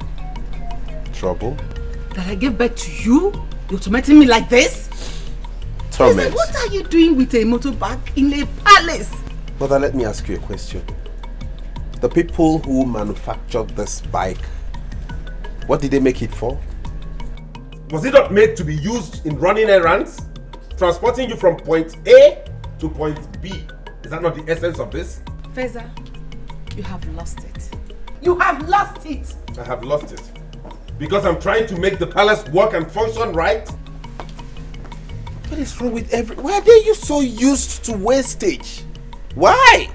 P: Trouble?
C: That I gave birth to you? You're tormenting me like this?
P: Torment.
C: What are you doing with a motorbike in a palace?
P: Mother, let me ask you a question. The people who manufactured this bike, what did they make it for? Was it not made to be used in running errands? Transporting you from point A to point B? Is that not the essence of this?
C: Feza, you have lost it. You have lost it!
P: I have lost it. Because I'm trying to make the palace work and function right? What is wrong with why are you so used to wastage? Why?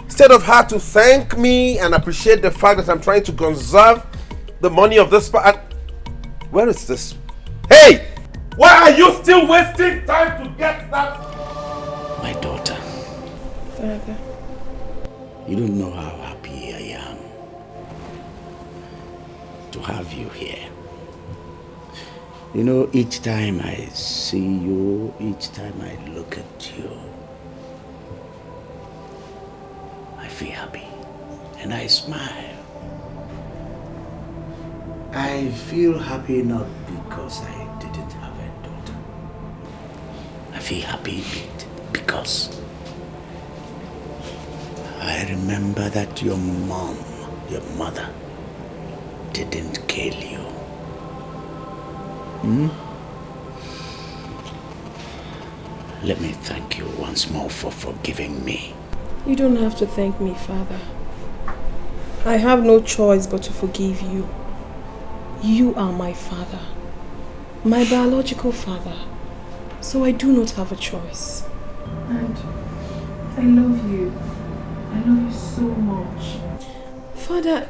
P: Instead of her to thank me and appreciate the fact that I'm trying to conserve the money of this where is this? Hey! Why are you still wasting time to get that?
R: My daughter.
O: Father.
R: You don't know how happy I am to have you here. You know, each time I see you, each time I look at you, I feel happy and I smile. I feel happy not because I didn't have a daughter. I feel happy because I remember that your mom, your mother, didn't kill you. Let me thank you once more for forgiving me.
O: You don't have to thank me, Father. I have no choice but to forgive you. You are my father, my biological father, so I do not have a choice.
L: And I love you. I love you so much.
O: Father,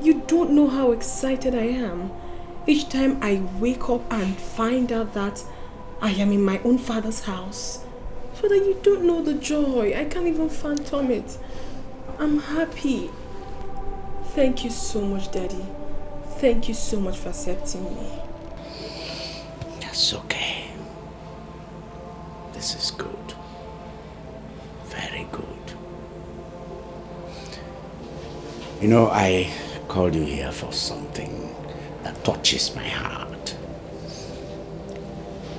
O: you don't know how excited I am each time I wake up and find out that I am in my own father's house. Father, you don't know the joy. I can't even fathom it. I'm happy. Thank you so much, Daddy. Thank you so much for accepting me.
R: That's okay. This is good. Very good. You know, I called you here for something that touches my heart.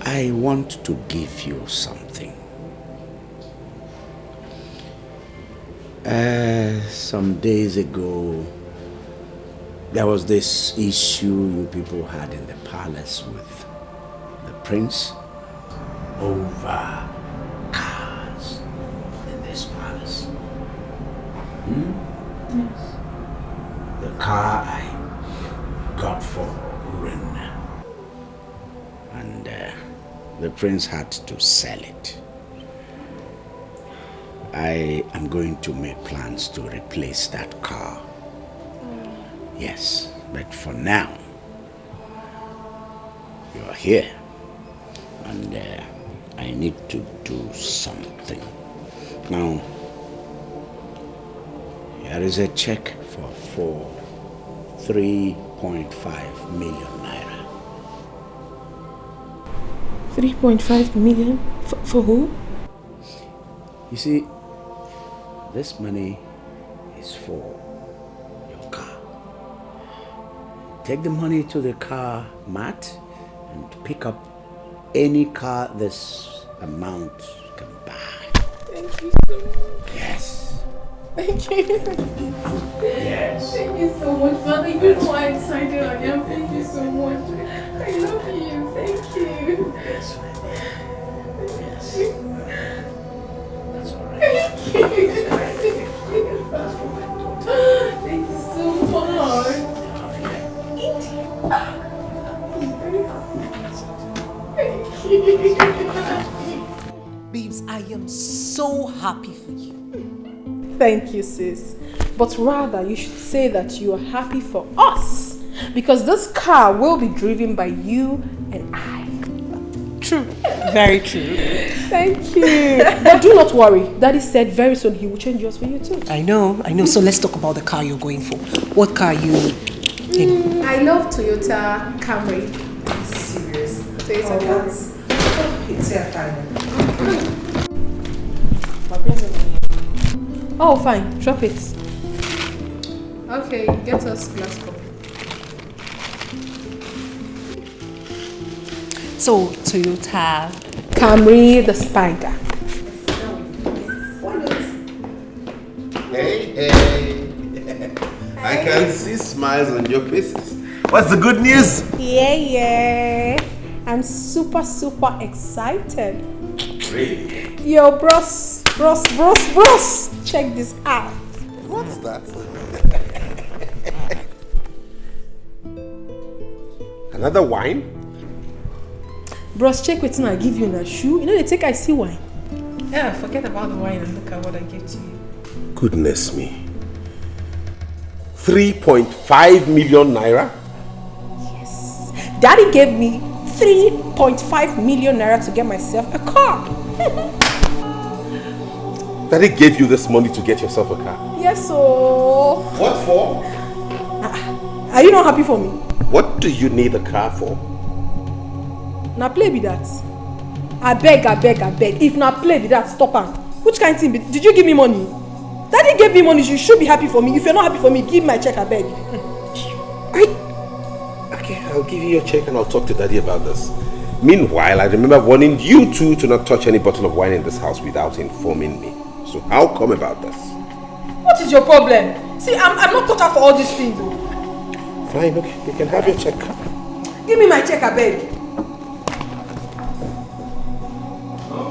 R: I want to give you something. Some days ago, there was this issue you people had in the palace with the prince over cars in this palace.
L: Yes.
R: The car I got for Uren, and the prince had to sell it. I am going to make plans to replace that car. Yes, but for now, you are here, and I need to do something. Now, here is a check for 3.5 million naira.
O: 3.5 million? For who?
R: You see, this money is for your car. Take the money to the car mat and pick up any car this amount can buy.
O: Thank you so much.
R: Yes.
L: Thank you.
R: Yes.
L: Thank you so much, Father. You know how excited I am. Thank you so much. I love you. Thank you.
R: Yes, my dear. Yes. That's all right.
L: Thank you. Thank you so much.
F: Babes, I am so happy for you.
O: Thank you, sis. But rather, you should say that you are happy for us. Because this car will be driven by you and I.
F: True. Very true.
O: Thank you. But do not worry. Daddy said very soon he will change yours for you too.
F: I know. So let's talk about the car you're going for. What car are you in?
L: I love Toyota Camry.
F: Serious?
L: Toyota Camry.
F: It's here, fine.
O: Oh, fine. Drop it.
L: Okay, get us glass cup.
F: So, Toyota
O: Camry the Spider.
P: Hey. I can see smiles on your faces. What's the good news?
O: Yeah. I'm super excited.
P: Really?
O: Yo, bros. Check this out.
P: What's that? Another wine?
O: Bros, check wetin I give you in a shoe. You know they take I see wine.
F: Yeah, forget about the wine and look at what I gave to you.
P: Goodness me. 3.5 million naira?
O: Yes. Daddy gave me 3.5 million naira to get myself a car.
P: Daddy gave you this money to get yourself a car?
O: Yes, so.
P: What for?
O: Are you not happy for me?
P: What do you need a car for?
O: Now play be that. I beg. If not play be that, stop am. Which kind of thing? Did you give me money? Daddy gave me money, you should be happy for me. If you're not happy for me, give my check, I beg.
P: Okay, I'll give you your check and I'll talk to Daddy about this. Meanwhile, I remember warning you two to not touch any bottle of wine in this house without informing me. So how come about this?
O: What is your problem? See, I'm not cut out for all these things.
P: Fine, okay, you can have your check.
O: Give me my check, I beg.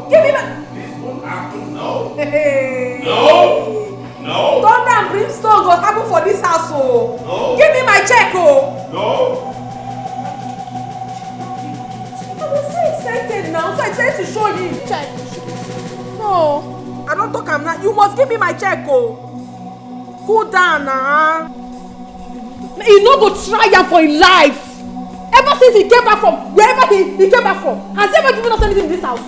O: Give me my...
P: This won't happen, no.
O: Hey.
P: No.
O: Thunder and brimstone will happen for this house, oh.
P: No.
O: Give me my check, oh.
P: No.
O: I'm so excited now. So excited to show you his check. No. I don't talk I'm not. You must give me my check, oh. Cool down now. He no go try am for his life. Ever since he came back from wherever he came back from, has he ever given us anything in this house?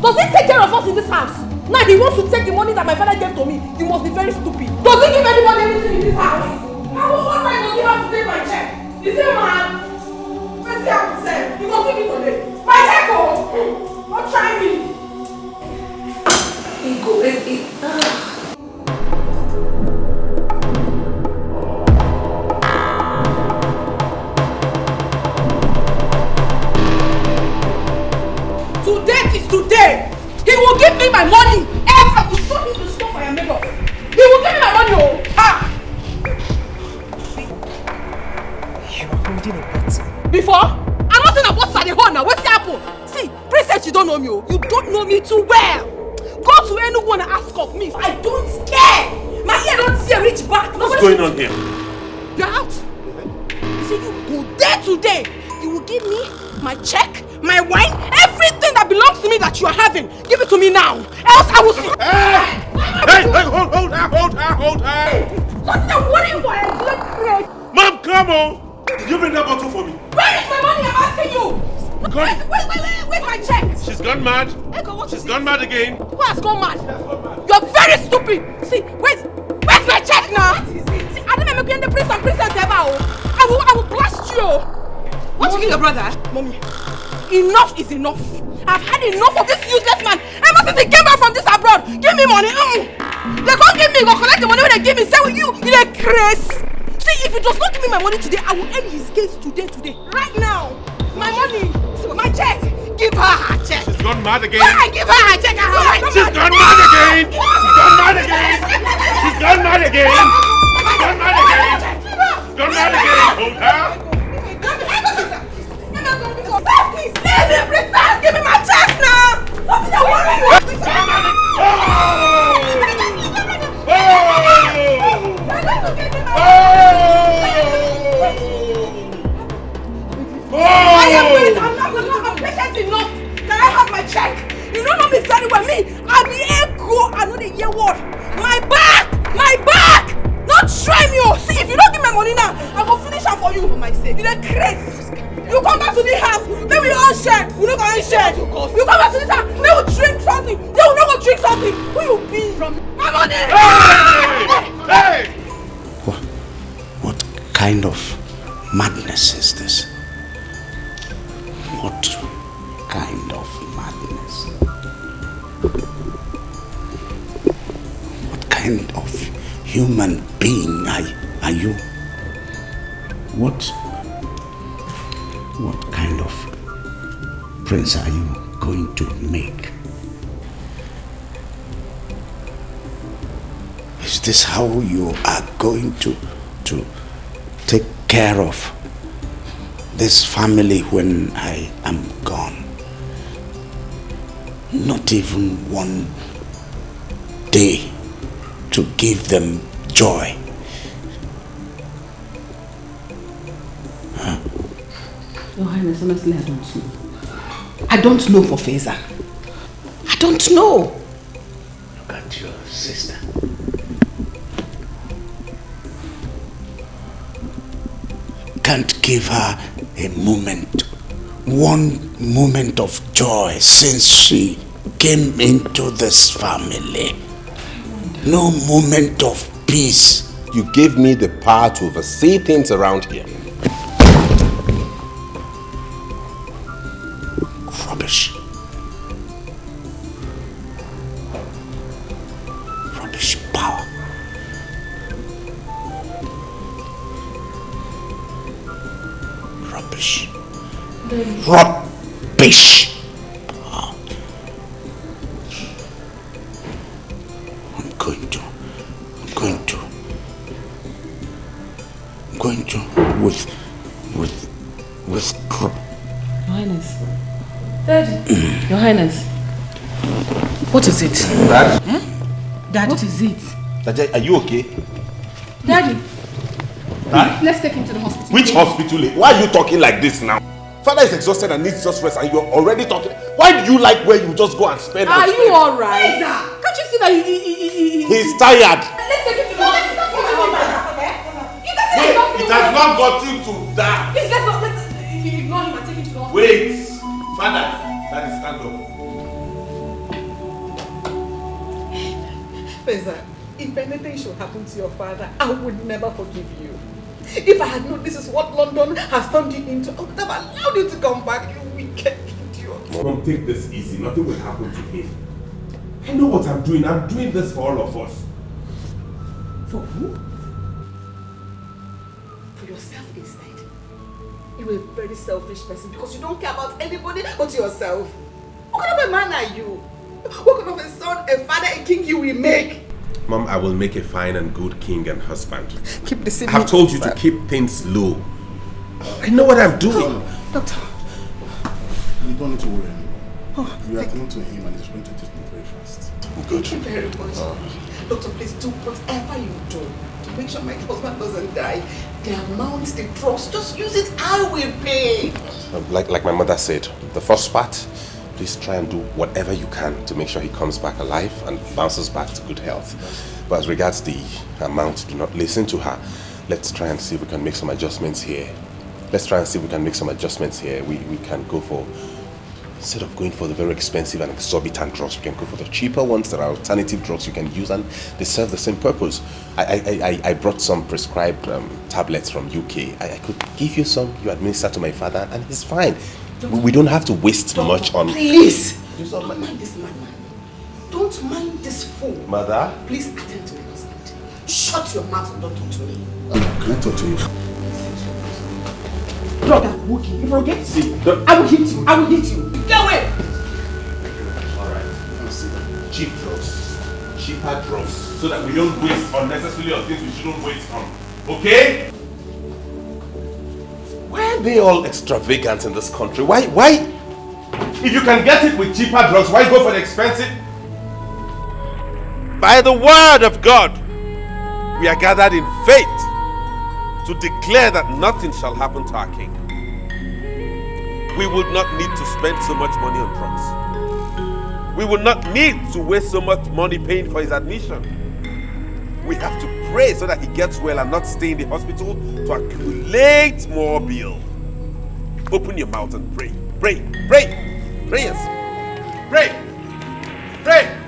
O: Does he take care of us in this house? Now he wants to take the money that my father gave to me. You must be very stupid. Does he give anyone anything in this house? What right does he have to take my check? Is he mad? Let's see how he said. You must give me today. My check, oh! Don't try me. Today is today. He will give me my money. Ever you show him to stop for your neighbor. He will give me my money, oh! Ah!
F: You are holding a bottle.
O: Before? I'm not saying about the hole now. What's happened? See, princess, you don't know me. You don't know me too well. Go to anyone and ask of me. I don't care. My ear don't see a reach back.
P: What's going on here?
O: You're out. You see, you go there today. You will give me my check, my wine, everything that belongs to me that you are having. Give it to me now. Else I will...
P: Hold her.
O: What's the worry for?
P: Mom, come on. Did you bring that bottle for me?
O: Where is my money? I'm asking you. Where's my check?
P: She's gone mad.
O: She's
P: gone mad again.
O: Who has gone mad? You're very stupid. See, where's my check now? See, I didn't make you the prince and princess ever. I will blast you. What you give your brother? Mommy, enough is enough. I've had enough of this useless man. Ever since he came back from this abroad, give me money. They can't give me. Go collect the money when they give me. Say with you a craze. See, if he does not give me my money today, I will end his case today. Right now.
C: My money! My check! Give her her check!
P: She's gone mad again!
C: Why? Give her her check!
P: She's gone mad again! She's gone mad again! She's gone mad again! She's gone mad again! She's gone mad again! Hold her!
C: Please, give me my check now! What's the worry? I am waiting. I'm patient enough. Can I have my check? You don't know me very well. Me, I be Etiko. I know the year word. My back! Not try me. See, if you don't give me money now, I will finish up for you for my sake. You're crazy. You come back to the house, then we all share. We don't go share. You come back to this house, then we drink something. Then we don't go drink something. Who you be from? My money!
P: Hey!
R: What kind of madness is this? What kind of madness? What kind of human being are you? What kind of prince are you going to make? Is this how you are going to take care of this family when I am gone? Not even one day to give them joy.
J: Your Highness, honestly, I don't know. I don't know for Feza. I don't know.
R: Look at your sister. Can't give her a moment, one moment of joy since she came into this family. No moment of peace.
P: You gave me the power to oversee things around here.
R: Rubbish. Rubbish power. Rubbish. Rubbish. I'm going to withdraw.
J: Your Highness. Daddy. Your Highness. What is it?
P: Dad?
J: Dad, what is it?
P: Dad, are you okay?
M: Daddy.
P: Huh?
M: Let's take him to the hospital.
P: Which hospital? Why are you talking like this now? Father is exhausted and needs just rest and you're already talking. Why do you like where you just go and spend?
M: Are you alright? Can't you see that
P: He's tired.
M: Let's take him to the hospital.
P: It has not gotten to that.
M: Please, let's ignore him and take him to the hospital.
P: Wait. Father, stand up.
C: Feza, if anything should happen to your father, I would never forgive you. If I had known this is what London has turned you into, I would have allowed you to come back, you wicked idiot.
P: Mom, take this easy. Nothing will happen to him. I know what I'm doing. I'm doing this for all of us.
C: For who? For yourself instead. You're a very selfish person because you don't care about anybody but yourself. What kind of a man are you? What kind of a son, a father, a king you will make?
P: Mom, I will make a fine and good king and husband.
C: Keep the secret.
P: I have told you to keep things low. I know what I'm doing.
C: Doctor.
Q: You don't need to worry anymore. We are going to him and he's going to take me very fast.
P: Good.
C: Thank you very much. Doctor, please do whatever you do to make sure my husband doesn't die. The amount, the drugs, just use it, I will pay.
P: Like my mother said, the first part, please try and do whatever you can to make sure he comes back alive and bounces back to good health. But as regards the amount, do not listen to her. Let's try and see if we can make some adjustments here. We can go for, instead of going for the very expensive and exorbitant drugs, we can go for the cheaper ones that are alternative drugs you can use and they serve the same purpose. I brought some prescribed tablets from UK. I could give you some, you administer to my father and he's fine. We don't have to waste much on...
C: Please! Don't mind this madman. Don't mind this fool.
P: Mother?
C: Please attend to my husband. Shut your mouth and don't talk to me.
Q: Can I talk to you?
U: drug that will kill you. Okay?
P: See,
U: I will hit you. I will hit you. Get away!
P: Alright, see, cheap drugs, cheaper drugs, so that we don't waste unnecessarily on things we shouldn't waste on. Okay? Why are they all extravagant in this country? Why? If you can get it with cheaper drugs, why go for the expensive? By the word of God, we are gathered in faith to declare that nothing shall happen to our King. We would not need to spend so much money on drugs. We would not need to waste so much money paying for his admission. We have to pray so that he gets well and not stay in the hospital to accumulate more bill. Open your mouth and pray. Pray. Pray. Prayers. Pray. Pray.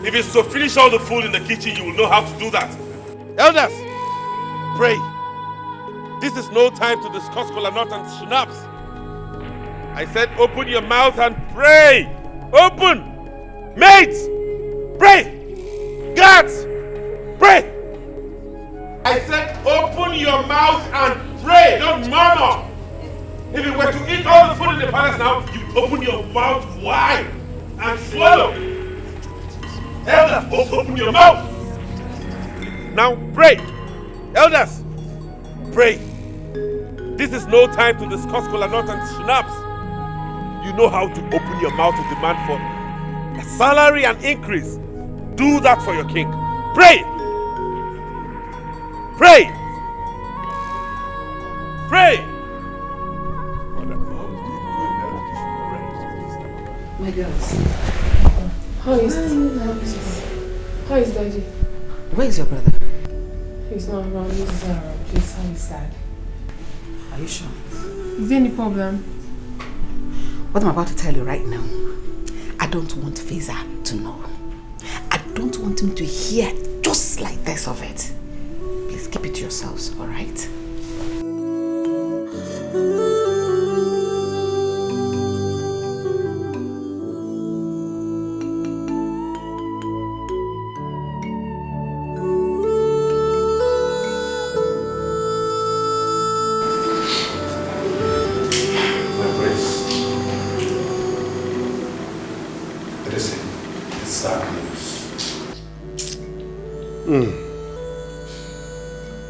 P: If it's to finish all the food in the kitchen, you will know how to do that. Elders, pray. This is no time to discuss kola nut and schnapps. I said open your mouth and pray. Open. Mates, pray. Guards, pray. I said open your mouth and pray. Don't murmur. If you were to eat all the food in the palace now, you open your mouth wide and swallow. Elders, open your mouth. Now pray. Elders, pray. This is no time to discuss kola nut and schnapps. You know how to open your mouth to demand for a salary and increase. Do that for your king. Pray. Pray. Pray.
O: My girls. How is Daddy?
J: Where is your brother?
O: He's not around. He's not around. Please, how is Dad?
J: Are you sure?
O: Is there any problem?
J: What I'm about to tell you right now, I don't want Feza to know. I don't want him to hear just like this of it. Please keep it to yourselves, all right?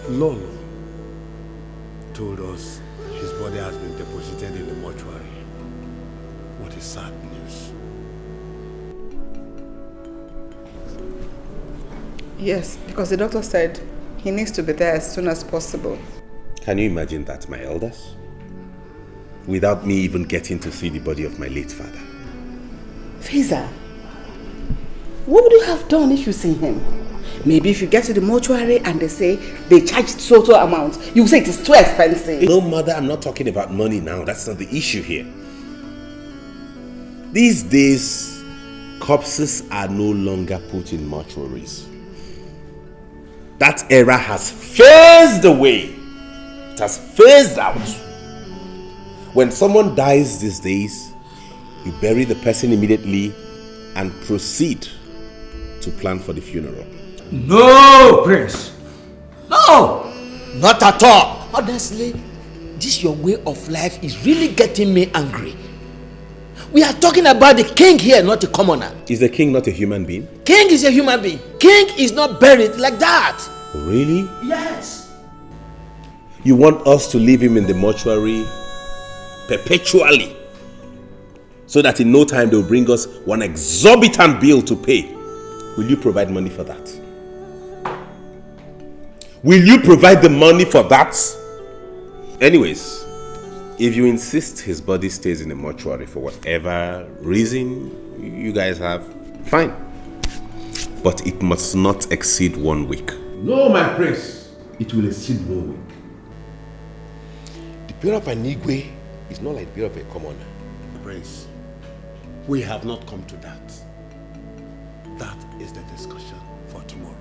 B: Lolo told us his body has been deposited in the mortuary. What is sad news?
J: Yes, because the doctor said he needs to be there as soon as possible.
P: Can you imagine that, my elders? Without me even getting to see the body of my late father.
J: Feza, what would you have done if you seen him? Maybe if you get to the mortuary and they say they charged total amount, you say it is too expensive.
P: No, mother, I'm not talking about money now. That's not the issue here. These days, corpses are no longer put in mortuaries. That era has phased away. It has phased out. When someone dies these days, you bury the person immediately and proceed to plan for the funeral.
N: No, Prince. No, not at all. Honestly, this your way of life is really getting me angry. We are talking about the king here, not the commoner.
P: Is the king not a human being?
N: King is a human being. King is not buried like that.
P: Really?
N: Yes.
P: You want us to leave him in the mortuary perpetually, so that in no time they'll bring us one exorbitant bill to pay? Will you provide money for that? Will you provide the money for that? Anyways, if you insist his body stays in the mortuary for whatever reason you guys have, fine. But it must not exceed 1 week.
B: No, my prince. It will exceed 1 week.
S: The burial of an Igwe is not like the burial of a commoner.
B: Prince, we have not come to that. That is the discussion for tomorrow.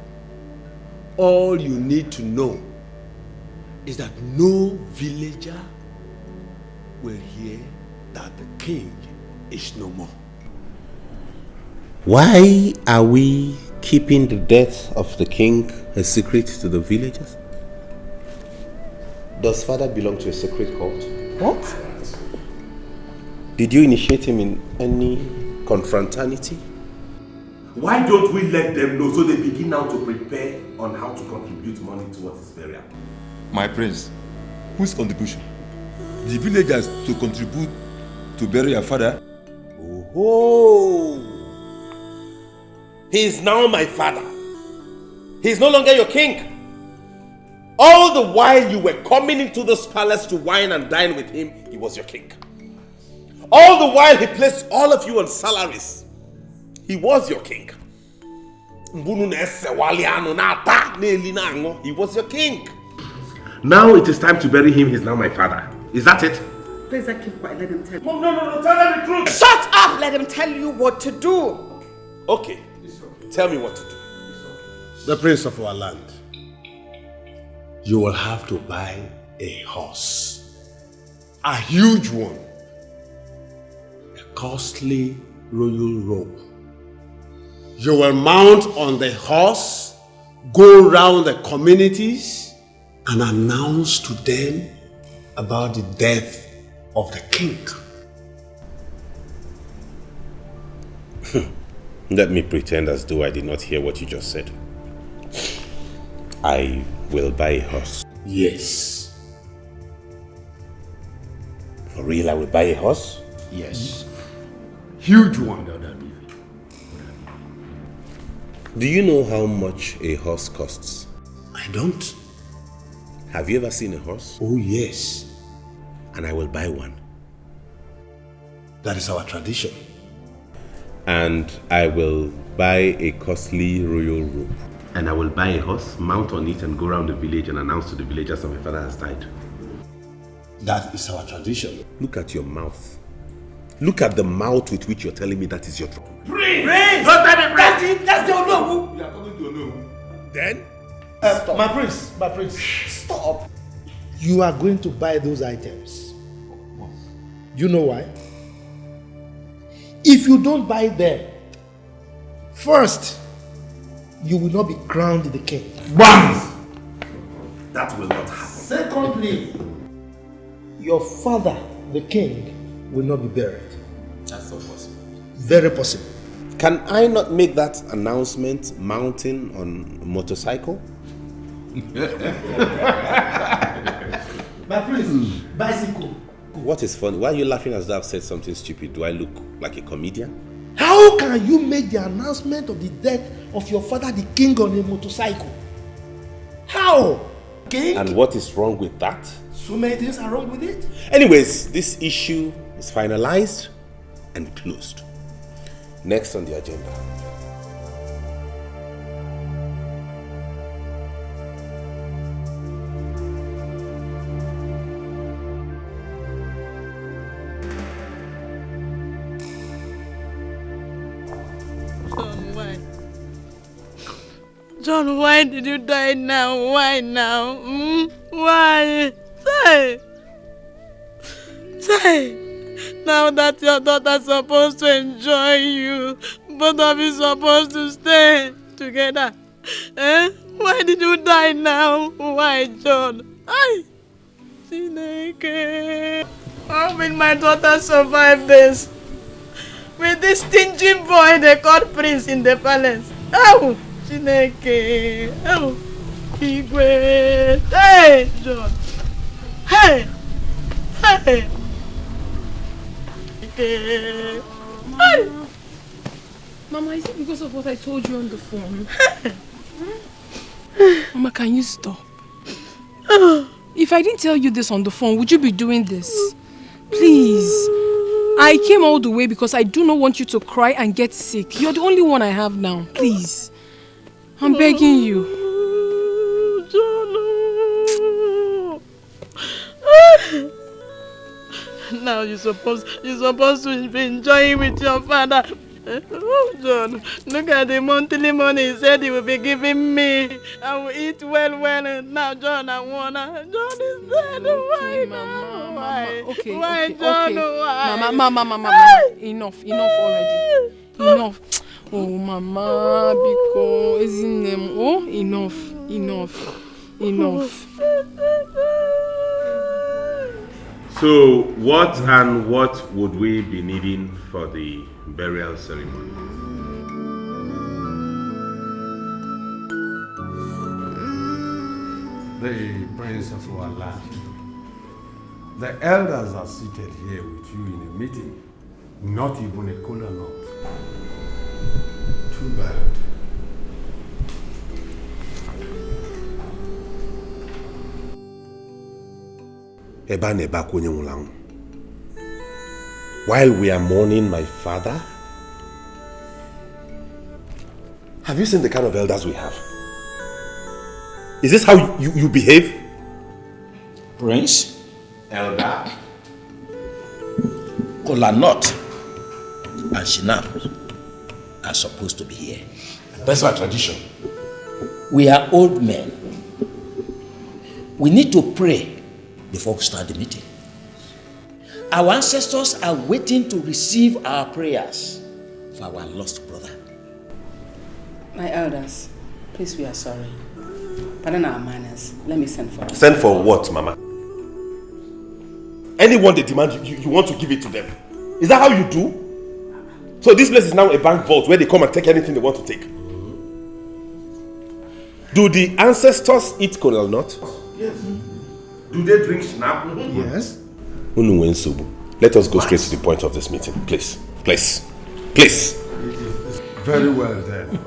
B: All you need to know is that no villager will hear that the king is no more.
P: Why are we keeping the death of the king a secret to the villagers? Does father belong to a secret cult?
U: What?
P: Did you initiate him in any confraternity? Why don't we let them know so they begin now to prepare on how to contribute money towards his burial?
I: My prince, whose contribution? The villagers to contribute to bury your father?
P: Oh, he is now my father. He is no longer your king. All the while you were coming into this palace to wine and dine with him, he was your king. All the while he placed all of you on salaries, he was your king. He was your king. Now it is time to bury him. He's now my father. Is that it?
J: Please, keep quiet. Let him tell you.
P: Mom, no, tell them the truth.
J: Shut up! Let him tell you what to do.
P: Okay, tell me what to do.
B: The prince of our land, you will have to buy a horse. A huge one. A costly royal robe. You will mount on the horse, go round the communities, and announce to them about the death of the king.
P: Let me pretend as though I did not hear what you just said. I will buy a horse.
B: Yes.
P: For real, I will buy a horse?
B: Yes. Huge one.
P: Do you know how much a horse costs?
B: I don't.
P: Have you ever seen a horse?
B: Oh, yes.
P: And I will buy one.
B: That is our tradition.
P: And I will buy a costly royal robe. And I will buy a horse, mount on it, and go around the village and announce to the villagers that my father has died.
B: That is our tradition.
P: Look at your mouth. Look at the mouth with which you're telling me that is your trouble.
U: Prince! Don't tell me prince! That's the Onowu!
I: You are talking to Onowu.
P: Then?
U: My prince,
G: Stop. You are going to buy those items. You know why? If you don't buy them, first, you will not be crowned the king.
B: BAM!
P: That will not happen.
G: Secondly, your father, the king, will not be buried.
P: That's not possible.
G: Very possible.
P: Can I not make that announcement mounting on a motorcycle?
G: My prince, bicycle.
P: What is funny? Why are you laughing as though I've said something stupid? Do I look like a comedian?
G: How can you make the announcement of the death of your father, the king, on a motorcycle? How? King?
P: And what is wrong with that?
G: So many things are wrong with it.
P: Anyways, this issue is finalized and closed. Next on the agenda.
H: John, why did you die now? Why now? Why? Say. Now that your daughter's supposed to enjoy you, both of you supposed to stay together. Why did you die now? Why, John? How will my daughter survive this? With this stingy boy they called Prince in the palace. Oh, Chineke. Oh, Igwe. Hey, John. Hey.
L: Mama, is it because of what I told you on the phone? Mama, can you stop? If I didn't tell you this on the phone, would you be doing this? Please. I came all the way because I do not want you to cry and get sick. You're the only one I have now. Please. I'm begging you.
H: Now you're supposed to be enjoying with your father. Oh, John, look at the monthly money he said he will be giving me. I will eat well, and now, John, I wanna. John is dead. Why, Mama? Why?
L: Okay,
H: why,
L: okay,
H: John?
L: okay.
H: Why?
L: Mama. Enough already. Enough. Oh, Mama, because isn't them? Oh, enough.
E: So, what and what would we be needing for the burial ceremony?
R: The Prince of our land. The elders are seated here with you in a meeting. Not even a kola nut. Too bad.
P: While we are mourning my father, have you seen the kind of elders we have? Is this how you behave?
N: Prince?
P: Elder?
N: Kola nut and Shinap are supposed to be here.
P: That's our tradition.
N: We are old men. We need to pray before we start the meeting. Our ancestors are waiting to receive our prayers for our lost brother.
V: My elders, please, we are sorry. Pardon our manners. Let me send for them.
P: Send for what, Mama? Anyone they demand, you want to give it to them. Is that how you do? So this place is now a bank vault where they come and take anything they want to take. Do the ancestors eat kola nut?
B: Yes.
P: Do they drink snap?
B: Yes.
P: Let us go straight to the point of this meeting, please. Please. Please.
R: Very well then.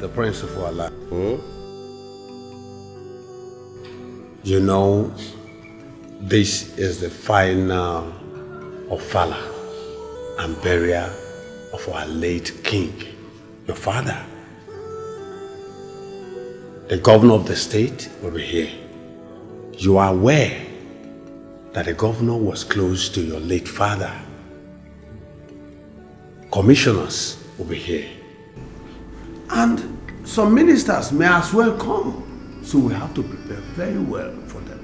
R: The Prince of our land. You know, this is the final ofala and burial of our late king, your father. The governor of the state will be here. You are aware that the governor was close to your late father. Commissioners will be here. And some ministers may as well come. So we have to prepare very well for them.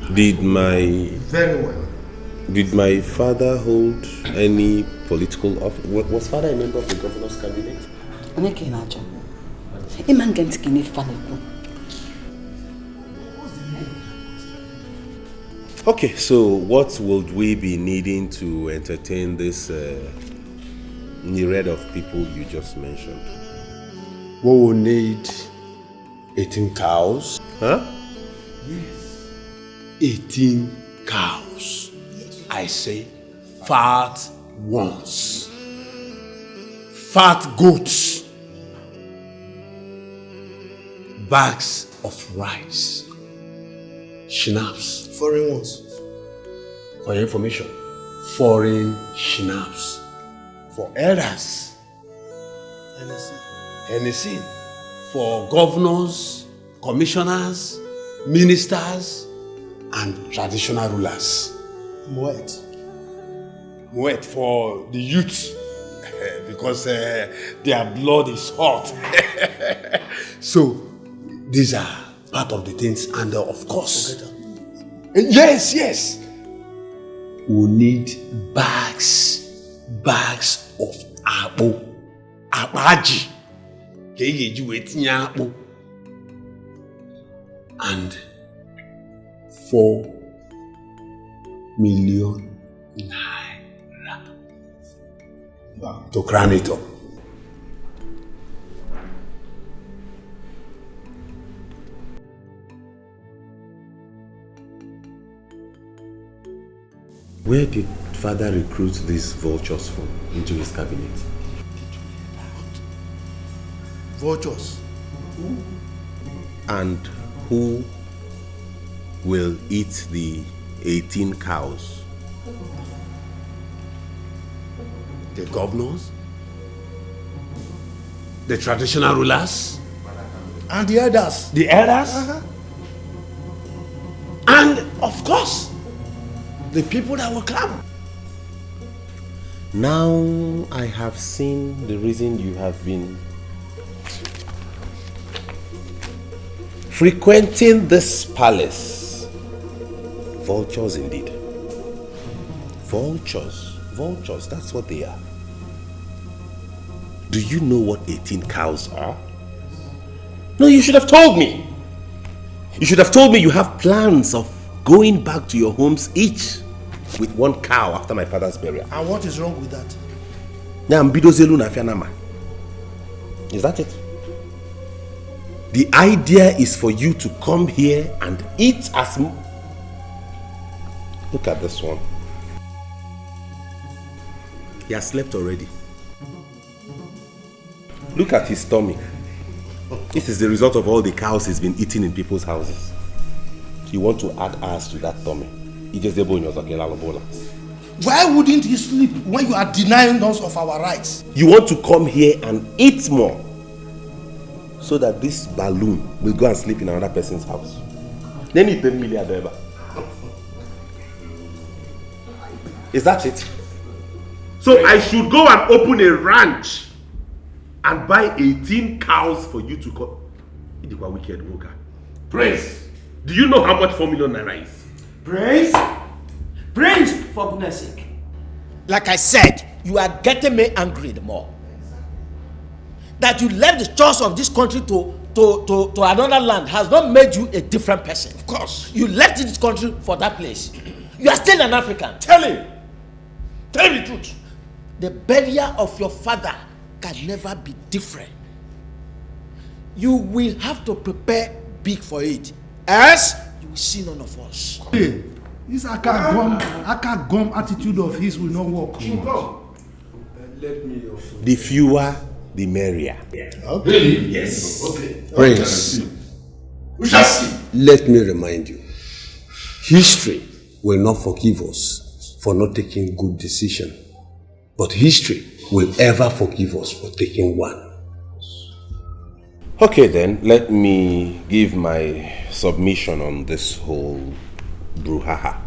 B: Very well.
P: Did my father hold any political office? Was father a member of the governor's cabinet? Okay, so what would we be needing to entertain this myriad of people you just mentioned?
R: We will need 18 cows.
P: Huh?
R: Yes. 18 cows. I say fat ones. Fat goats. Bags of rice. Schnapps.
G: Foreign ones.
R: For your information, foreign schnapps. For elders. Anything. For governors, commissioners, ministers, and traditional rulers.
G: Moet.
R: Moet for the youth. Because their blood is hot. So, these are part of the things, and of course, yes, we need bags of apple, abaji, and 4 million naira to crown it up.
P: Where did father recruit these vultures from into his cabinet?
G: Vultures.
P: And who will eat the 18 cows?
R: The governors, the traditional rulers,
G: and the elders.
R: The elders, and of course, the people that will come.
P: Now I have seen the reason you have been frequenting this palace. Vultures indeed. Vultures, that's what they are. Do you know what 18 cows are? No, you should have told me. You should have told me you have plans of going back to your homes each with one cow after my father's burial.
G: And what is wrong with that?
P: Is that it? The idea is for you to come here and eat as... Look at this one. He has slept already. Look at his tummy. This is the result of all the cows he's been eating in people's houses. You want to add ours to that tummy.
G: Why wouldn't he sleep when you are denying us of our rights?
P: You want to come here and eat more so that this balloon will go and sleep in another person's house. Then you pay $1 million. Is that it? So I should go and open a ranch and buy 18 cows for you to come. Idikwa wicked worker. Prince, do you know how much 4 million naira is?
N: Prince, for goodness sake. Like I said, you are getting me angry the more. That you left the chores of this country to another land has not made you a different person.
P: Of course.
N: You left this country for that place. You are still an African.
P: Tell him. Tell the truth.
N: The burial of your father can never be different. You will have to prepare big for it. Else, you will see none of us.
G: Hey, this aka gum attitude of his will not work.
Q: Let me
P: The fewer, the merrier.
Q: Okay.
P: Yes.
Q: Okay.
R: Prince,
Q: We shall see.
R: let me remind you, history will not forgive us for not taking good decision, but history will ever forgive us for taking one.
P: Okay then, let me give my submission on this whole brouhaha.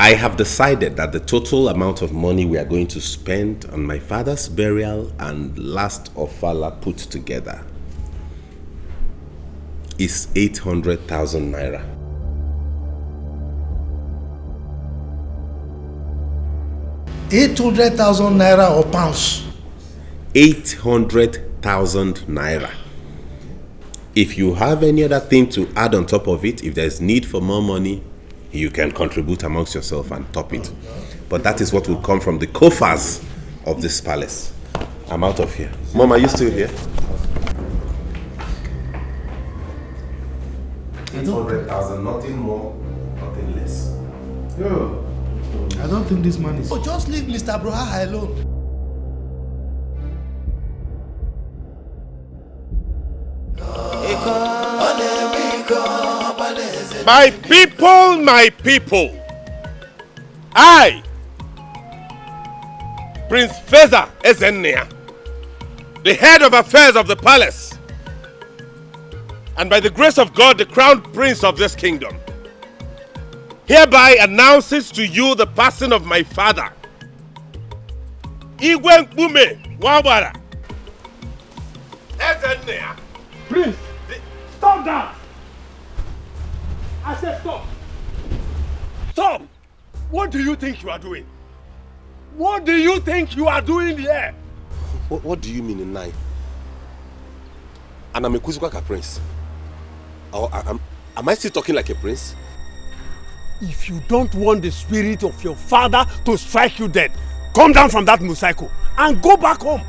P: I have decided that the total amount of money we are going to spend on my father's burial and last ofala put together is 800,000 naira.
G: 800,000 naira or pounds?
P: 800,000 naira. If you have any other thing to add on top of it, if there's need for more money, you can contribute amongst yourself and top it. But that is what will come from the coffers of this palace. I'm out of here. Mom, are you still here? 800,000, nothing more, nothing less.
G: No. I don't think this man is... Oh, just leave Mr. Broha alone.
P: My people, I, Prince Feza Ezennia, the head of affairs of the palace, and by the grace of God, the crown prince of this kingdom, hereby announces to you the passing of my father, Igwe Mkpume Nwabara Ezennia.
B: Prince, stop that! I said stop! Stop! What do you think you are doing? What do you think you are doing here?
P: What do you mean in nine? And I'm a Kuzuka prince. Or am I still talking like a prince?
B: If you don't want the spirit of your father to strike you dead, come down from that motorcycle and go back home.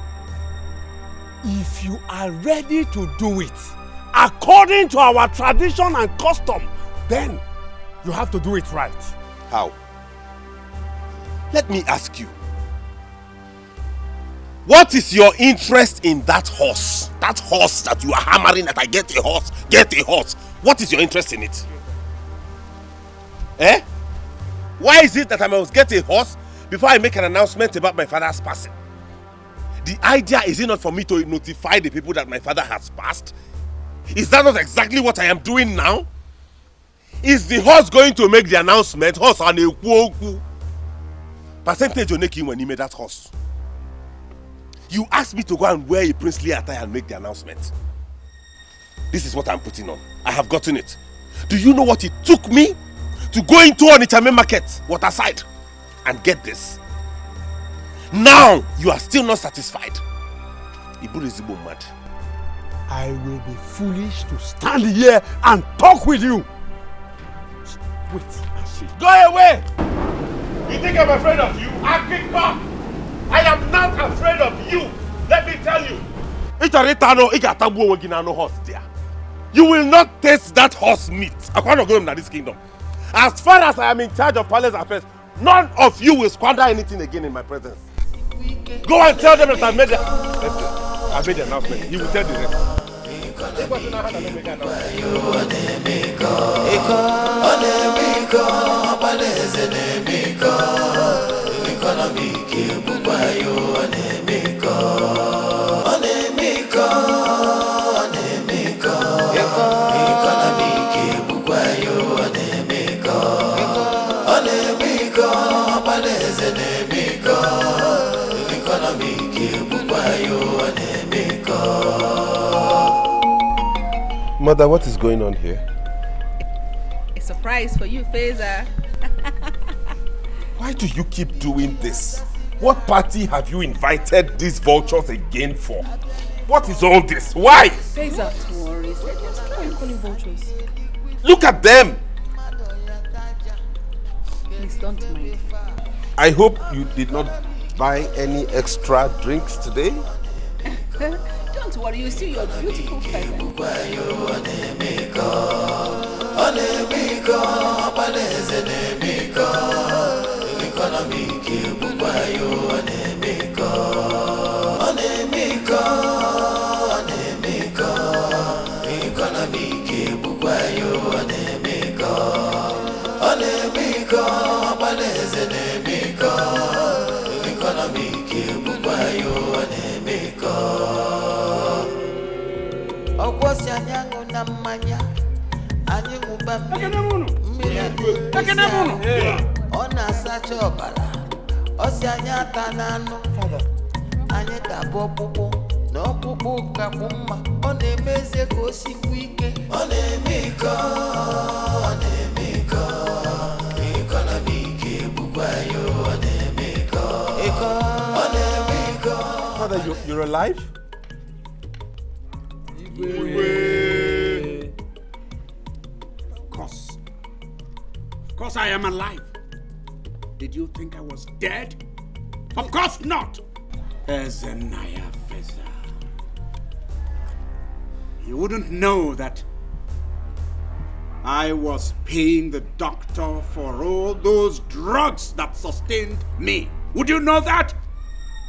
B: If you are ready to do it according to our tradition and custom, then you have to do it right.
P: How? Let me ask you. What is your interest in that horse? That horse that you are hammering that I get a horse, get a horse. What is your interest in it? Eh? Why is it that I must get a horse before I make an announcement about my father's passing? The idea is it not for me to notify the people that my father has passed? Is that not exactly what I am doing now? Is the horse going to make the announcement? Horse on a quo. Percentage on when he made that horse. You asked me to go and wear a princely attire and make the announcement. This is what I'm putting on. I have gotten it. Do you know what it took me to go into Onitsha market, waterside, and get this? Now you are still not satisfied. Ibu is mad.
B: I will be foolish to stand here and talk with you. Wait and see.
E: Go away! You think I'm afraid of you? Etiko! I am not afraid of you. Let me tell you. You will not taste that horse meat. I can't go in this kingdom. As far as I am in charge of palace affairs, none of you will squander anything again in my presence. Go and tell them that I made the announcement. He will tell the rest. Mother, what is going on here?
A: A surprise for you, Fazer.
E: Why do you keep doing this? What party have you invited these vultures again for? What is all this? Why?
A: Fazer, don't worry. Why are you calling vultures?
E: Look at them!
A: Please don't mind.
E: I hope you did not buy any extra drinks today.
A: Don't worry, you see your beautiful present.
E: Father, you're alive?
R: Of course I am alive. Did you think I was dead? Of course not. Ezenaya Fazer. You wouldn't know that I was paying the doctor for all those drugs that sustained me. Would you know that?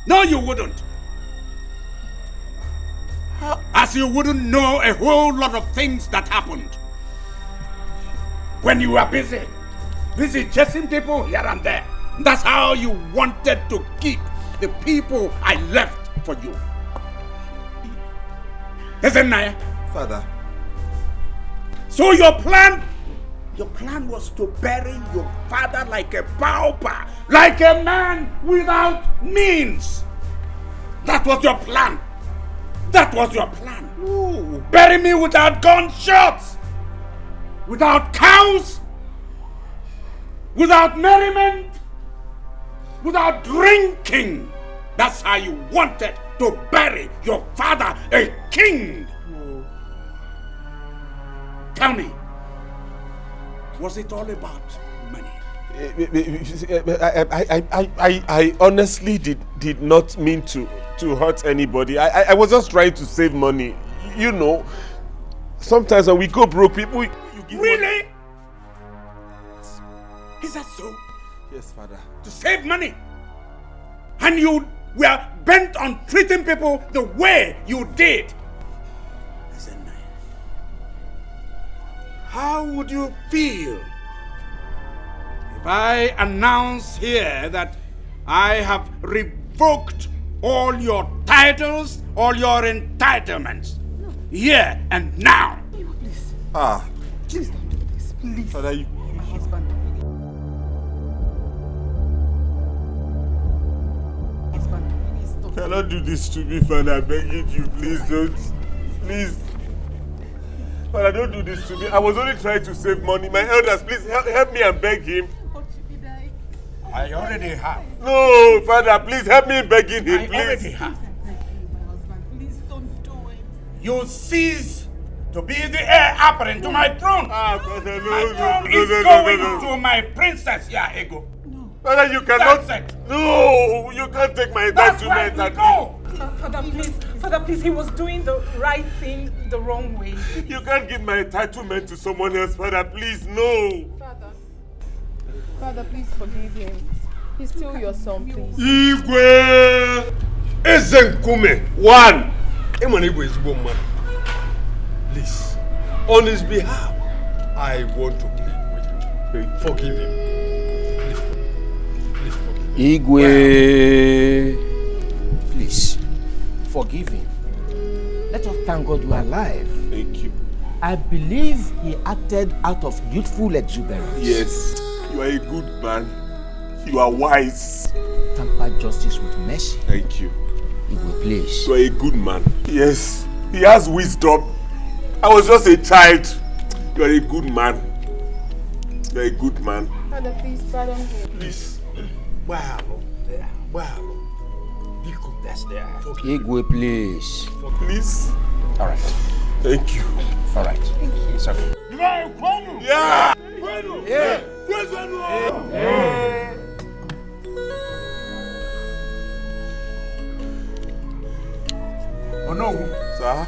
R: No, you wouldn't. As you wouldn't know a whole lot of things that happened when you were busy chasing people here and there. That's how you wanted to keep the people I left for you. Isn't it?
E: Father.
R: So your plan was to bury your father like a pauper, like a man without means. That was your plan. That was your plan. Ooh. Bury me without gunshots, without cows, without merriment, without drinking. That's how you wanted to bury your father, a king. Ooh. Tell me, was it all about money?
E: I honestly did not mean to hurt anybody. I was just trying to save money. You know, sometimes when we go broke, people...
R: Really? Is that so?
E: Yes, Father.
R: To save money? And you were bent on treating people the way you did? How would you feel if I announce here that I have revoked all your titles, all your entitlements, here and now?
C: Please.
E: Ah.
C: Please don't do this, please.
E: Father, you...
C: My husband. Please don't.
E: Cannot do this to me, Father. I'm begging you, please don't. Please. Father, don't do this to me. I was only trying to save money. My elders, please help me and beg him.
R: I already have.
E: No, Father, please help me in begging him, please.
R: I already have.
C: My husband, please don't do it.
K: you cease to be the heir apparent to my throne. My throne is going to my princess, Ego.
E: Father, you cannot. No, you can't take my entitlement.
K: That's why
F: Father, please, he was doing the right thing the wrong way.
E: You can't give my entitlement to someone else, Father. Please, no.
L: Father, please forgive him. He's still your son, please.
E: Igwe Ezenkume. One. Igwe is woman. Please, on his behalf, I want to plead with you. Forgive him. Please forgive him.
N: Igwe, please, forgive him. Let us thank God you are alive.
E: Thank you.
N: I believe he acted out of youthful exuberance.
E: Yes, you are a good man. You are wise.
N: Temper justice with mercy.
E: Thank you.
N: Igwe, please.
E: You are a good man. Yes, he has wisdom. I was just a child. You are a good man. You are a good man.
L: Father, please pardon him.
E: Please.
K: Wow. That's there.
N: Igwe, please.
E: Please.
N: All right.
E: Thank you.
N: All right.
L: Thank you.
N: It's okay.
E: Yeah.
K: Oh no.
E: Sir.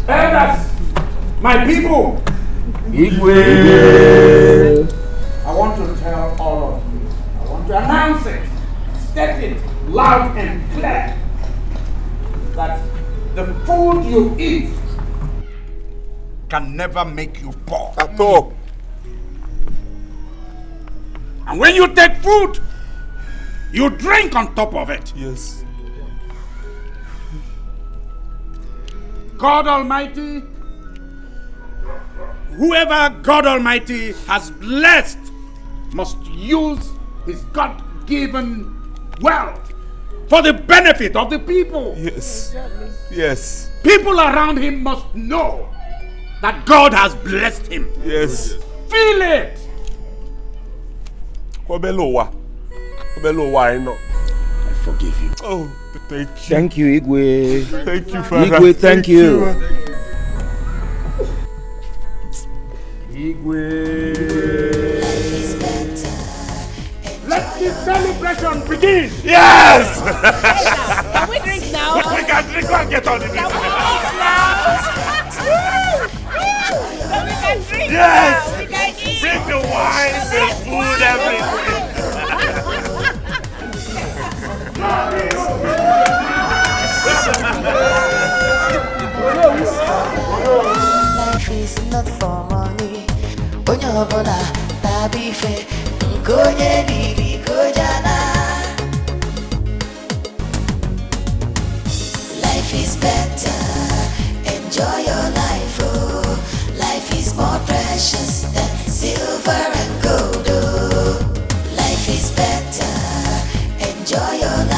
K: Elders, my people.
N: Igwe.
K: I want to tell all of you. I want to announce it. State it loud and clear that the food you eat can never make you poor.
E: At all.
K: And when you take food, you drink on top of it.
E: Yes.
K: God Almighty, whoever God Almighty has blessed must use his God-given wealth for the benefit of the people.
E: Yes. Yes.
K: People around him must know that God has blessed him.
E: Yes.
K: Feel it.
E: I know.
N: I forgive you.
E: Oh, thank you.
N: Thank you, Igwe.
E: Thank you, Father.
N: Igwe, thank you. Igwe.
K: Let the celebration begin.
E: Yes.
A: Can we drink now?
E: We can drink and get on the
A: Can we drink now? So we can drink
E: Yes.
A: now. We can eat.
E: Bring the wine, the food, everything.
T: Life is not for money. Onyobola tabife nkonye diri kojana. Life is better. Enjoy your life. Oh, life is more precious than silver and gold. Oh, life is better. Enjoy your life.